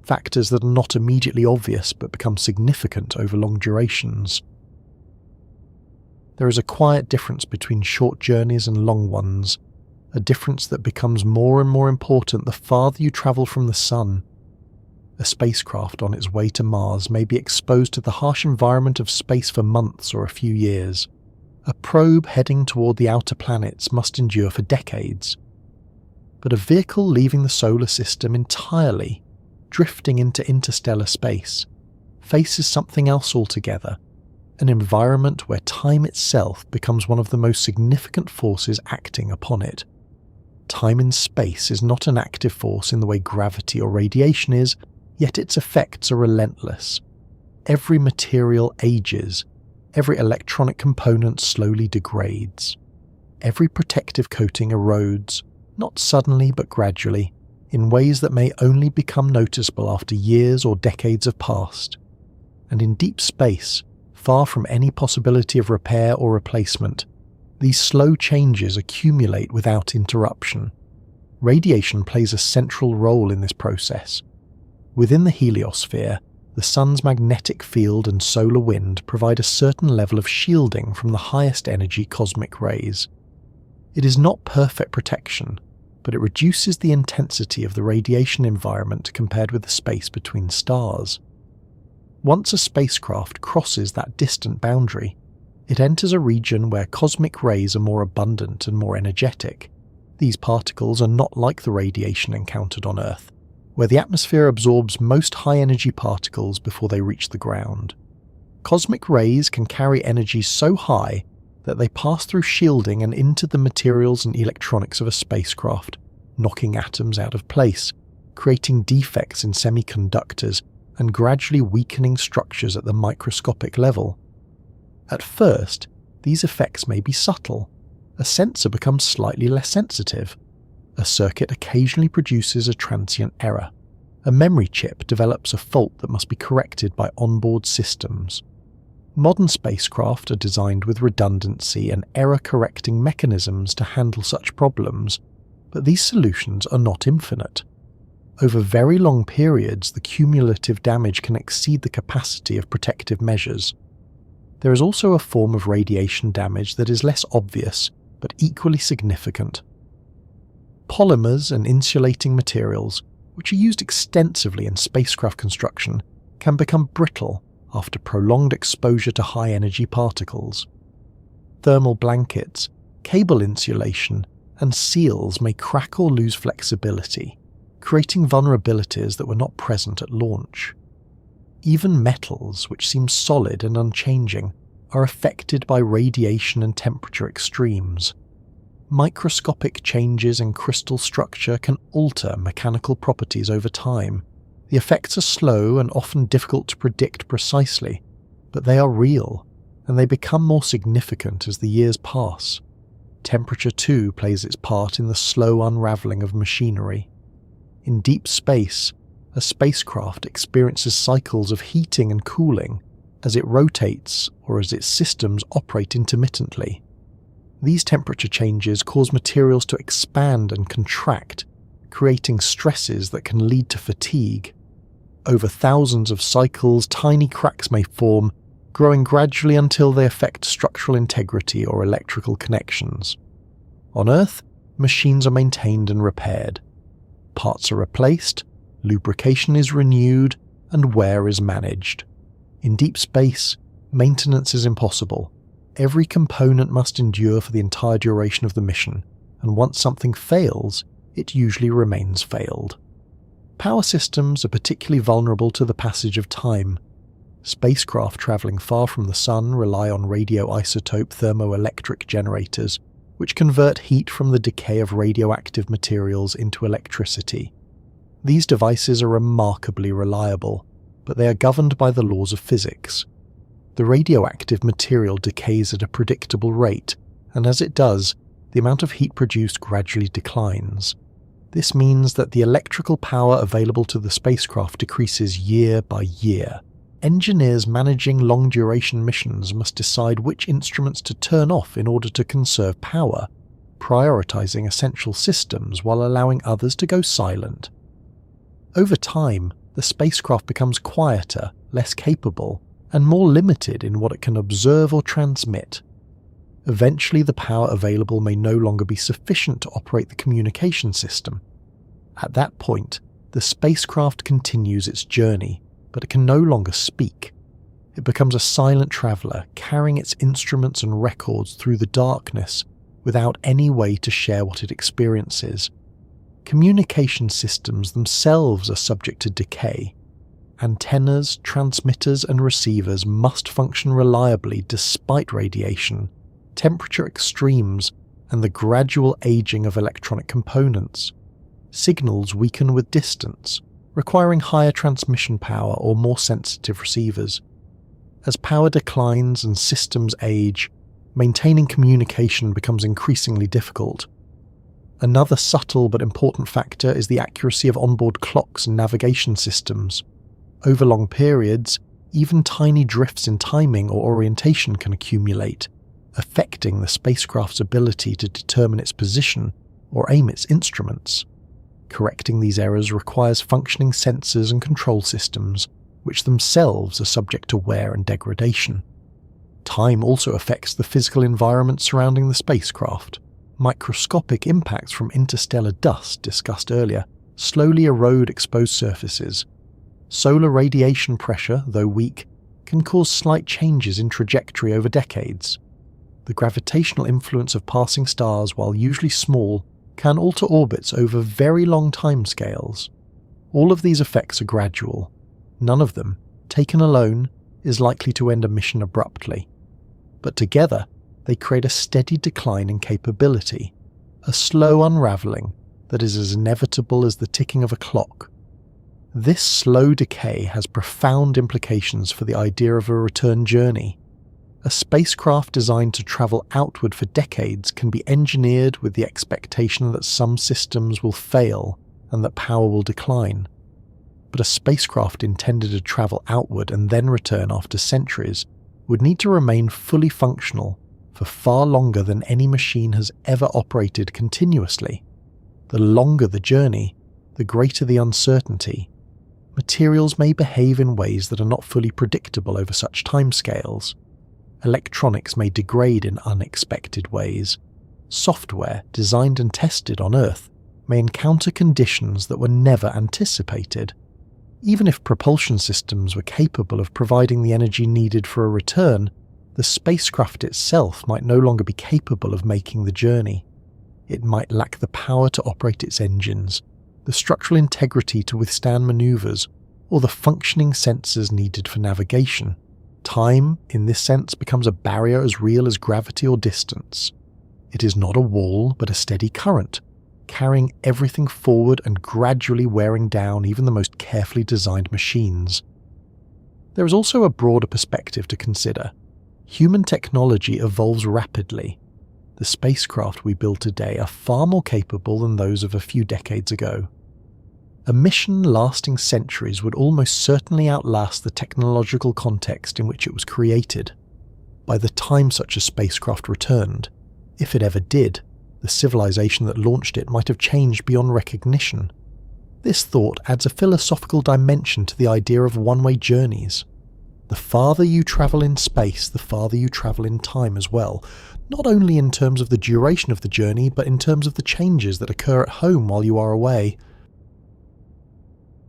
Speaker 1: factors that are not immediately obvious but become significant over long durations. There is a quiet difference between short journeys and long ones, a difference that becomes more and more important the farther you travel from the sun. A spacecraft on its way to Mars may be exposed to the harsh environment of space for months or a few years. A probe heading toward the outer planets must endure for decades. But a vehicle leaving the solar system entirely, drifting into interstellar space, faces something else altogether, an environment where time itself becomes one of the most significant forces acting upon it. Time in space is not an active force in the way gravity or radiation is, yet its effects are relentless. Every material ages, every electronic component slowly degrades. Every protective coating erodes, not suddenly but gradually, in ways that may only become noticeable after years or decades have passed. And in deep space, far from any possibility of repair or replacement, these slow changes accumulate without interruption. Radiation plays a central role in this process. Within the heliosphere, the sun's magnetic field and solar wind provide a certain level of shielding from the highest energy cosmic rays. It is not perfect protection, but it reduces the intensity of the radiation environment compared with the space between stars. Once a spacecraft crosses that distant boundary, it enters a region where cosmic rays are more abundant and more energetic. These particles are not like the radiation encountered on Earth, where the atmosphere absorbs most high-energy particles before they reach the ground. Cosmic rays can carry energy so high that they pass through shielding and into the materials and electronics of a spacecraft, knocking atoms out of place, creating defects in semiconductors, and gradually weakening structures at the microscopic level. At first, these effects may be subtle. A sensor becomes slightly less sensitive. A circuit occasionally produces a transient error. A memory chip develops a fault that must be corrected by onboard systems. Modern spacecraft are designed with redundancy and error-correcting mechanisms to handle such problems, but these solutions are not infinite. Over very long periods, the cumulative damage can exceed the capacity of protective measures. There is also a form of radiation damage that is less obvious, but equally significant. Polymers and insulating materials, which are used extensively in spacecraft construction, can become brittle after prolonged exposure to high-energy particles. Thermal blankets, cable insulation, and seals may crack or lose flexibility, creating vulnerabilities that were not present at launch. Even metals, which seem solid and unchanging, are affected by radiation and temperature extremes. Microscopic changes in crystal structure can alter mechanical properties over time. The effects are slow and often difficult to predict precisely, but they are real, and they become more significant as the years pass. Temperature too plays its part in the slow unravelling of machinery. In deep space, a spacecraft experiences cycles of heating and cooling as it rotates or as its systems operate intermittently. These temperature changes cause materials to expand and contract, creating stresses that can lead to fatigue. Over thousands of cycles, tiny cracks may form, growing gradually until they affect structural integrity or electrical connections. On Earth, machines are maintained and repaired. Parts are replaced, lubrication is renewed, and wear is managed. In deep space, maintenance is impossible. Every component must endure for the entire duration of the mission, and once something fails, it usually remains failed. Power systems are particularly vulnerable to the passage of time. Spacecraft travelling far from the Sun rely on radioisotope thermoelectric generators, which convert heat from the decay of radioactive materials into electricity. These devices are remarkably reliable, but they are governed by the laws of physics. The radioactive material decays at a predictable rate, and as it does, the amount of heat produced gradually declines. This means that the electrical power available to the spacecraft decreases year by year. Engineers managing long-duration missions must decide which instruments to turn off in order to conserve power, prioritizing essential systems while allowing others to go silent. Over time, the spacecraft becomes quieter, less capable, and more limited in what it can observe or transmit. Eventually, the power available may no longer be sufficient to operate the communication system. At that point, The spacecraft continues its journey, but it can no longer speak. It becomes a silent traveller, carrying its instruments and records through the darkness without any way to share what it experiences. Communication systems themselves are subject to decay. Antennas, transmitters and receivers must function reliably despite radiation, temperature extremes, and the gradual aging of electronic components. Signals weaken with distance, requiring higher transmission power or more sensitive receivers. As power declines and systems age, maintaining communication becomes increasingly difficult. Another subtle but important factor is the accuracy of onboard clocks and navigation systems. Over long periods, even tiny drifts in timing or orientation can accumulate, affecting the spacecraft's ability to determine its position or aim its instruments. Correcting these errors requires functioning sensors and control systems, which themselves are subject to wear and degradation. Time also affects the physical environment surrounding the spacecraft. Microscopic impacts from interstellar dust, discussed earlier, slowly erode exposed surfaces. Solar radiation pressure, though weak, can cause slight changes in trajectory over decades. The gravitational influence of passing stars, while usually small, can alter orbits over very long timescales. All of these effects are gradual. None of them, taken alone, is likely to end a mission abruptly. But together, they create a steady decline in capability, a slow unravelling that is as inevitable as the ticking of a clock. This slow decay has profound implications for the idea of a return journey. A spacecraft designed to travel outward for decades can be engineered with the expectation that some systems will fail and that power will decline. But a spacecraft intended to travel outward and then return after centuries would need to remain fully functional for far longer than any machine has ever operated continuously. The longer the journey, the greater the uncertainty. Materials may behave in ways that are not fully predictable over such timescales. Electronics may degrade in unexpected ways. Software, designed and tested on Earth, may encounter conditions that were never anticipated. Even if propulsion systems were capable of providing the energy needed for a return, the spacecraft itself might no longer be capable of making the journey. It might lack the power to operate its engines, the structural integrity to withstand maneuvers, or the functioning sensors needed for navigation. Time, in this sense, becomes a barrier as real as gravity or distance. It is not a wall, but a steady current, carrying everything forward and gradually wearing down even the most carefully designed machines. There is also a broader perspective to consider. Human technology evolves rapidly. The spacecraft we build today are far more capable than those of a few decades ago. A mission lasting centuries would almost certainly outlast the technological context in which it was created. By the time such a spacecraft returned, if it ever did, the civilization that launched it might have changed beyond recognition. This thought adds a philosophical dimension to the idea of one-way journeys. The farther you travel in space, the farther you travel in time as well, not only in terms of the duration of the journey, but in terms of the changes that occur at home while you are away.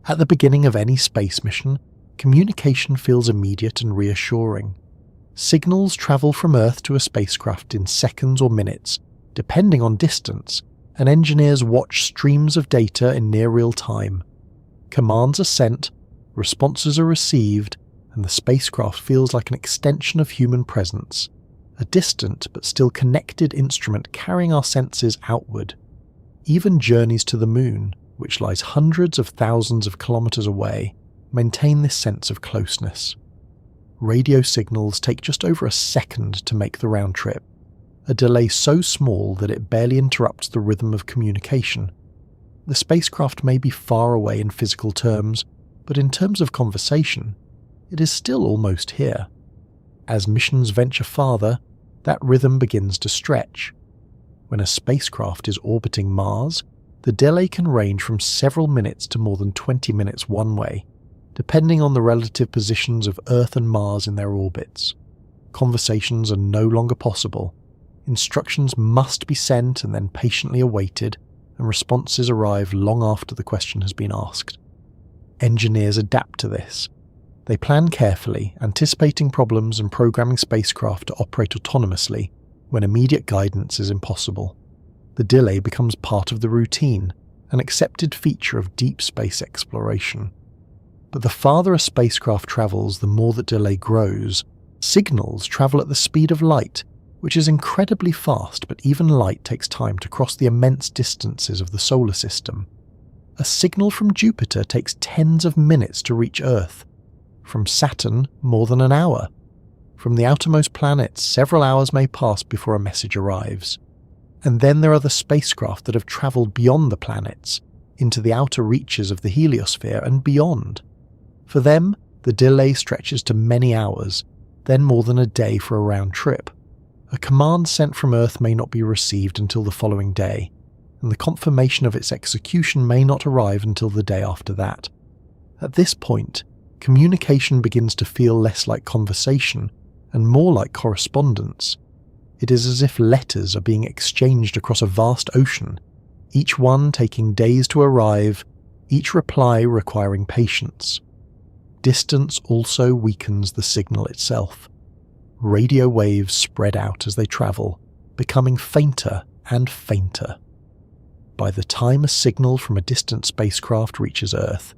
Speaker 1: At the beginning of any space mission, communication feels immediate and reassuring. Signals travel from Earth to a spacecraft in seconds or minutes, depending on distance, and engineers watch streams of data in near real time. Commands are sent, responses are received, and the spacecraft feels like an extension of human presence, a distant but still connected instrument carrying our senses outward. Even journeys to the moon, which lies hundreds of thousands of kilometers away, maintain this sense of closeness. Radio signals take just over a second to make the round trip, a delay so small that it barely interrupts the rhythm of communication. The spacecraft may be far away in physical terms, but in terms of conversation, it is still almost here. As missions venture farther, that rhythm begins to stretch. When a spacecraft is orbiting Mars, the delay can range from several minutes to more than 20 minutes one way, depending on the relative positions of Earth and Mars in their orbits. Conversations are no longer possible. Instructions must be sent and then patiently awaited, and responses arrive long after the question has been asked. Engineers adapt to this. They plan carefully, anticipating problems and programming spacecraft to operate autonomously when immediate guidance is impossible. The delay becomes part of the routine, an accepted feature of deep space exploration. But the farther a spacecraft travels, the more that delay grows. Signals travel at the speed of light, which is incredibly fast, but even light takes time to cross the immense distances of the solar system. A signal from Jupiter takes tens of minutes to reach Earth. From Saturn, more than an hour. From the outermost planets, several hours may pass before a message arrives. And then there are the spacecraft that have travelled beyond the planets, into the outer reaches of the heliosphere and beyond. For them, the delay stretches to many hours, then more than a day for a round trip. A command sent from Earth may not be received until the following day, and the confirmation of its execution may not arrive until the day after that. At this point, communication begins to feel less like conversation and more like correspondence. It is as if letters are being exchanged across a vast ocean, each one taking days to arrive, each reply requiring patience. Distance also weakens the signal itself. Radio waves spread out as they travel, becoming fainter and fainter. By the time a signal from a distant spacecraft reaches Earth,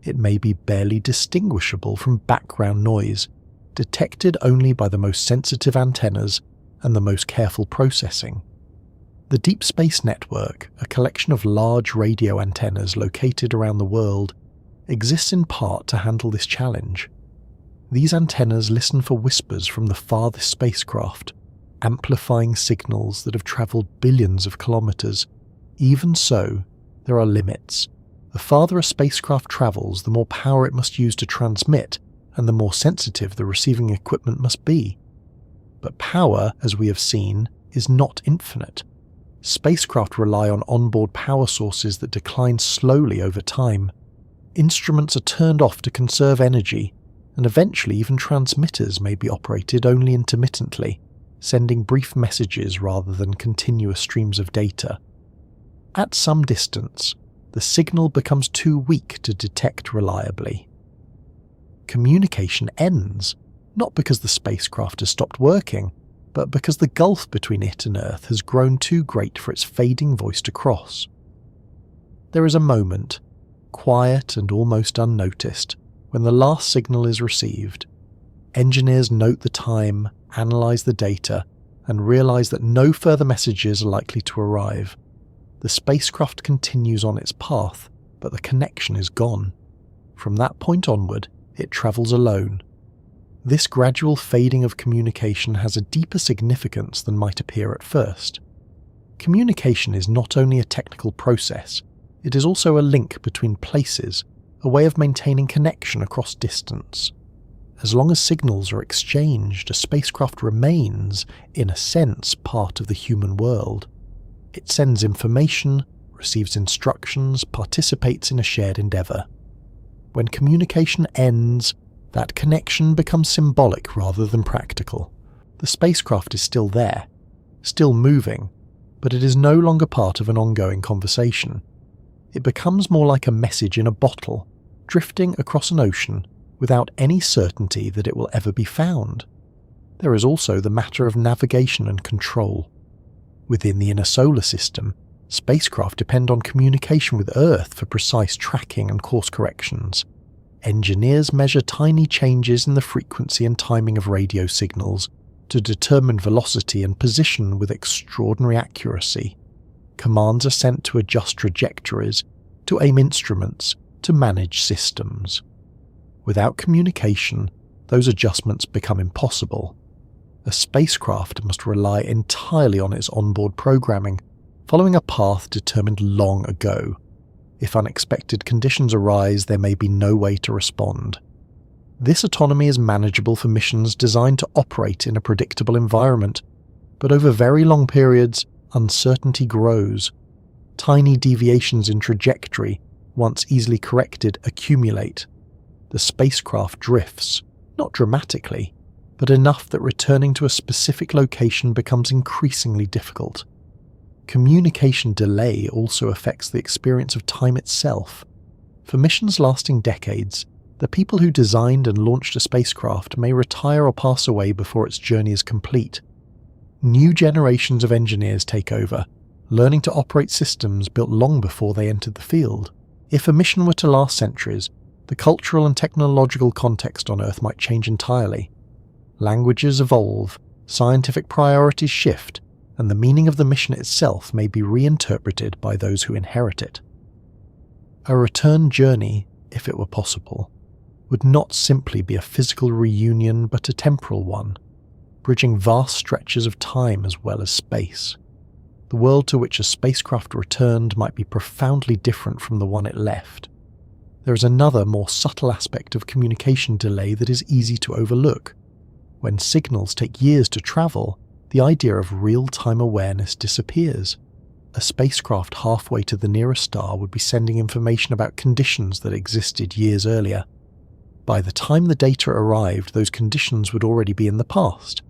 Speaker 1: it may be barely distinguishable from background noise, detected only by the most sensitive antennas and the most careful processing. The Deep Space Network, a collection of large radio antennas located around the world, exists in part to handle this challenge. These antennas listen for whispers from the farthest spacecraft, amplifying signals that have travelled billions of kilometres. Even so, there are limits. The farther a spacecraft travels, the more power it must use to transmit, and the more sensitive the receiving equipment must be. But power, as we have seen, is not infinite. Spacecraft rely on onboard power sources that decline slowly over time. Instruments are turned off to conserve energy, and eventually even transmitters may be operated only intermittently, sending brief messages rather than continuous streams of data. At some distance, the signal becomes too weak to detect reliably. Communication ends, not because the spacecraft has stopped working, but because the gulf between it and Earth has grown too great for its fading voice to cross. There is a moment, quiet and almost unnoticed, when the last signal is received. Engineers note the time, analyse the data, and realise that no further messages are likely to arrive. The spacecraft continues on its path, but the connection is gone. From that point onward, it travels alone. This gradual fading of communication has a deeper significance than might appear at first. Communication is not only a technical process, it is also a link between places, a way of maintaining connection across distance. As long as signals are exchanged, a spacecraft remains, in a sense, part of the human world. It sends information, receives instructions, participates in a shared endeavour. When communication ends, that connection becomes symbolic rather than practical. The spacecraft is still there, still moving, but it is no longer part of an ongoing conversation. It becomes more like a message in a bottle, drifting across an ocean without any certainty that it will ever be found. There is also the matter of navigation and control. Within the inner solar system, spacecraft depend on communication with Earth for precise tracking and course corrections. Engineers measure tiny changes in the frequency and timing of radio signals to determine velocity and position with extraordinary accuracy. Commands are sent to adjust trajectories, to aim instruments, to manage systems. Without communication, those adjustments become impossible. A spacecraft must rely entirely on its onboard programming, following a path determined long ago. If unexpected conditions arise, there may be no way to respond. This autonomy is manageable for missions designed to operate in a predictable environment, but over very long periods, uncertainty grows. Tiny deviations in trajectory, once easily corrected, accumulate. The spacecraft drifts, not dramatically, but enough that returning to a specific location becomes increasingly difficult. Communication delay also affects the experience of time itself. For missions lasting decades, the people who designed and launched a spacecraft may retire or pass away before its journey is complete. New generations of engineers take over, learning to operate systems built long before they entered the field. If a mission were to last centuries, the cultural and technological context on Earth might change entirely. Languages evolve, scientific priorities shift, and the meaning of the mission itself may be reinterpreted by those who inherit it. A return journey, if it were possible, would not simply be a physical reunion but a temporal one, bridging vast stretches of time as well as space. The world to which a spacecraft returned might be profoundly different from the one it left. There is another, more subtle aspect of communication delay that is easy to overlook. When signals take years to travel, the idea of real-time awareness disappears. A spacecraft halfway to the nearest star would be sending information about conditions that existed years earlier. By the time the data arrived, those conditions would already be in the past.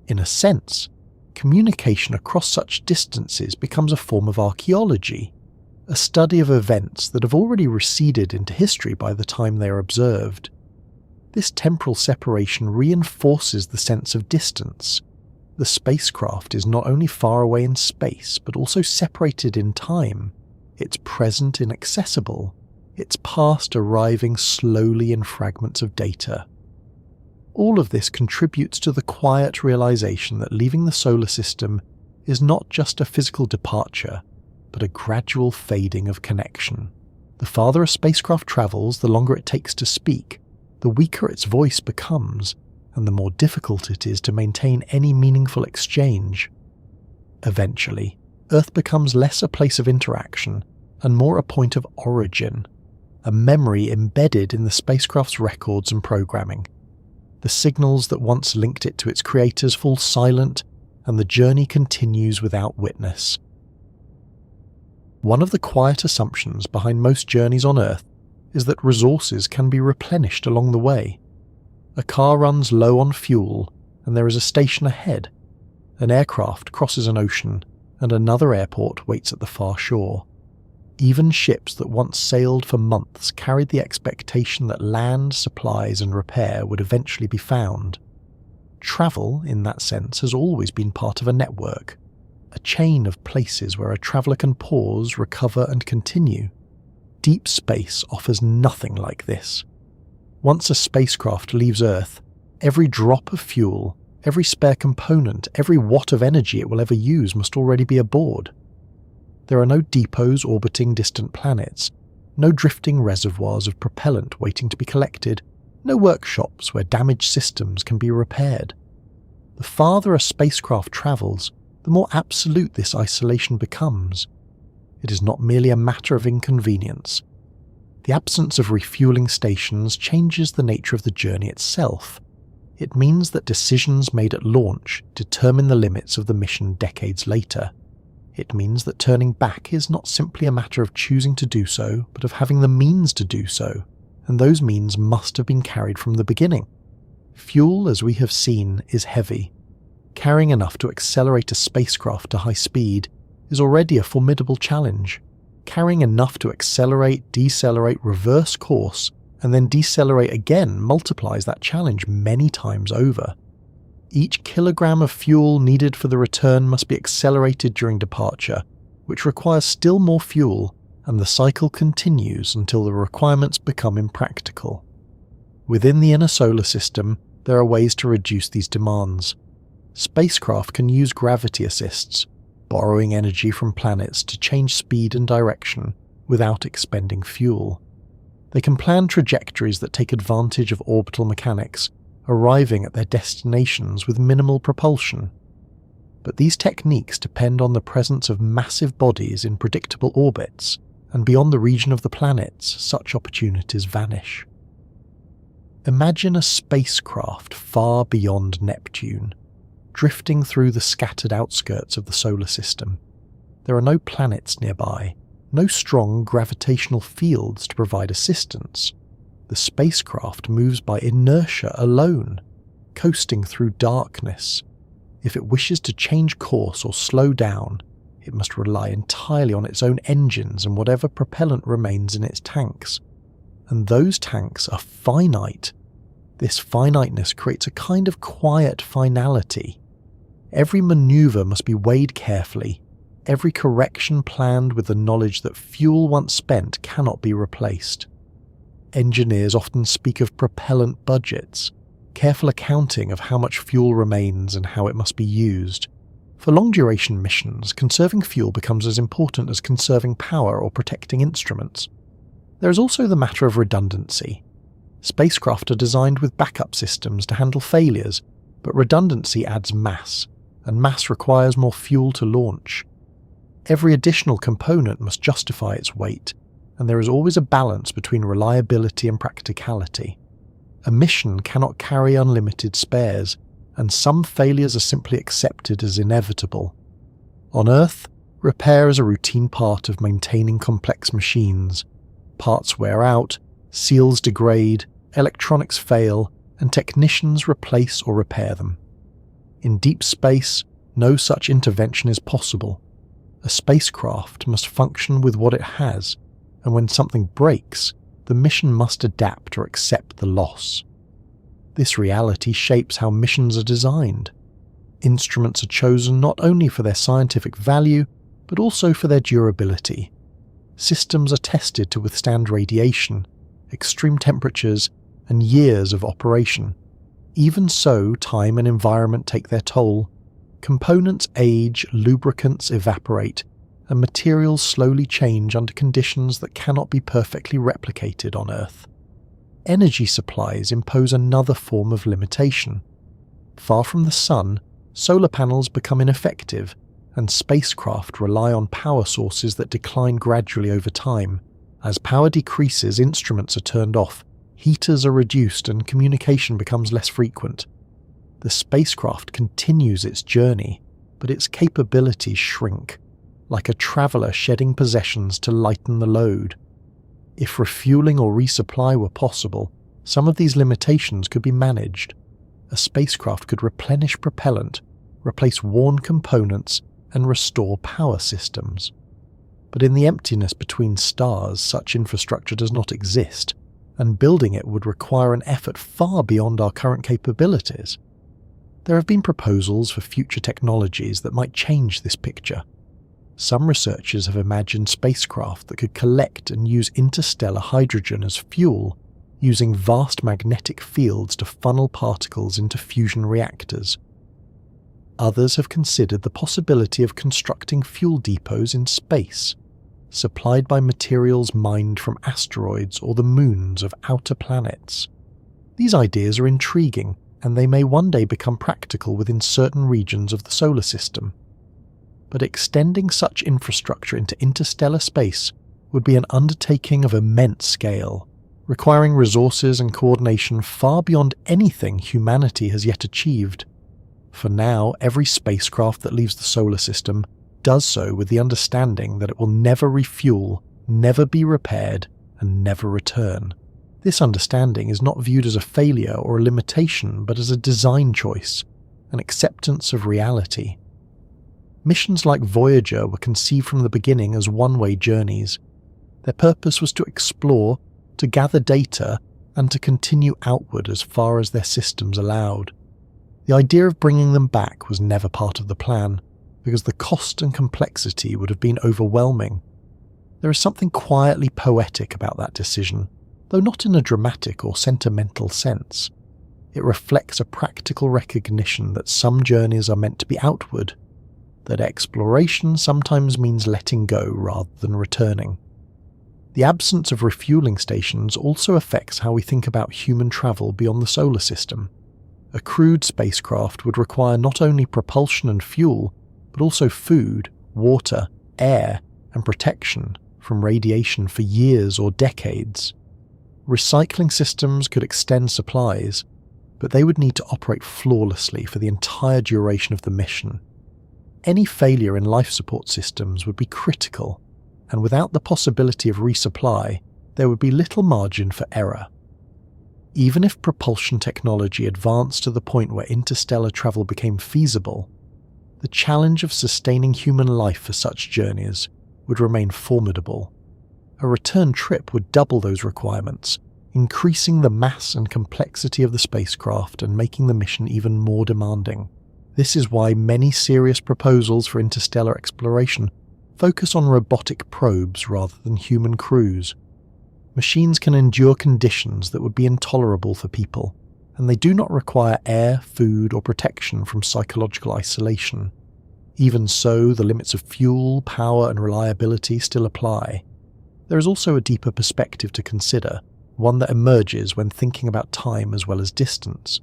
Speaker 1: In a sense, communication across such distances becomes a form of archaeology, a study of events that have already receded into history by the time they are observed. This temporal separation reinforces the sense of distance. The spacecraft is not only far away in space, but also separated in time. Its present inaccessible, its past arriving slowly in fragments of data. All of this contributes to the quiet realization that leaving the solar system is not just a physical departure, but a gradual fading of connection. The farther a spacecraft travels, the longer it takes to speak, the weaker its voice becomes, and the more difficult it is to maintain any meaningful exchange. Eventually, Earth becomes less a place of interaction and more a point of origin, a memory embedded in the spacecraft's records and programming. The signals that once linked it to its creators fall silent, and the journey continues without witness. One of the quiet assumptions behind most journeys on Earth is that resources can be replenished along the way. A car runs low on fuel, and there is a station ahead. An aircraft crosses an ocean, and another airport waits at the far shore. Even ships that once sailed for months carried the expectation that land, supplies, and repair would eventually be found. Travel, in that sense, has always been part of a network, a chain of places where a traveller can pause, recover, and continue. Deep space offers nothing like this. Once a spacecraft leaves Earth, every drop of fuel, every spare component, every watt of energy it will ever use must already be aboard. There are no depots orbiting distant planets, no drifting reservoirs of propellant waiting to be collected, no workshops where damaged systems can be repaired. The farther a spacecraft travels, the more absolute this isolation becomes. It is not merely a matter of inconvenience. The absence of refueling stations changes the nature of the journey itself. It means that decisions made at launch determine the limits of the mission decades later. It means that turning back is not simply a matter of choosing to do so, but of having the means to do so, and those means must have been carried from the beginning. Fuel, as we have seen, is heavy. Carrying enough to accelerate a spacecraft to high speed is already a formidable challenge. Carrying enough to accelerate, decelerate, reverse course, and then decelerate again multiplies that challenge many times over. Each kilogram of fuel needed for the return must be accelerated during departure, which requires still more fuel, and the cycle continues until the requirements become impractical. Within the inner solar system, there are ways to reduce these demands. Spacecraft can use gravity assists, borrowing energy from planets to change speed and direction without expending fuel. They can plan trajectories that take advantage of orbital mechanics, arriving at their destinations with minimal propulsion. But these techniques depend on the presence of massive bodies in predictable orbits, and beyond the region of the planets, such opportunities vanish. Imagine a spacecraft far beyond Neptune, drifting through the scattered outskirts of the solar system. There are no planets nearby, no strong gravitational fields to provide assistance. The spacecraft moves by inertia alone, coasting through darkness. If it wishes to change course or slow down, it must rely entirely on its own engines and whatever propellant remains in its tanks. And those tanks are finite. This finiteness creates a kind of quiet finality. Every maneuver must be weighed carefully, every correction planned with the knowledge that fuel once spent cannot be replaced. Engineers often speak of propellant budgets, careful accounting of how much fuel remains and how it must be used. For long-duration missions, conserving fuel becomes as important as conserving power or protecting instruments. There is also the matter of redundancy. Spacecraft are designed with backup systems to handle failures, but redundancy adds mass, and mass requires more fuel to launch. Every additional component must justify its weight, and there is always a balance between reliability and practicality. A mission cannot carry unlimited spares, and some failures are simply accepted as inevitable. On Earth, repair is a routine part of maintaining complex machines. Parts wear out, seals degrade, electronics fail, and technicians replace or repair them. In deep space, no such intervention is possible. A spacecraft must function with what it has, and when something breaks, the mission must adapt or accept the loss. This reality shapes how missions are designed. Instruments are chosen not only for their scientific value, but also for their durability. Systems are tested to withstand radiation, extreme temperatures, and years of operation. Even so, time and environment take their toll. Components age, lubricants evaporate, and materials slowly change under conditions that cannot be perfectly replicated on Earth. Energy supplies impose another form of limitation. Far from the sun, solar panels become ineffective, and spacecraft rely on power sources that decline gradually over time. As power decreases, instruments are turned off, heaters are reduced, and communication becomes less frequent. The spacecraft continues its journey, but its capabilities shrink, like a traveller shedding possessions to lighten the load. If refueling or resupply were possible, some of these limitations could be managed. A spacecraft could replenish propellant, replace worn components, and restore power systems. But in the emptiness between stars, such infrastructure does not exist, and building it would require an effort far beyond our current capabilities. There have been proposals for future technologies that might change this picture. Some researchers have imagined spacecraft that could collect and use interstellar hydrogen as fuel, using vast magnetic fields to funnel particles into fusion reactors. Others have considered the possibility of constructing fuel depots in space, supplied by materials mined from asteroids or the moons of outer planets. These ideas are intriguing, and they may one day become practical within certain regions of the solar system. But extending such infrastructure into interstellar space would be an undertaking of immense scale, requiring resources and coordination far beyond anything humanity has yet achieved. For now, every spacecraft that leaves the solar system does so with the understanding that it will never refuel, never be repaired, and never return. This understanding is not viewed as a failure or a limitation, but as a design choice, an acceptance of reality. Missions like Voyager were conceived from the beginning as one-way journeys. Their purpose was to explore, to gather data, and to continue outward as far as their systems allowed. The idea of bringing them back was never part of the plan, because the cost and complexity would have been overwhelming. There is something quietly poetic about that decision, though not in a dramatic or sentimental sense. It reflects a practical recognition that some journeys are meant to be outward, that exploration sometimes means letting go rather than returning. The absence of refueling stations also affects how we think about human travel beyond the solar system. A crewed spacecraft would require not only propulsion and fuel, but also food, water, air, and protection from radiation for years or decades. Recycling systems could extend supplies, but they would need to operate flawlessly for the entire duration of the mission. Any failure in life support systems would be critical, and without the possibility of resupply, there would be little margin for error. Even if propulsion technology advanced to the point where interstellar travel became feasible, the the challenge of sustaining human life for such journeys would remain formidable. A return trip would double those requirements, increasing the mass and complexity of the spacecraft and making the mission even more demanding. This is why many serious proposals for interstellar exploration focus on robotic probes rather than human crews. Machines can endure conditions that would be intolerable for people, and they do not require air, food, or protection from psychological isolation. Even so, the limits of fuel, power, and reliability still apply. There is also a deeper perspective to consider, one that emerges when thinking about time as well as distance.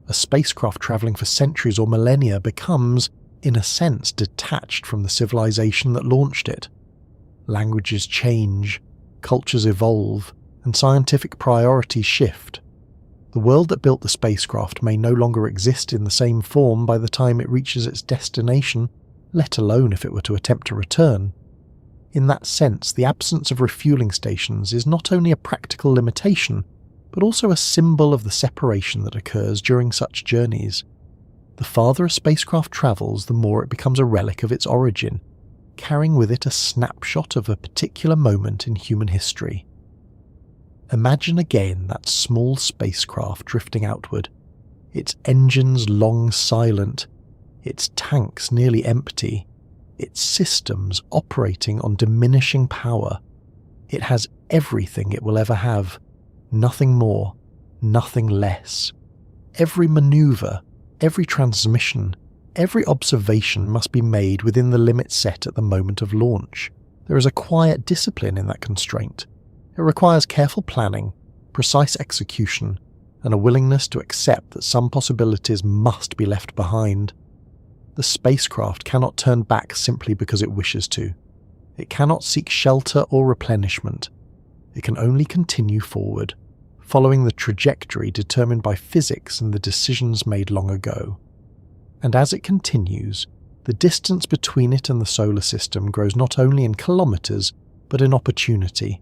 Speaker 1: A spacecraft travelling for centuries or millennia becomes, in a sense, detached from the civilization that launched it. Languages change, cultures evolve, and scientific priorities shift. The world that built the spacecraft may no longer exist in the same form by the time it reaches its destination, let alone if it were to attempt to return. In that sense, the absence of refueling stations is not only a practical limitation, but also a symbol of the separation that occurs during such journeys. The farther a spacecraft travels, the more it becomes a relic of its origin, carrying with it a snapshot of a particular moment in human history. Imagine again that small spacecraft drifting outward, its engines long silent, its tanks nearly empty, its systems operating on diminishing power. It has everything it will ever have, nothing more, nothing less. Every maneuver, every transmission, every observation must be made within the limits set at the moment of launch. There is a quiet discipline in that constraint. It requires careful planning, precise execution, and a willingness to accept that some possibilities must be left behind. The spacecraft cannot turn back simply because it wishes to. It cannot seek shelter or replenishment. It can only continue forward, following the trajectory determined by physics and the decisions made long ago. And as it continues, the distance between it and the solar system grows not only in kilometers, but in opportunity.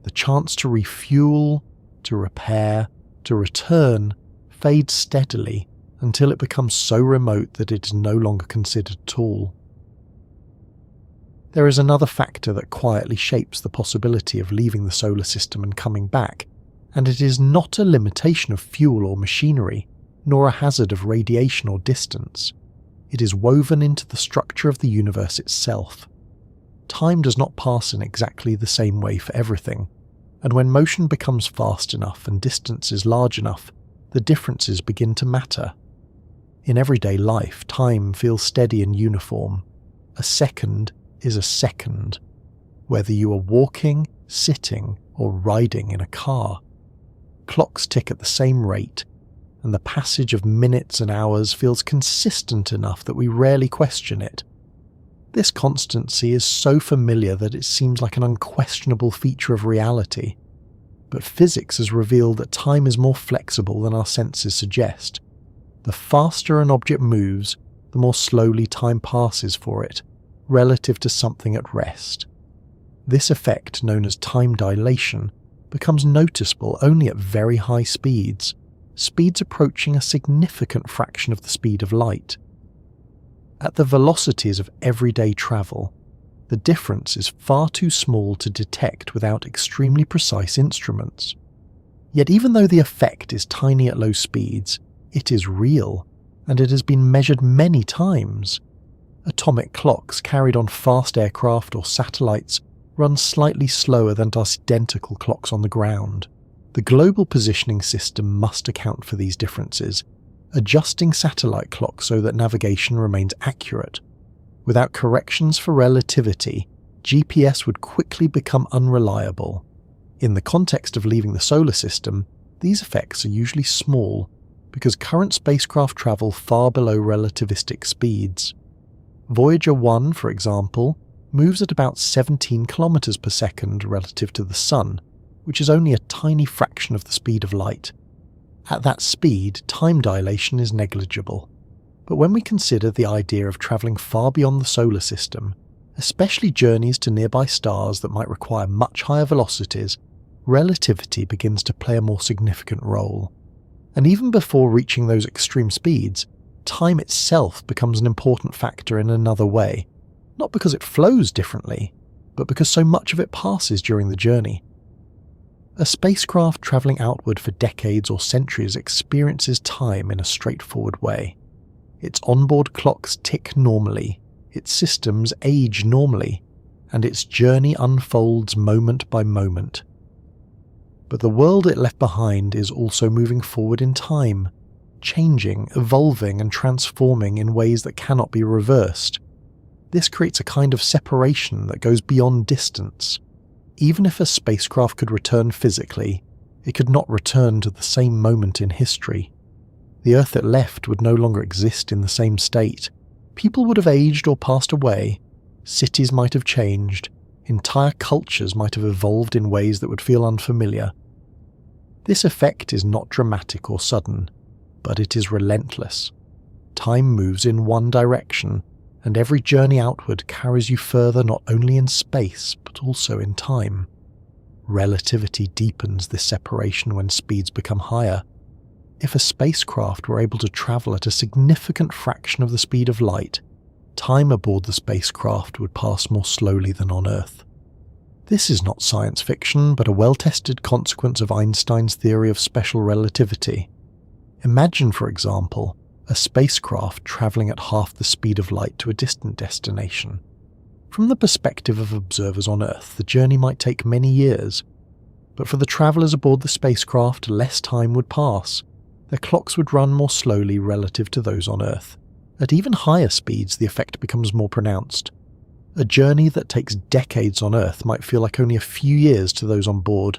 Speaker 1: The chance to refuel, to repair, to return fades steadily until it becomes so remote that it is no longer considered at all. There is another factor that quietly shapes the possibility of leaving the solar system and coming back, and it is not a limitation of fuel or machinery, nor a hazard of radiation or distance. It is woven into the structure of the universe itself. Time does not pass in exactly the same way for everything, and when motion becomes fast enough and distance is large enough, the differences begin to matter. In everyday life, time feels steady and uniform. A second is a second, whether you are walking, sitting, or riding in a car. Clocks tick at the same rate, and the passage of minutes and hours feels consistent enough that we rarely question it. This constancy is so familiar that it seems like an unquestionable feature of reality. But physics has revealed that time is more flexible than our senses suggest. The faster an object moves, the more slowly time passes for it, relative to something at rest. This effect, known as time dilation, becomes noticeable only at very high speeds, speeds approaching a significant fraction of the speed of light. At the velocities of everyday travel, the difference is far too small to detect without extremely precise instruments. Yet even though the effect is tiny at low speeds, it is real, and it has been measured many times. Atomic clocks carried on fast aircraft or satellites run slightly slower than identical clocks on the ground. The global positioning system must account for these differences, adjusting satellite clocks so that navigation remains accurate. Without corrections for relativity, GPS would quickly become unreliable. In the context of leaving the solar system, these effects are usually small because current spacecraft travel far below relativistic speeds. Voyager 1, for example, moves at about 17 kilometers per second relative to the Sun, which is only a tiny fraction of the speed of light. At that speed, time dilation is negligible. But when we consider the idea of travelling far beyond the solar system, especially journeys to nearby stars that might require much higher velocities, relativity begins to play a more significant role. And even before reaching those extreme speeds, time itself becomes an important factor in another way, not because it flows differently, but because so much of it passes during the journey. A spacecraft travelling outward for decades or centuries experiences time in a straightforward way. Its onboard clocks tick normally, its systems age normally, and its journey unfolds moment by moment. But the world it left behind is also moving forward in time, changing, evolving and transforming in ways that cannot be reversed. This creates a kind of separation that goes beyond distance. Even if a spacecraft could return physically, it could not return to the same moment in history. The Earth it left would no longer exist in the same state. People would have aged or passed away, cities might have changed, entire cultures might have evolved in ways that would feel unfamiliar. This effect is not dramatic or sudden, but it is relentless. Time moves in one direction, and every journey outward carries you further not only in space, but also in time. Relativity deepens this separation when speeds become higher. If a spacecraft were able to travel at a significant fraction of the speed of light, time aboard the spacecraft would pass more slowly than on Earth. This is not science fiction, but a well-tested consequence of Einstein's theory of special relativity. Imagine, for example, a spacecraft travelling at half the speed of light to a distant destination. From the perspective of observers on Earth, the journey might take many years, but for the travellers aboard the spacecraft, less time would pass. Their clocks would run more slowly relative to those on Earth. At even higher speeds, the effect becomes more pronounced. A journey that takes decades on Earth might feel like only a few years to those on board.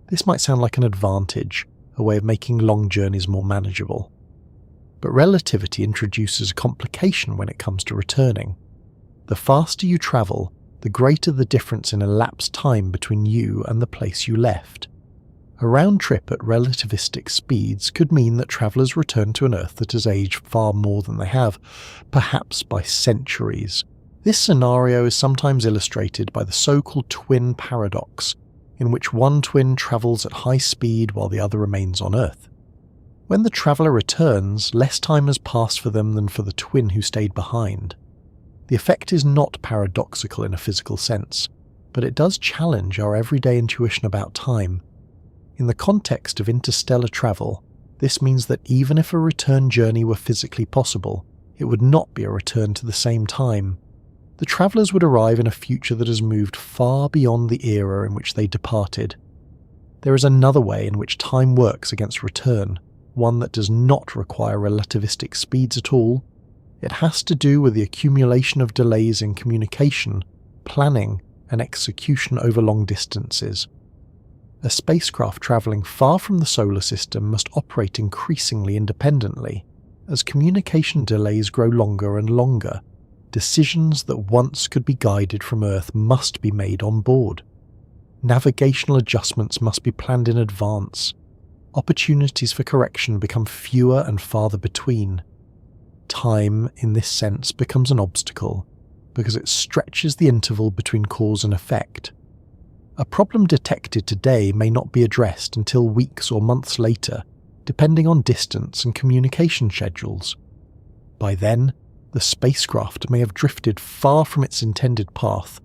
Speaker 1: This might sound like an advantage, a way of making long journeys more manageable. But relativity introduces a complication when it comes to returning. The faster you travel, the greater the difference in elapsed time between you and the place you left. A round trip at relativistic speeds could mean that travellers return to an Earth that has aged far more than they have, perhaps by centuries. This scenario is sometimes illustrated by the so-called twin paradox, in which one twin travels at high speed while the other remains on Earth. When the traveller returns, less time has passed for them than for the twin who stayed behind. The effect is not paradoxical in a physical sense, but it does challenge our everyday intuition about time. In the context of interstellar travel, this means that even if a return journey were physically possible, it would not be a return to the same time. The travellers would arrive in a future that has moved far beyond the era in which they departed. There is another way in which time works against return, one that does not require relativistic speeds at all. It has to do with the accumulation of delays in communication, planning, and execution over long distances. A spacecraft travelling far from the solar system must operate increasingly independently. As communication delays grow longer and longer, decisions that once could be guided from Earth must be made on board. Navigational adjustments must be planned in advance. Opportunities for correction become fewer and farther between. Time, in this sense, becomes an obstacle, because it stretches the interval between cause and effect. A problem detected today may not be addressed until weeks or months later, depending on distance and communication schedules. By then, the spacecraft may have drifted far from its intended path,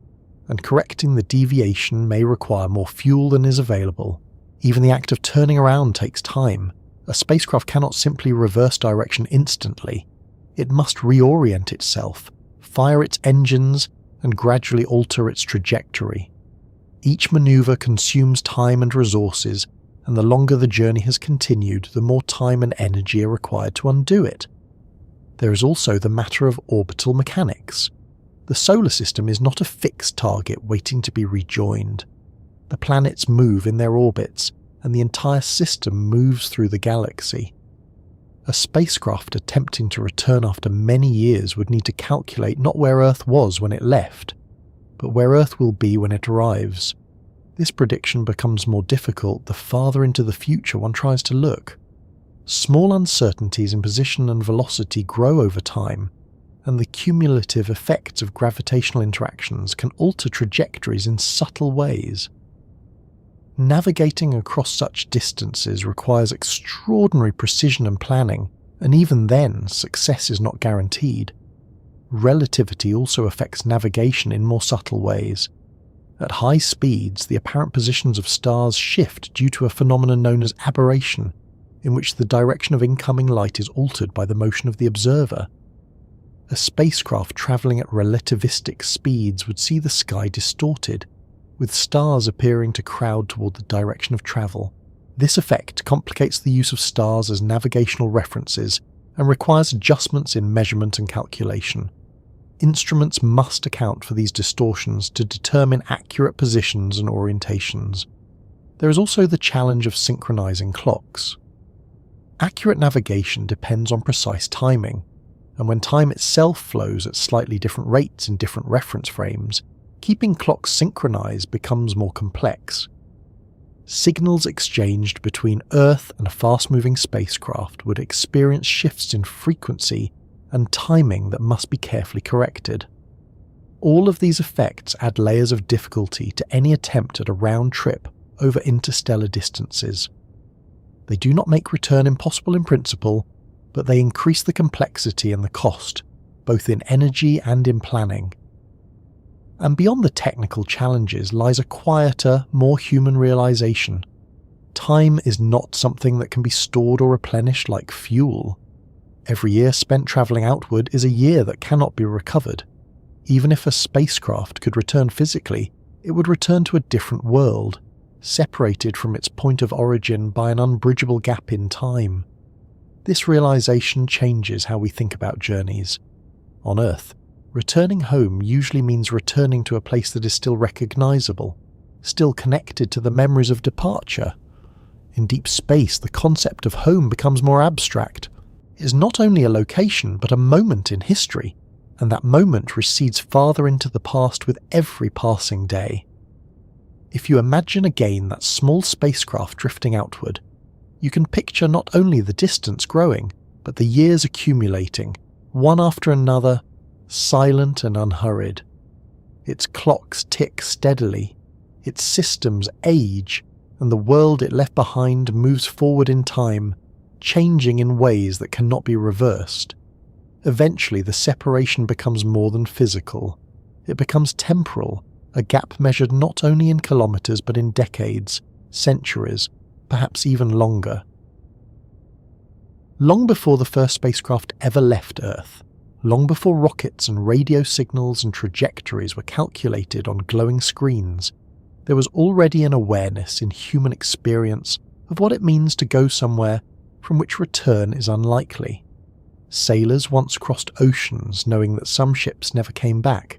Speaker 1: and correcting the deviation may require more fuel than is available. Even the act of turning around takes time. A spacecraft cannot simply reverse direction instantly. It must reorient itself, fire its engines, and gradually alter its trajectory. Each maneuver consumes time and resources, and the longer the journey has continued, the more time and energy are required to undo it. There is also the matter of orbital mechanics. The solar system is not a fixed target waiting to be rejoined. The planets move in their orbits, and the entire system moves through the galaxy. A spacecraft attempting to return after many years would need to calculate not where Earth was when it left, but where Earth will be when it arrives. This prediction becomes more difficult the farther into the future one tries to look. Small uncertainties in position and velocity grow over time, and the cumulative effects of gravitational interactions can alter trajectories in subtle ways. Navigating across such distances requires extraordinary precision and planning, And even then, success is not guaranteed. Relativity also affects navigation in more subtle ways. At high speeds, the apparent positions of stars shift due to a phenomenon known as aberration, in which the direction of incoming light is altered by the motion of the observer. A spacecraft travelling at relativistic speeds would see the sky distorted, with stars appearing to crowd toward the direction of travel. This effect complicates the use of stars as navigational references and requires adjustments in measurement and calculation. Instruments must account for these distortions to determine accurate positions and orientations. There is also the challenge of synchronizing clocks. Accurate navigation depends on precise timing, and when time itself flows at slightly different rates in different reference frames, keeping clocks synchronized becomes more complex. Signals exchanged between Earth and a fast-moving spacecraft would experience shifts in frequency and timing that must be carefully corrected. All of these effects add layers of difficulty to any attempt at a round trip over interstellar distances. They do not make return impossible in principle, but they increase the complexity and the cost, both in energy and in planning. And beyond the technical challenges lies a quieter, more human realization. Time is not something that can be stored or replenished like fuel. Every year spent travelling outward is a year that cannot be recovered. Even if a spacecraft could return physically, it would return to a different world, separated from its point of origin by an unbridgeable gap in time. This realization changes how we think about journeys. On Earth, returning home usually means returning to a place that is still recognizable, still connected to the memories of departure. In deep space, the concept of home becomes more abstract. It is not only a location, but a moment in history, and that moment recedes farther into the past with every passing day. If you imagine again that small spacecraft drifting outward, you can picture not only the distance growing, but the years accumulating, one after another, silent and unhurried. Its clocks tick steadily, its systems age, and the world it left behind moves forward in time, changing in ways that cannot be reversed. Eventually, the separation becomes more than physical. It becomes temporal, a gap measured not only in kilometers but in decades, centuries, perhaps even longer. Long before the first spacecraft ever left Earth, long before rockets and radio signals and trajectories were calculated on glowing screens, there was already an awareness in human experience of what it means to go somewhere from which return is unlikely. Sailors once crossed oceans knowing that some ships never came back.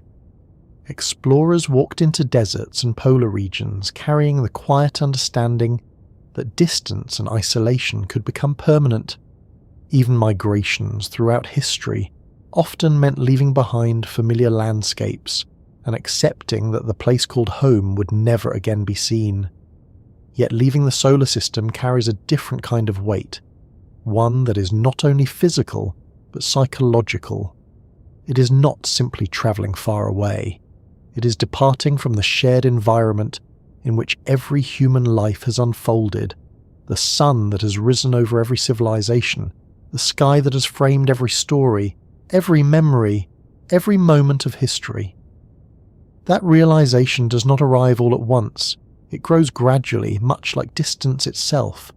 Speaker 1: Explorers walked into deserts and polar regions carrying the quiet understanding that distance and isolation could become permanent. Even migrations throughout history often meant leaving behind familiar landscapes and accepting that the place called home would never again be seen. Yet leaving the solar system carries a different kind of weight, one that is not only physical but psychological. It is not simply travelling far away. It is departing from the shared environment in which every human life has unfolded, the sun that has risen over every civilization, the sky that has framed every story, every memory, every moment of history. That realization does not arrive all at once. It grows gradually, much like distance itself.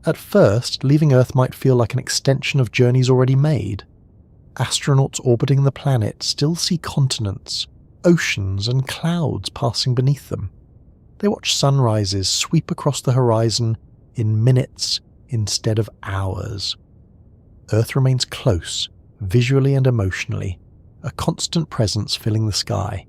Speaker 1: At first, leaving Earth might feel like an extension of journeys already made. Astronauts orbiting the planet still see continents, oceans, and clouds passing beneath them. They watch sunrises sweep across the horizon in minutes instead of hours. Earth remains close, visually and emotionally, a constant presence filling the sky.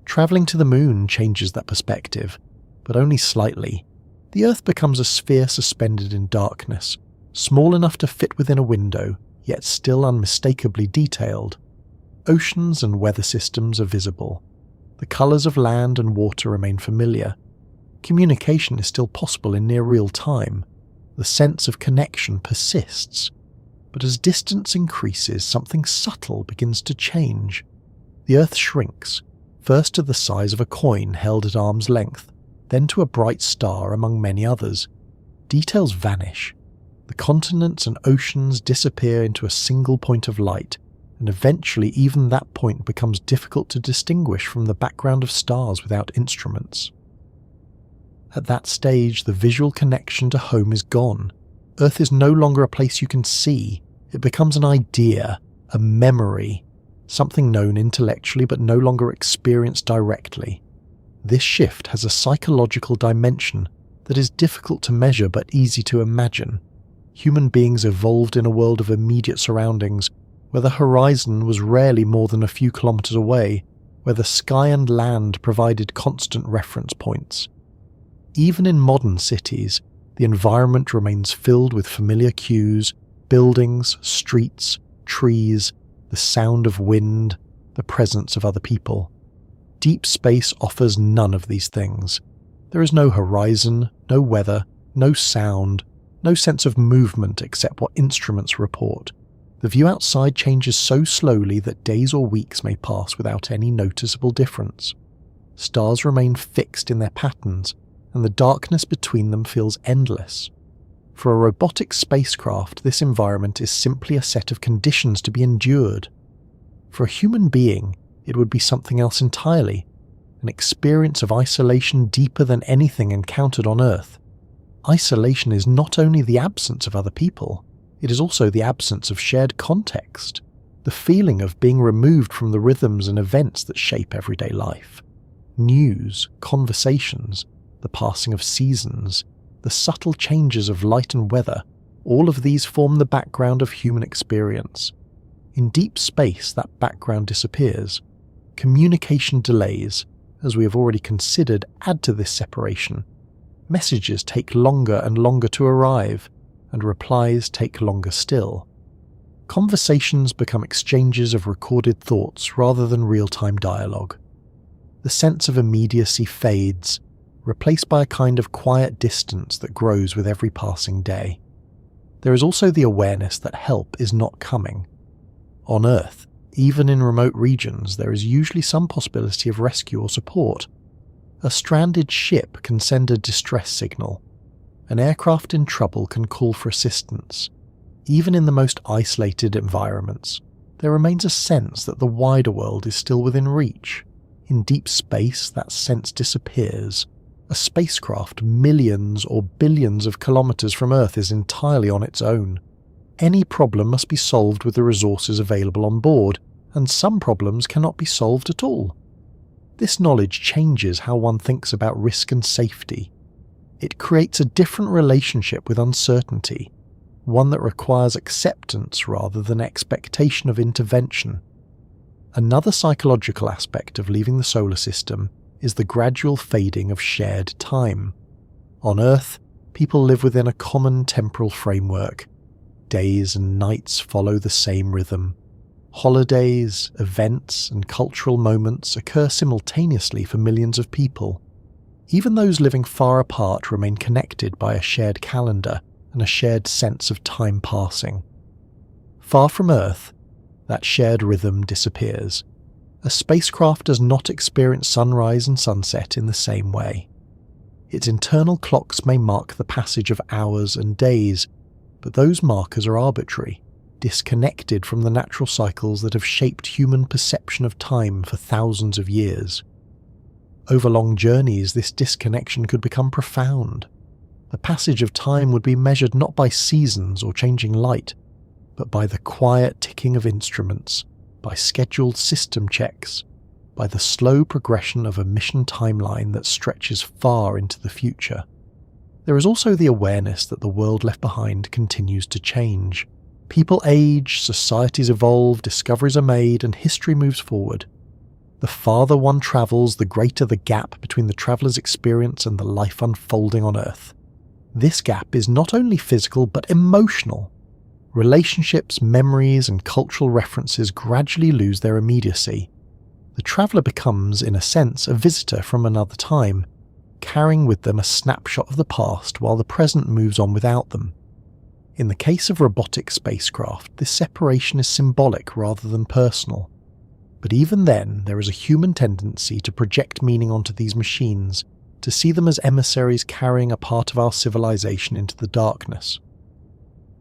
Speaker 1: Travelling to the moon changes that perspective, but only slightly. The Earth becomes a sphere suspended in darkness, small enough to fit within a window, yet still unmistakably detailed. Oceans and weather systems are visible. The colours of land and water remain familiar. Communication is still possible in near real time. The sense of connection persists. But as distance increases, something subtle begins to change. The Earth shrinks, first to the size of a coin held at arm's length, then to a bright star among many others. Details vanish. The continents and oceans disappear into a single point of light, and eventually even that point becomes difficult to distinguish from the background of stars without instruments. At that stage, the visual connection to home is gone. Earth is no longer a place you can see. It becomes an idea, a memory, something known intellectually but no longer experienced directly. This shift has a psychological dimension that is difficult to measure but easy to imagine. Human beings evolved in a world of immediate surroundings, where the horizon was rarely more than a few kilometers away, where the sky and land provided constant reference points. Even in modern cities, the environment remains filled with familiar cues: buildings, streets, trees, the sound of wind, the presence of other people. Deep space offers none of these things. There is no horizon, no weather, no sound, no sense of movement except what instruments report. The view outside changes so slowly that days or weeks may pass without any noticeable difference. Stars remain fixed in their patterns, and the darkness between them feels endless. For a robotic spacecraft, this environment is simply a set of conditions to be endured. For a human being, it would be something else entirely, an experience of isolation deeper than anything encountered on Earth. Isolation is not only the absence of other people, it is also the absence of shared context, the feeling of being removed from the rhythms and events that shape everyday life. News, conversations, the passing of seasons, the subtle changes of light and weather, all of these form the background of human experience. In deep space, that background disappears. Communication delays, as we have already considered, add to this separation. Messages take longer and longer to arrive, and replies take longer still. Conversations become exchanges of recorded thoughts rather than real-time dialogue. The sense of immediacy fades, replaced by a kind of quiet distance that grows with every passing day. There is also the awareness that help is not coming. On Earth, even in remote regions, there is usually some possibility of rescue or support. A stranded ship can send a distress signal. An aircraft in trouble can call for assistance. Even in the most isolated environments, there remains a sense that the wider world is still within reach. In deep space, that sense disappears. A spacecraft millions or billions of kilometers from Earth is entirely on its own. Any problem must be solved with the resources available on board, and some problems cannot be solved at all. This knowledge changes how one thinks about risk and safety. It creates a different relationship with uncertainty, one that requires acceptance rather than expectation of intervention. Another psychological aspect of leaving the solar system is the gradual fading of shared time. On Earth, people live within a common temporal framework. Days and nights follow the same rhythm. Holidays, events, and cultural moments occur simultaneously for millions of people. Even those living far apart remain connected by a shared calendar and a shared sense of time passing. Far from Earth, that shared rhythm disappears. A spacecraft does not experience sunrise and sunset in the same way. Its internal clocks may mark the passage of hours and days, but those markers are arbitrary, disconnected from the natural cycles that have shaped human perception of time for thousands of years. Over long journeys, this disconnection could become profound. The passage of time would be measured not by seasons or changing light, but by the quiet ticking of instruments, by scheduled system checks, by the slow progression of a mission timeline that stretches far into the future. There is also the awareness that the world left behind continues to change. People age, societies evolve, discoveries are made, and history moves forward. The farther one travels, the greater the gap between the traveller's experience and the life unfolding on Earth. This gap is not only physical but emotional. Relationships, memories, and cultural references gradually lose their immediacy. The traveller becomes, in a sense, a visitor from another time, carrying with them a snapshot of the past while the present moves on without them. In the case of robotic spacecraft, this separation is symbolic rather than personal. But even then, there is a human tendency to project meaning onto these machines, to see them as emissaries carrying a part of our civilization into the darkness.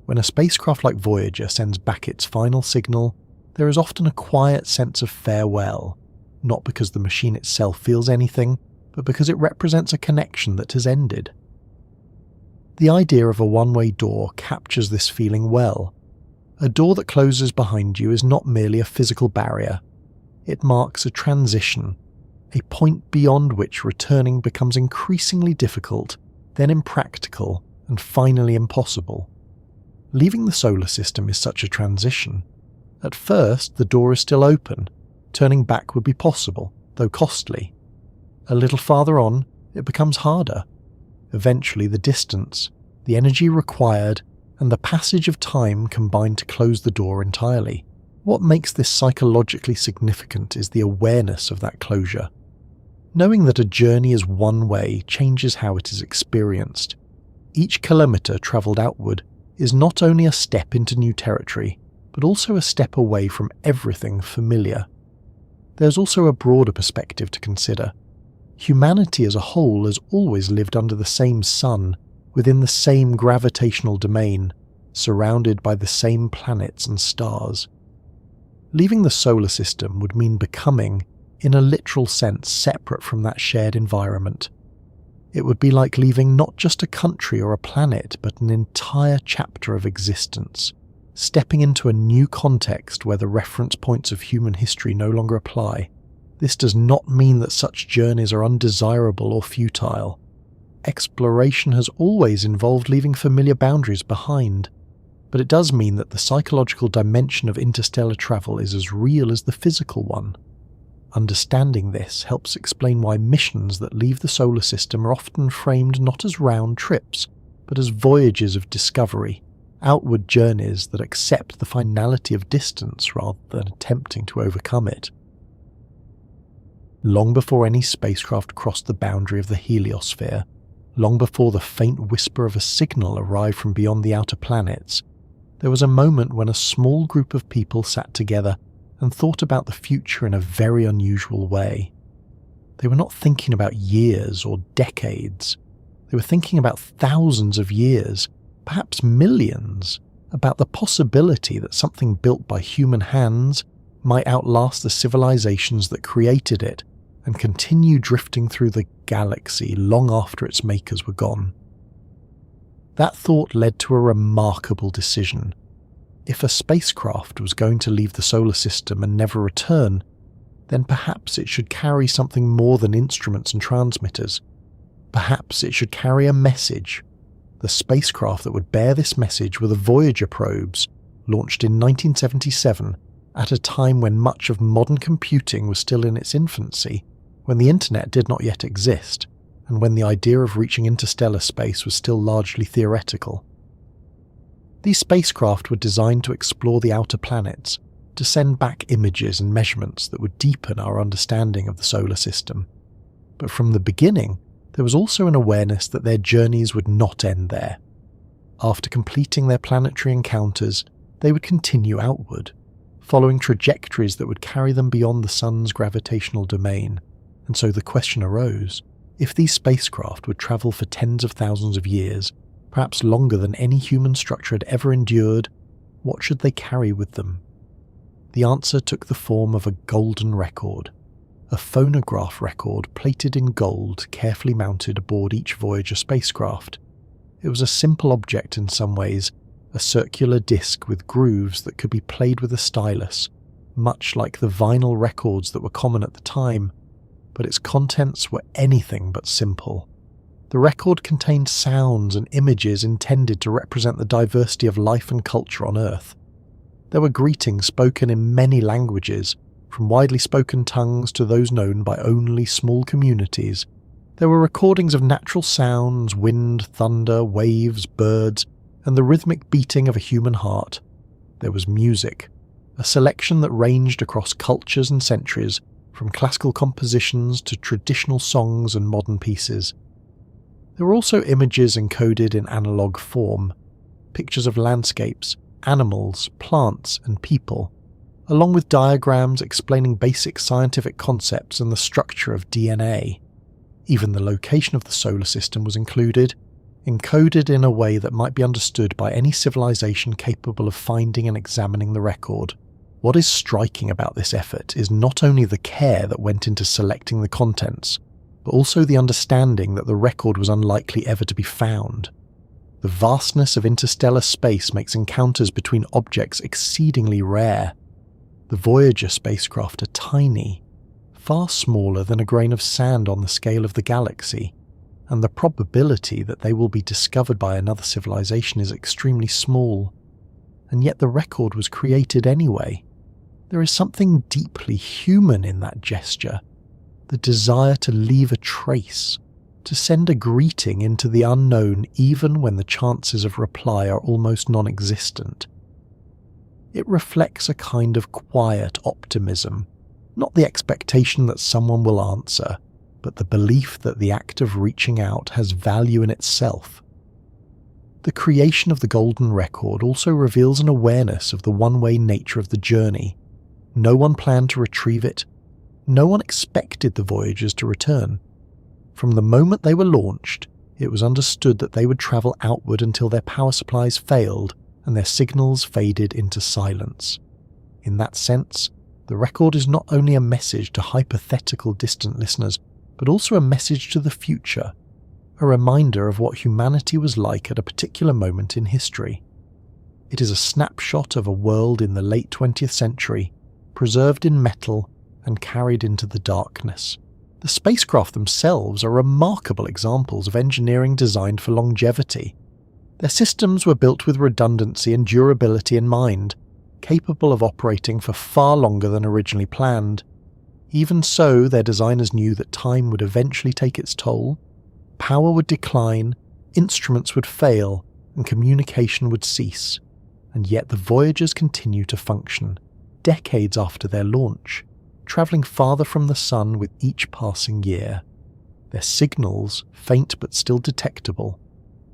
Speaker 1: When a spacecraft like Voyager sends back its final signal, there is often a quiet sense of farewell, not because the machine itself feels anything, but because it represents a connection that has ended. The idea of a one-way door captures this feeling well. A door that closes behind you is not merely a physical barrier. It marks a transition, a point beyond which returning becomes increasingly difficult, then impractical, and finally impossible. Leaving the solar system is such a transition. At first, the door is still open. Turning back would be possible, though costly. A little farther on, it becomes harder. Eventually, the distance, the energy required, and the passage of time combine to close the door entirely. What makes this psychologically significant is the awareness of that closure. Knowing that a journey is one way changes how it is experienced. Each kilometre travelled outward is not only a step into new territory, but also a step away from everything familiar. There's also a broader perspective to consider. Humanity as a whole has always lived under the same sun, within the same gravitational domain, surrounded by the same planets and stars. Leaving the solar system would mean becoming, in a literal sense, separate from that shared environment. It would be like leaving not just a country or a planet, but an entire chapter of existence, stepping into a new context where the reference points of human history no longer apply. This does not mean that such journeys are undesirable or futile. Exploration has always involved leaving familiar boundaries behind, but it does mean that the psychological dimension of interstellar travel is as real as the physical one. Understanding this helps explain why missions that leave the solar system are often framed not as round trips, but as voyages of discovery, outward journeys that accept the finality of distance rather than attempting to overcome it. Long before any spacecraft crossed the boundary of the heliosphere, long before the faint whisper of a signal arrived from beyond the outer planets, there was a moment when a small group of people sat together and thought about the future in a very unusual way. They were not thinking about years or decades. They were thinking about thousands of years, perhaps millions, about the possibility that something built by human hands might outlast the civilizations that created it and continue drifting through the galaxy long after its makers were gone. That thought led to a remarkable decision. If a spacecraft was going to leave the solar system and never return, then perhaps it should carry something more than instruments and transmitters. Perhaps it should carry a message. The spacecraft that would bear this message were the Voyager probes, launched in 1977, at a time when much of modern computing was still in its infancy, when the internet did not yet exist, and when the idea of reaching interstellar space was still largely theoretical. These spacecraft were designed to explore the outer planets, to send back images and measurements that would deepen our understanding of the solar system. But from the beginning, there was also an awareness that their journeys would not end there. After completing their planetary encounters, they would continue outward, following trajectories that would carry them beyond the sun's gravitational domain. And so the question arose, if these spacecraft would travel for tens of thousands of years, perhaps longer than any human structure had ever endured, what should they carry with them? The answer took the form of a golden record, a phonograph record plated in gold carefully mounted aboard each Voyager spacecraft. It was a simple object in some ways, a circular disc with grooves that could be played with a stylus, much like the vinyl records that were common at the time, but its contents were anything but simple. The record contained sounds and images intended to represent the diversity of life and culture on Earth. There were greetings spoken in many languages, from widely spoken tongues to those known by only small communities. There were recordings of natural sounds, wind, thunder, waves, birds, and the rhythmic beating of a human heart. There was music, a selection that ranged across cultures and centuries, from classical compositions to traditional songs and modern pieces. There were also images encoded in analog form, pictures of landscapes, animals, plants, and people, along with diagrams explaining basic scientific concepts and the structure of DNA. Even the location of the solar system was included, encoded in a way that might be understood by any civilization capable of finding and examining the record. What is striking about this effort is not only the care that went into selecting the contents, but also the understanding that the record was unlikely ever to be found. The vastness of interstellar space makes encounters between objects exceedingly rare. The Voyager spacecraft are tiny, far smaller than a grain of sand on the scale of the galaxy, and the probability that they will be discovered by another civilization is extremely small. And yet the record was created anyway. There is something deeply human in that gesture, the desire to leave a trace, to send a greeting into the unknown even when the chances of reply are almost non-existent. It reflects a kind of quiet optimism, not the expectation that someone will answer, but the belief that the act of reaching out has value in itself. The creation of the golden record also reveals an awareness of the one-way nature of the journey. No one planned to retrieve it. No one expected the Voyagers to return. From the moment they were launched, it was understood that they would travel outward until their power supplies failed and their signals faded into silence. In that sense, the record is not only a message to hypothetical distant listeners, but also a message to the future, a reminder of what humanity was like at a particular moment in history. It is a snapshot of a world in the late 20th century, preserved in metal and carried into the darkness. The spacecraft themselves are remarkable examples of engineering designed for longevity. Their systems were built with redundancy and durability in mind, capable of operating for far longer than originally planned. Even so, their designers knew that time would eventually take its toll, power would decline, instruments would fail, and communication would cease. And yet the Voyagers continue to function, decades after their launch, travelling farther from the sun with each passing year. Their signals, faint but still detectable,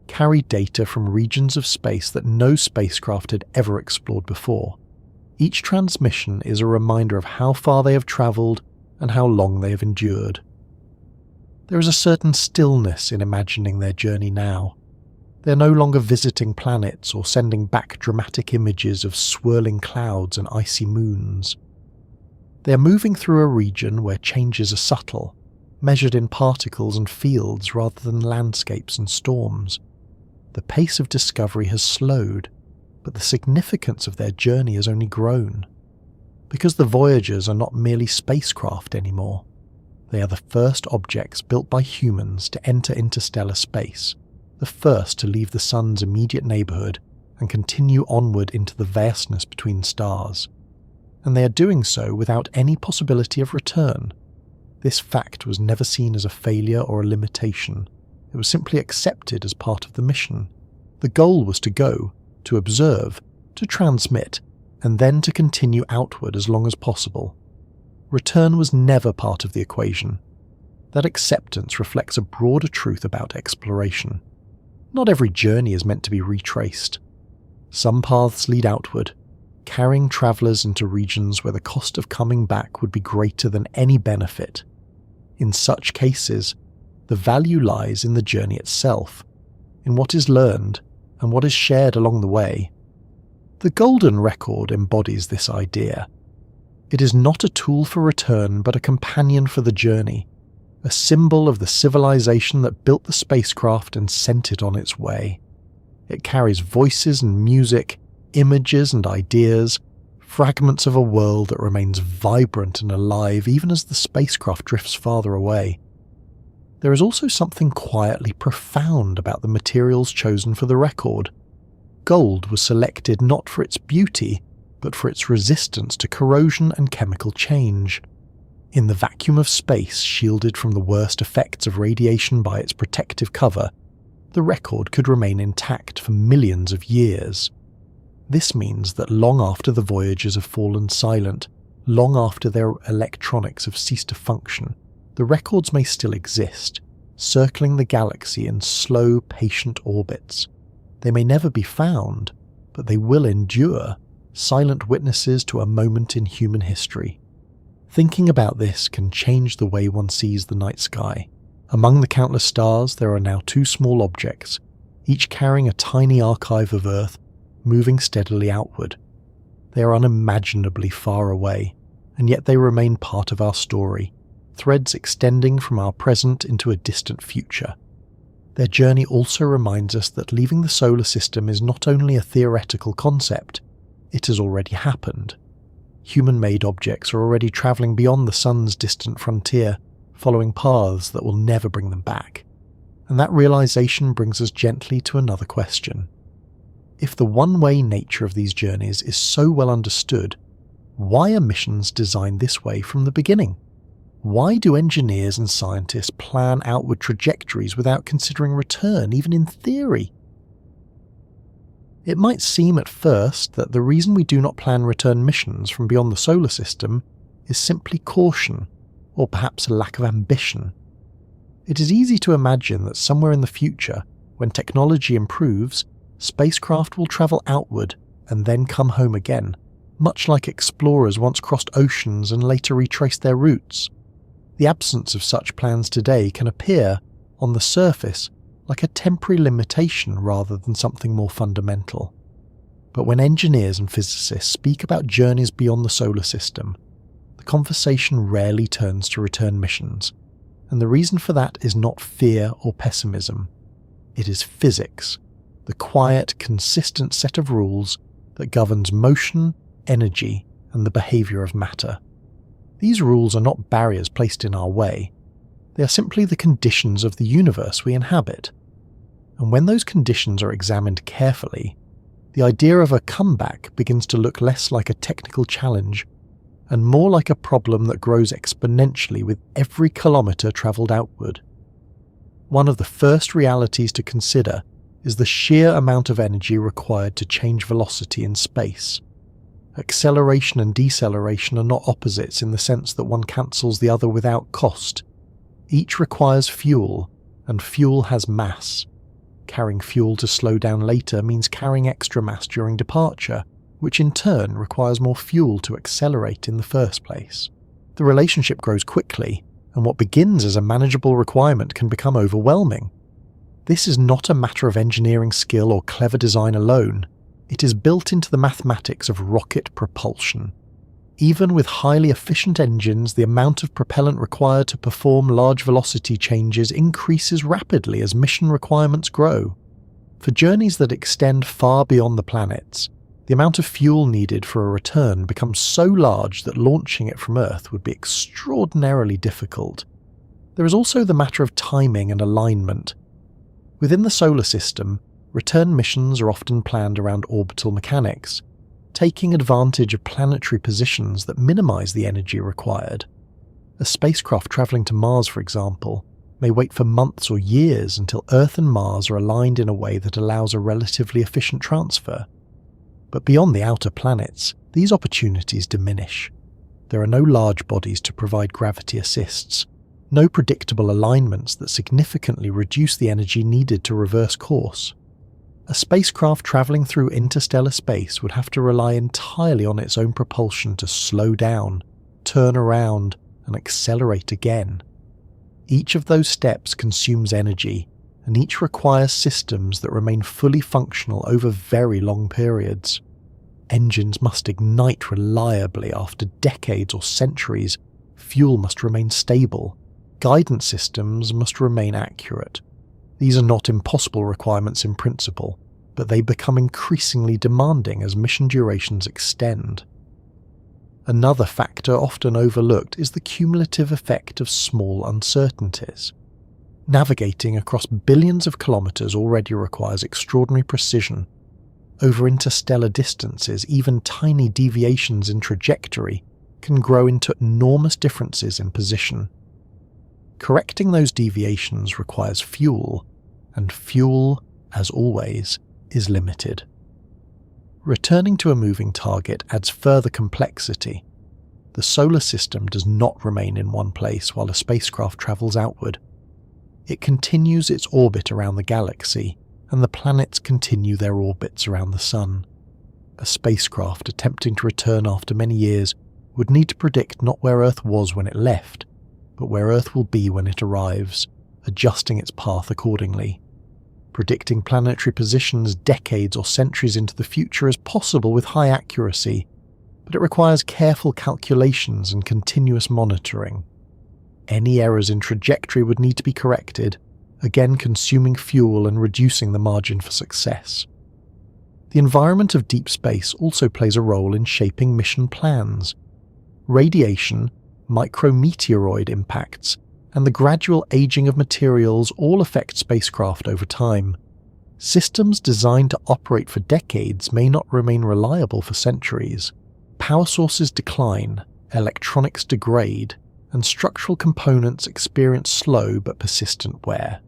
Speaker 1: carry data from regions of space that no spacecraft had ever explored before. Each transmission is a reminder of how far they have travelled and how long they have endured. There is a certain stillness in imagining their journey now. They are no longer visiting planets or sending back dramatic images of swirling clouds and icy moons. They are moving through a region where changes are subtle, measured in particles and fields rather than landscapes and storms. The pace of discovery has slowed, but the significance of their journey has only grown. Because the Voyagers are not merely spacecraft anymore. They are the first objects built by humans to enter interstellar space, the first to leave the sun's immediate neighbourhood and continue onward into the vastness between stars. And they are doing so without any possibility of return. This fact was never seen as a failure or a limitation. It was simply accepted as part of the mission. The goal was to go, to observe, to transmit, and then to continue outward as long as possible. Return was never part of the equation. That acceptance reflects a broader truth about exploration. Not every journey is meant to be retraced. Some paths lead outward, carrying travellers into regions where the cost of coming back would be greater than any benefit. In such cases, the value lies in the journey itself, in what is learned and what is shared along the way. The golden record embodies this idea. It is not a tool for return, but a companion for the journey, a symbol of the civilization that built the spacecraft and sent it on its way. It carries voices and music, images and ideas, fragments of a world that remains vibrant and alive even as the spacecraft drifts farther away. There is also something quietly profound about the materials chosen for the record. Gold was selected not for its beauty, but for its resistance to corrosion and chemical change. In the vacuum of space, shielded from the worst effects of radiation by its protective cover, the record could remain intact for millions of years. This means that long after the Voyagers have fallen silent, long after their electronics have ceased to function, the records may still exist, circling the galaxy in slow, patient orbits. They may never be found, but they will endure, silent witnesses to a moment in human history. Thinking about this can change the way one sees the night sky. Among the countless stars, there are now two small objects, each carrying a tiny archive of Earth, moving steadily outward. They are unimaginably far away, and yet they remain part of our story, threads extending from our present into a distant future. Their journey also reminds us that leaving the solar system is not only a theoretical concept, it has already happened. Human-made objects are already travelling beyond the sun's distant frontier, following paths that will never bring them back. And that realization brings us gently to another question. If the one-way nature of these journeys is so well understood, why are missions designed this way from the beginning? Why do engineers and scientists plan outward trajectories without considering return, even in theory? It might seem at first that the reason we do not plan return missions from beyond the solar system is simply caution, or perhaps a lack of ambition. It is easy to imagine that somewhere in the future, when technology improves, spacecraft will travel outward and then come home again, much like explorers once crossed oceans and later retraced their routes. The absence of such plans today can appear, on the surface, like a temporary limitation rather than something more fundamental. But when engineers and physicists speak about journeys beyond the solar system, the conversation rarely turns to return missions, and the reason for that is not fear or pessimism. It is physics, the quiet, consistent set of rules that governs motion, energy, and the behaviour of matter. These rules are not barriers placed in our way. They are simply the conditions of the universe we inhabit. And when those conditions are examined carefully, the idea of a comeback begins to look less like a technical challenge and more like a problem that grows exponentially with every kilometre travelled outward. One of the first realities to consider is the sheer amount of energy required to change velocity in space. Acceleration and deceleration are not opposites in the sense that one cancels the other without cost. Each requires fuel, and fuel has mass. Carrying fuel to slow down later means carrying extra mass during departure, which in turn requires more fuel to accelerate in the first place. The relationship grows quickly, and what begins as a manageable requirement can become overwhelming. This is not a matter of engineering skill or clever design alone. It is built into the mathematics of rocket propulsion. Even with highly efficient engines, the amount of propellant required to perform large velocity changes increases rapidly as mission requirements grow. For journeys that extend far beyond the planets, the amount of fuel needed for a return becomes so large that launching it from Earth would be extraordinarily difficult. There is also the matter of timing and alignment. Within the solar system, return missions are often planned around orbital mechanics, taking advantage of planetary positions that minimize the energy required. A spacecraft traveling to Mars, for example, may wait for months or years until Earth and Mars are aligned in a way that allows a relatively efficient transfer. But beyond the outer planets, these opportunities diminish. There are no large bodies to provide gravity assists, no predictable alignments that significantly reduce the energy needed to reverse course. A spacecraft travelling through interstellar space would have to rely entirely on its own propulsion to slow down, turn around, and accelerate again. Each of those steps consumes energy, and each requires systems that remain fully functional over very long periods. Engines must ignite reliably after decades or centuries, fuel must remain stable, guidance systems must remain accurate. These are not impossible requirements in principle, but they become increasingly demanding as mission durations extend. Another factor often overlooked is the cumulative effect of small uncertainties. Navigating across billions of kilometres already requires extraordinary precision. Over interstellar distances, even tiny deviations in trajectory can grow into enormous differences in position. Correcting those deviations requires fuel, and fuel, as always, is limited. Returning to a moving target adds further complexity. The solar system does not remain in one place while a spacecraft travels outward. It continues its orbit around the galaxy, and the planets continue their orbits around the Sun. A spacecraft attempting to return after many years would need to predict not where Earth was when it left, but where Earth will be when it arrives, adjusting its path accordingly. Predicting planetary positions decades or centuries into the future is possible with high accuracy, but it requires careful calculations and continuous monitoring. Any errors in trajectory would need to be corrected, again consuming fuel and reducing the margin for success. The environment of deep space also plays a role in shaping mission plans. Radiation, micrometeoroid impacts, and the gradual aging of materials all affect spacecraft over time. Systems designed to operate for decades may not remain reliable for centuries. Power sources decline, electronics degrade, and structural components experience slow but persistent wear.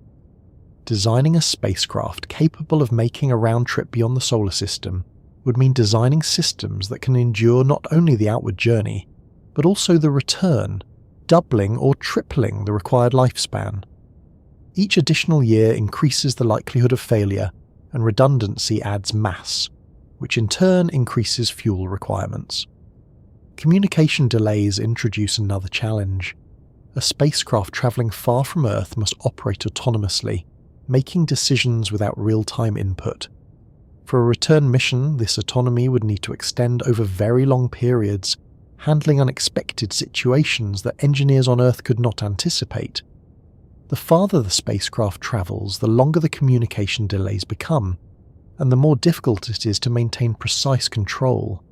Speaker 1: Designing a spacecraft capable of making a round trip beyond the solar system would mean designing systems that can endure not only the outward journey, but also the return, doubling or tripling the required lifespan. Each additional year increases the likelihood of failure, and redundancy adds mass, which in turn increases fuel requirements. Communication delays introduce another challenge. A spacecraft travelling far from Earth must operate autonomously, making decisions without real-time input. For a return mission, this autonomy would need to extend over very long periods, handling unexpected situations that engineers on Earth could not anticipate. The farther the spacecraft travels, the longer the communication delays become, and the more difficult it is to maintain precise control.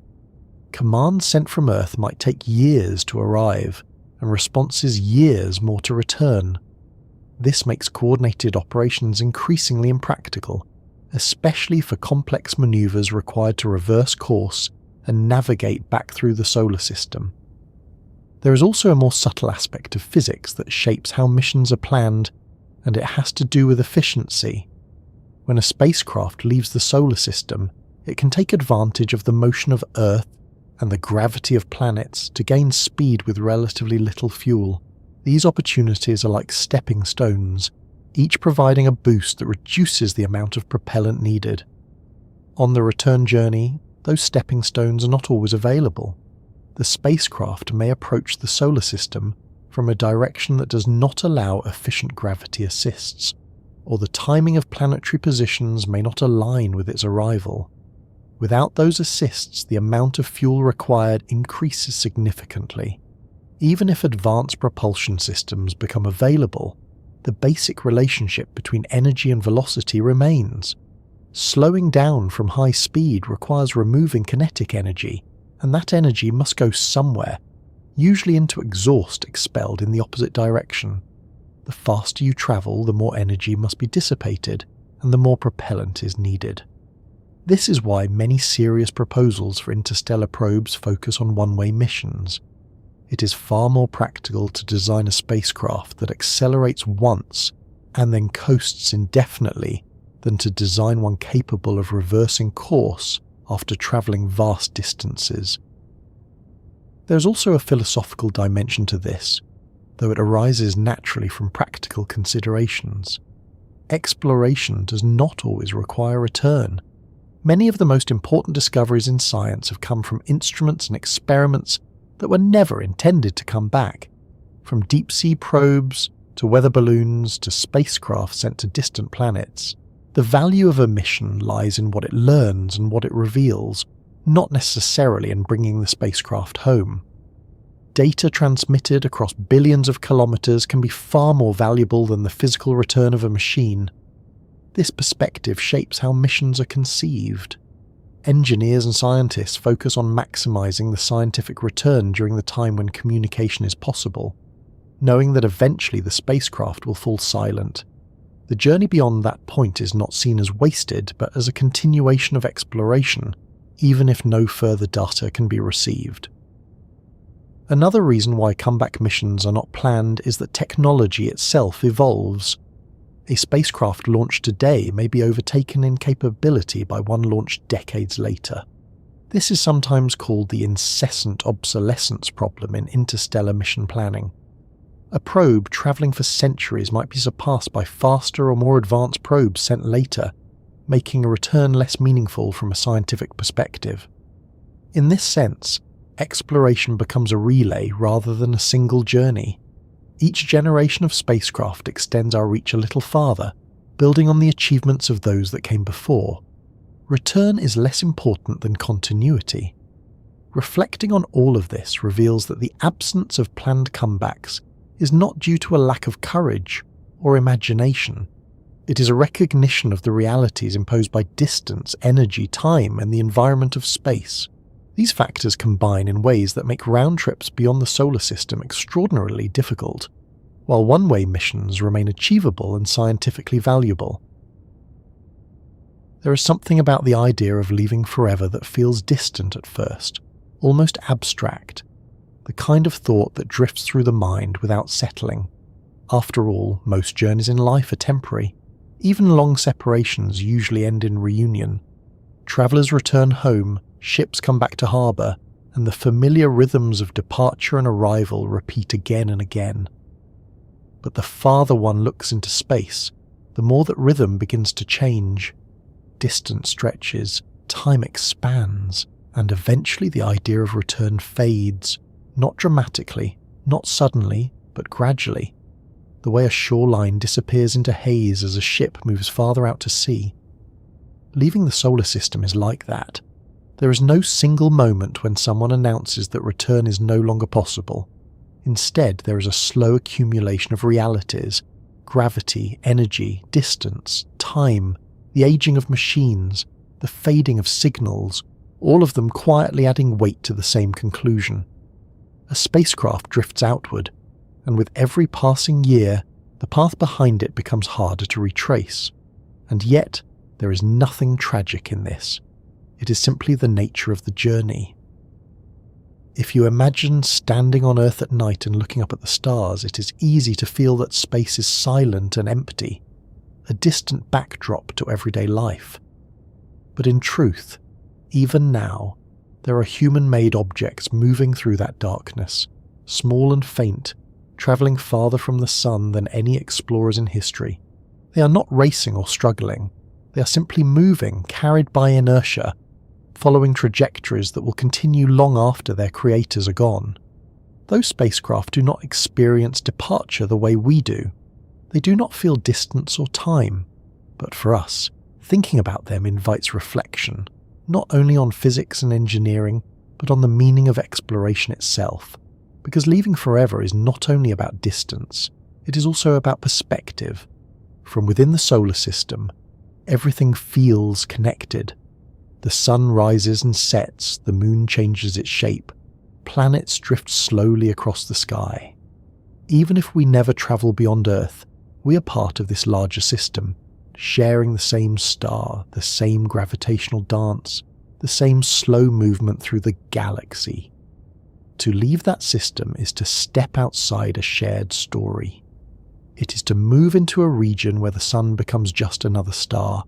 Speaker 1: Commands sent from Earth might take years to arrive, and responses years more to return. This makes coordinated operations increasingly impractical, especially for complex maneuvers required to reverse course and navigate back through the solar system. There is also a more subtle aspect of physics that shapes how missions are planned, and it has to do with efficiency. When a spacecraft leaves the solar system, it can take advantage of the motion of Earth and the gravity of planets to gain speed with relatively little fuel. These opportunities are like stepping stones, each providing a boost that reduces the amount of propellant needed. On the return journey, those stepping stones are not always available. The spacecraft may approach the solar system from a direction that does not allow efficient gravity assists, or the timing of planetary positions may not align with its arrival. Without those assists, the amount of fuel required increases significantly. Even if advanced propulsion systems become available, the basic relationship between energy and velocity remains. Slowing down from high speed requires removing kinetic energy, and that energy must go somewhere, usually into exhaust expelled in the opposite direction. The faster you travel, the more energy must be dissipated, and the more propellant is needed. This is why many serious proposals for interstellar probes focus on one-way missions. It is far more practical to design a spacecraft that accelerates once and then coasts indefinitely than to design one capable of reversing course after travelling vast distances. There is also a philosophical dimension to this, though it arises naturally from practical considerations. Exploration does not always require return. Many of the most important discoveries in science have come from instruments and experiments that were never intended to come back. From deep-sea probes, to weather balloons, to spacecraft sent to distant planets. The value of a mission lies in what it learns and what it reveals, not necessarily in bringing the spacecraft home. Data transmitted across billions of kilometers can be far more valuable than the physical return of a machine. This perspective shapes how missions are conceived. Engineers and scientists focus on maximizing the scientific return during the time when communication is possible, knowing that eventually the spacecraft will fall silent. The journey beyond that point is not seen as wasted, but as a continuation of exploration, even if no further data can be received. Another reason why comeback missions are not planned is that technology itself evolves. A spacecraft launched today may be overtaken in capability by one launched decades later. This is sometimes called the incessant obsolescence problem in interstellar mission planning. A probe travelling for centuries might be surpassed by faster or more advanced probes sent later, making a return less meaningful from a scientific perspective. In this sense, exploration becomes a relay rather than a single journey. Each generation of spacecraft extends our reach a little farther, building on the achievements of those that came before. Return is less important than continuity. Reflecting on all of this reveals that the absence of planned comebacks is not due to a lack of courage or imagination. It is a recognition of the realities imposed by distance, energy, time, and the environment of space. These factors combine in ways that make round trips beyond the solar system extraordinarily difficult, while one-way missions remain achievable and scientifically valuable. There is something about the idea of leaving forever that feels distant at first, almost abstract, the kind of thought that drifts through the mind without settling. After all, most journeys in life are temporary. Even long separations usually end in reunion. Travellers return home, ships come back to harbour, and the familiar rhythms of departure and arrival repeat again and again. But the farther one looks into space, the more that rhythm begins to change. Distance stretches, time expands, and eventually the idea of return fades, not dramatically, not suddenly, but gradually. The way a shoreline disappears into haze as a ship moves farther out to sea. Leaving the solar system is like that. There is no single moment when someone announces that return is no longer possible. Instead, there is a slow accumulation of realities: gravity, energy, distance, time, the aging of machines, the fading of signals, all of them quietly adding weight to the same conclusion. A spacecraft drifts outward, and with every passing year, the path behind it becomes harder to retrace. And yet, there is nothing tragic in this. It is simply the nature of the journey. If you imagine standing on Earth at night and looking up at the stars, it is easy to feel that space is silent and empty, a distant backdrop to everyday life. But in truth, even now, there are human-made objects moving through that darkness, small and faint, travelling farther from the sun than any explorers in history. They are not racing or struggling. They are simply moving, carried by inertia, following trajectories that will continue long after their creators are gone. Those spacecraft do not experience departure the way we do. They do not feel distance or time. But for us, thinking about them invites reflection, not only on physics and engineering, but on the meaning of exploration itself. Because leaving forever is not only about distance, it is also about perspective. From within the solar system, everything feels connected. The sun rises and sets, the moon changes its shape, planets drift slowly across the sky. Even if we never travel beyond Earth, we are part of this larger system, sharing the same star, the same gravitational dance, the same slow movement through the galaxy. To leave that system is to step outside a shared story. It is to move into a region where the sun becomes just another star,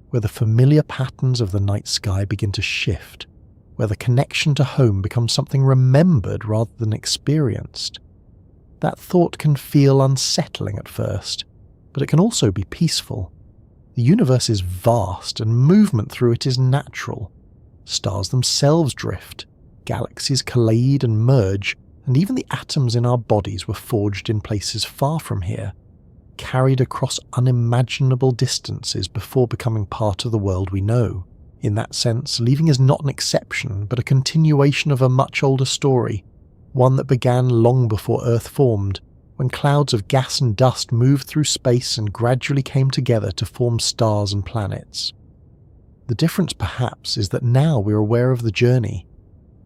Speaker 1: where the familiar patterns of the night sky begin to shift, where the connection to home becomes something remembered rather than experienced. That thought can feel unsettling at first, but it can also be peaceful. The universe is vast and movement through it is natural. Stars themselves drift, galaxies collide and merge, and even the atoms in our bodies were forged in places far from here, carried across unimaginable distances before becoming part of the world we know. In that sense, leaving is not an exception, but a continuation of a much older story, one that began long before Earth formed, when clouds of gas and dust moved through space and gradually came together to form stars and planets. The difference, perhaps, is that now we're aware of the journey.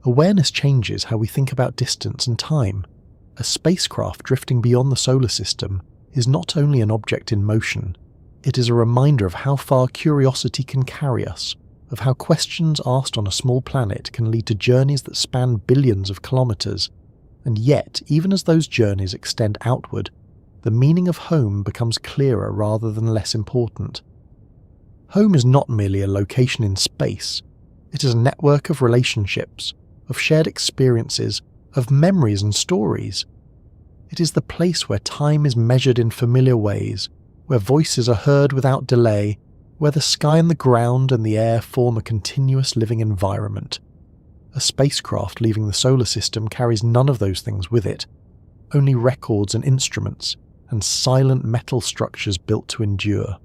Speaker 1: Awareness changes how we think about distance and time. A spacecraft drifting beyond the solar system is not only an object in motion, it is a reminder of how far curiosity can carry us, of how questions asked on a small planet can lead to journeys that span billions of kilometers. And yet, even as those journeys extend outward, the meaning of home becomes clearer rather than less important. Home is not merely a location in space. It is a network of relationships, of shared experiences, of memories and stories. It is the place where time is measured in familiar ways, where voices are heard without delay, where the sky and the ground and the air form a continuous living environment. A spacecraft leaving the solar system carries none of those things with it, only records and instruments, and silent metal structures built to endure.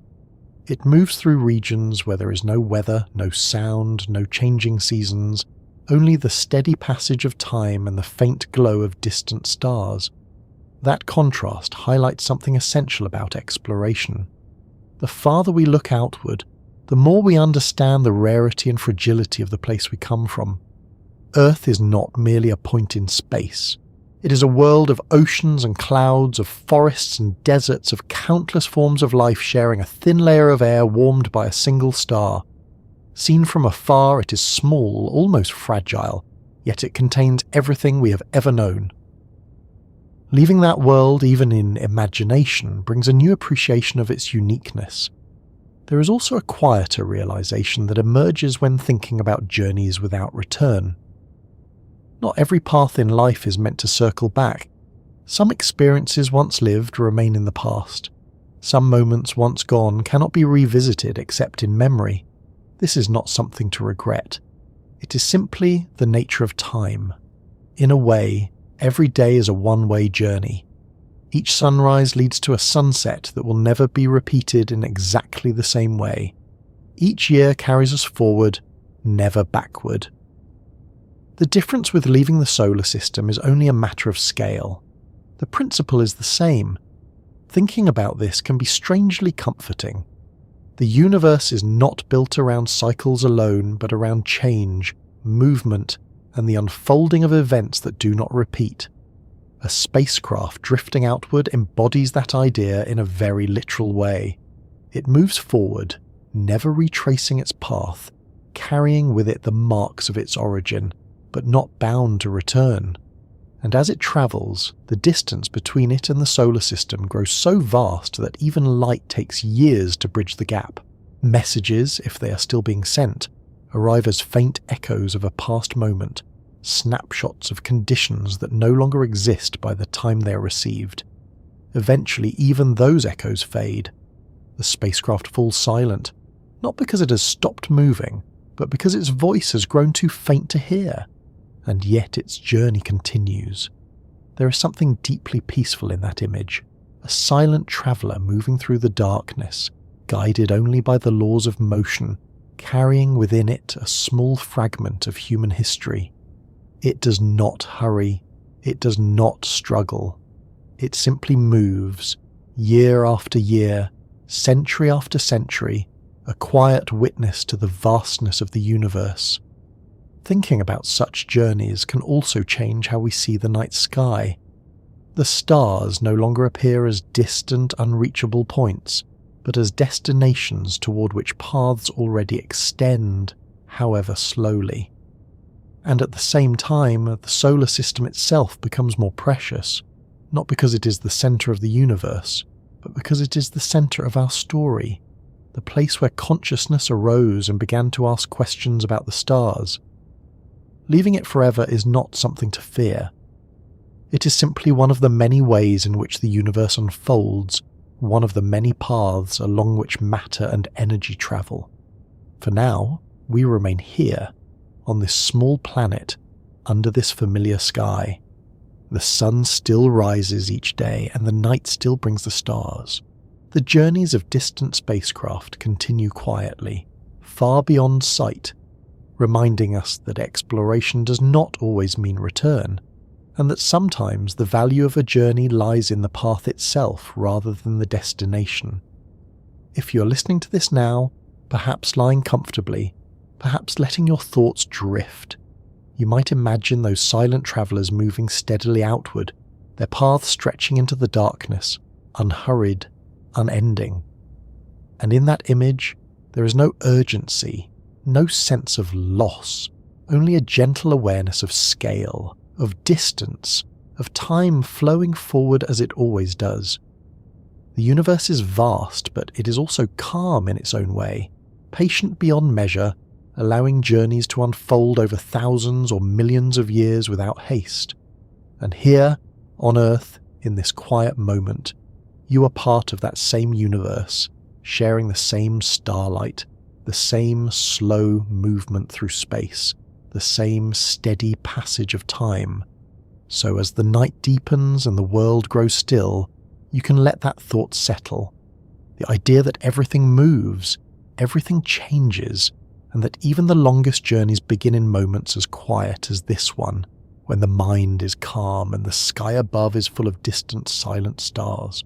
Speaker 1: It moves through regions where there is no weather, no sound, no changing seasons, only the steady passage of time and the faint glow of distant stars. That contrast highlights something essential about exploration. The farther we look outward, the more we understand the rarity and fragility of the place we come from. Earth is not merely a point in space. It is a world of oceans and clouds, of forests and deserts, of countless forms of life sharing a thin layer of air warmed by a single star. Seen from afar, it is small, almost fragile, yet it contains everything we have ever known. Leaving that world, even in imagination, brings a new appreciation of its uniqueness. There is also a quieter realization that emerges when thinking about journeys without return. Not every path in life is meant to circle back. Some experiences once lived remain in the past. Some moments once gone cannot be revisited except in memory. This is not something to regret. It is simply the nature of time. In a way, every day is a one-way journey. Each sunrise leads to a sunset that will never be repeated in exactly the same way. Each year carries us forward, never backward. The difference with leaving the solar system is only a matter of scale. The principle is the same. Thinking about this can be strangely comforting. The universe is not built around cycles alone, but around change, movement, and the unfolding of events that do not repeat. A spacecraft drifting outward embodies that idea in a very literal way. It moves forward, never retracing its path, carrying with it the marks of its origin, but not bound to return. And as it travels, the distance between it and the solar system grows so vast that even light takes years to bridge the gap. Messages, if they are still being sent, arrive as faint echoes of a past moment, snapshots of conditions that no longer exist by the time they are received. Eventually, even those echoes fade. The spacecraft falls silent, not because it has stopped moving, but because its voice has grown too faint to hear. And yet its journey continues. There is something deeply peaceful in that image, a silent traveller moving through the darkness, guided only by the laws of motion, carrying within it a small fragment of human history. It does not hurry, it does not struggle. It simply moves, year after year, century after century, a quiet witness to the vastness of the universe. Thinking about such journeys can also change how we see the night sky. The stars no longer appear as distant, unreachable points, but as destinations toward which paths already extend, however slowly. And at the same time, the solar system itself becomes more precious, not because it is the centre of the universe, but because it is the centre of our story, the place where consciousness arose and began to ask questions about the stars. Leaving it forever is not something to fear. It is simply one of the many ways in which the universe unfolds, one of the many paths along which matter and energy travel. For now, we remain here, on this small planet, under this familiar sky. The sun still rises each day, and the night still brings the stars. The journeys of distant spacecraft continue quietly, far beyond sight, reminding us that exploration does not always mean return, and that sometimes the value of a journey lies in the path itself rather than the destination. If you're listening to this now, perhaps lying comfortably, perhaps letting your thoughts drift, you might imagine those silent travellers moving steadily outward, their paths stretching into the darkness, unhurried, unending. And in that image, there is no urgency, no sense of loss, only a gentle awareness of scale, of distance, of time flowing forward as it always does. The universe is vast, but it is also calm in its own way, patient beyond measure, allowing journeys to unfold over thousands or millions of years without haste. And here, on Earth, in this quiet moment, you are part of that same universe, sharing the same starlight, the same slow movement through space, the same steady passage of time. So as the night deepens and the world grows still, you can let that thought settle. The idea that everything moves, everything changes, and that even the longest journeys begin in moments as quiet as this one, when the mind is calm and the sky above is full of distant silent stars.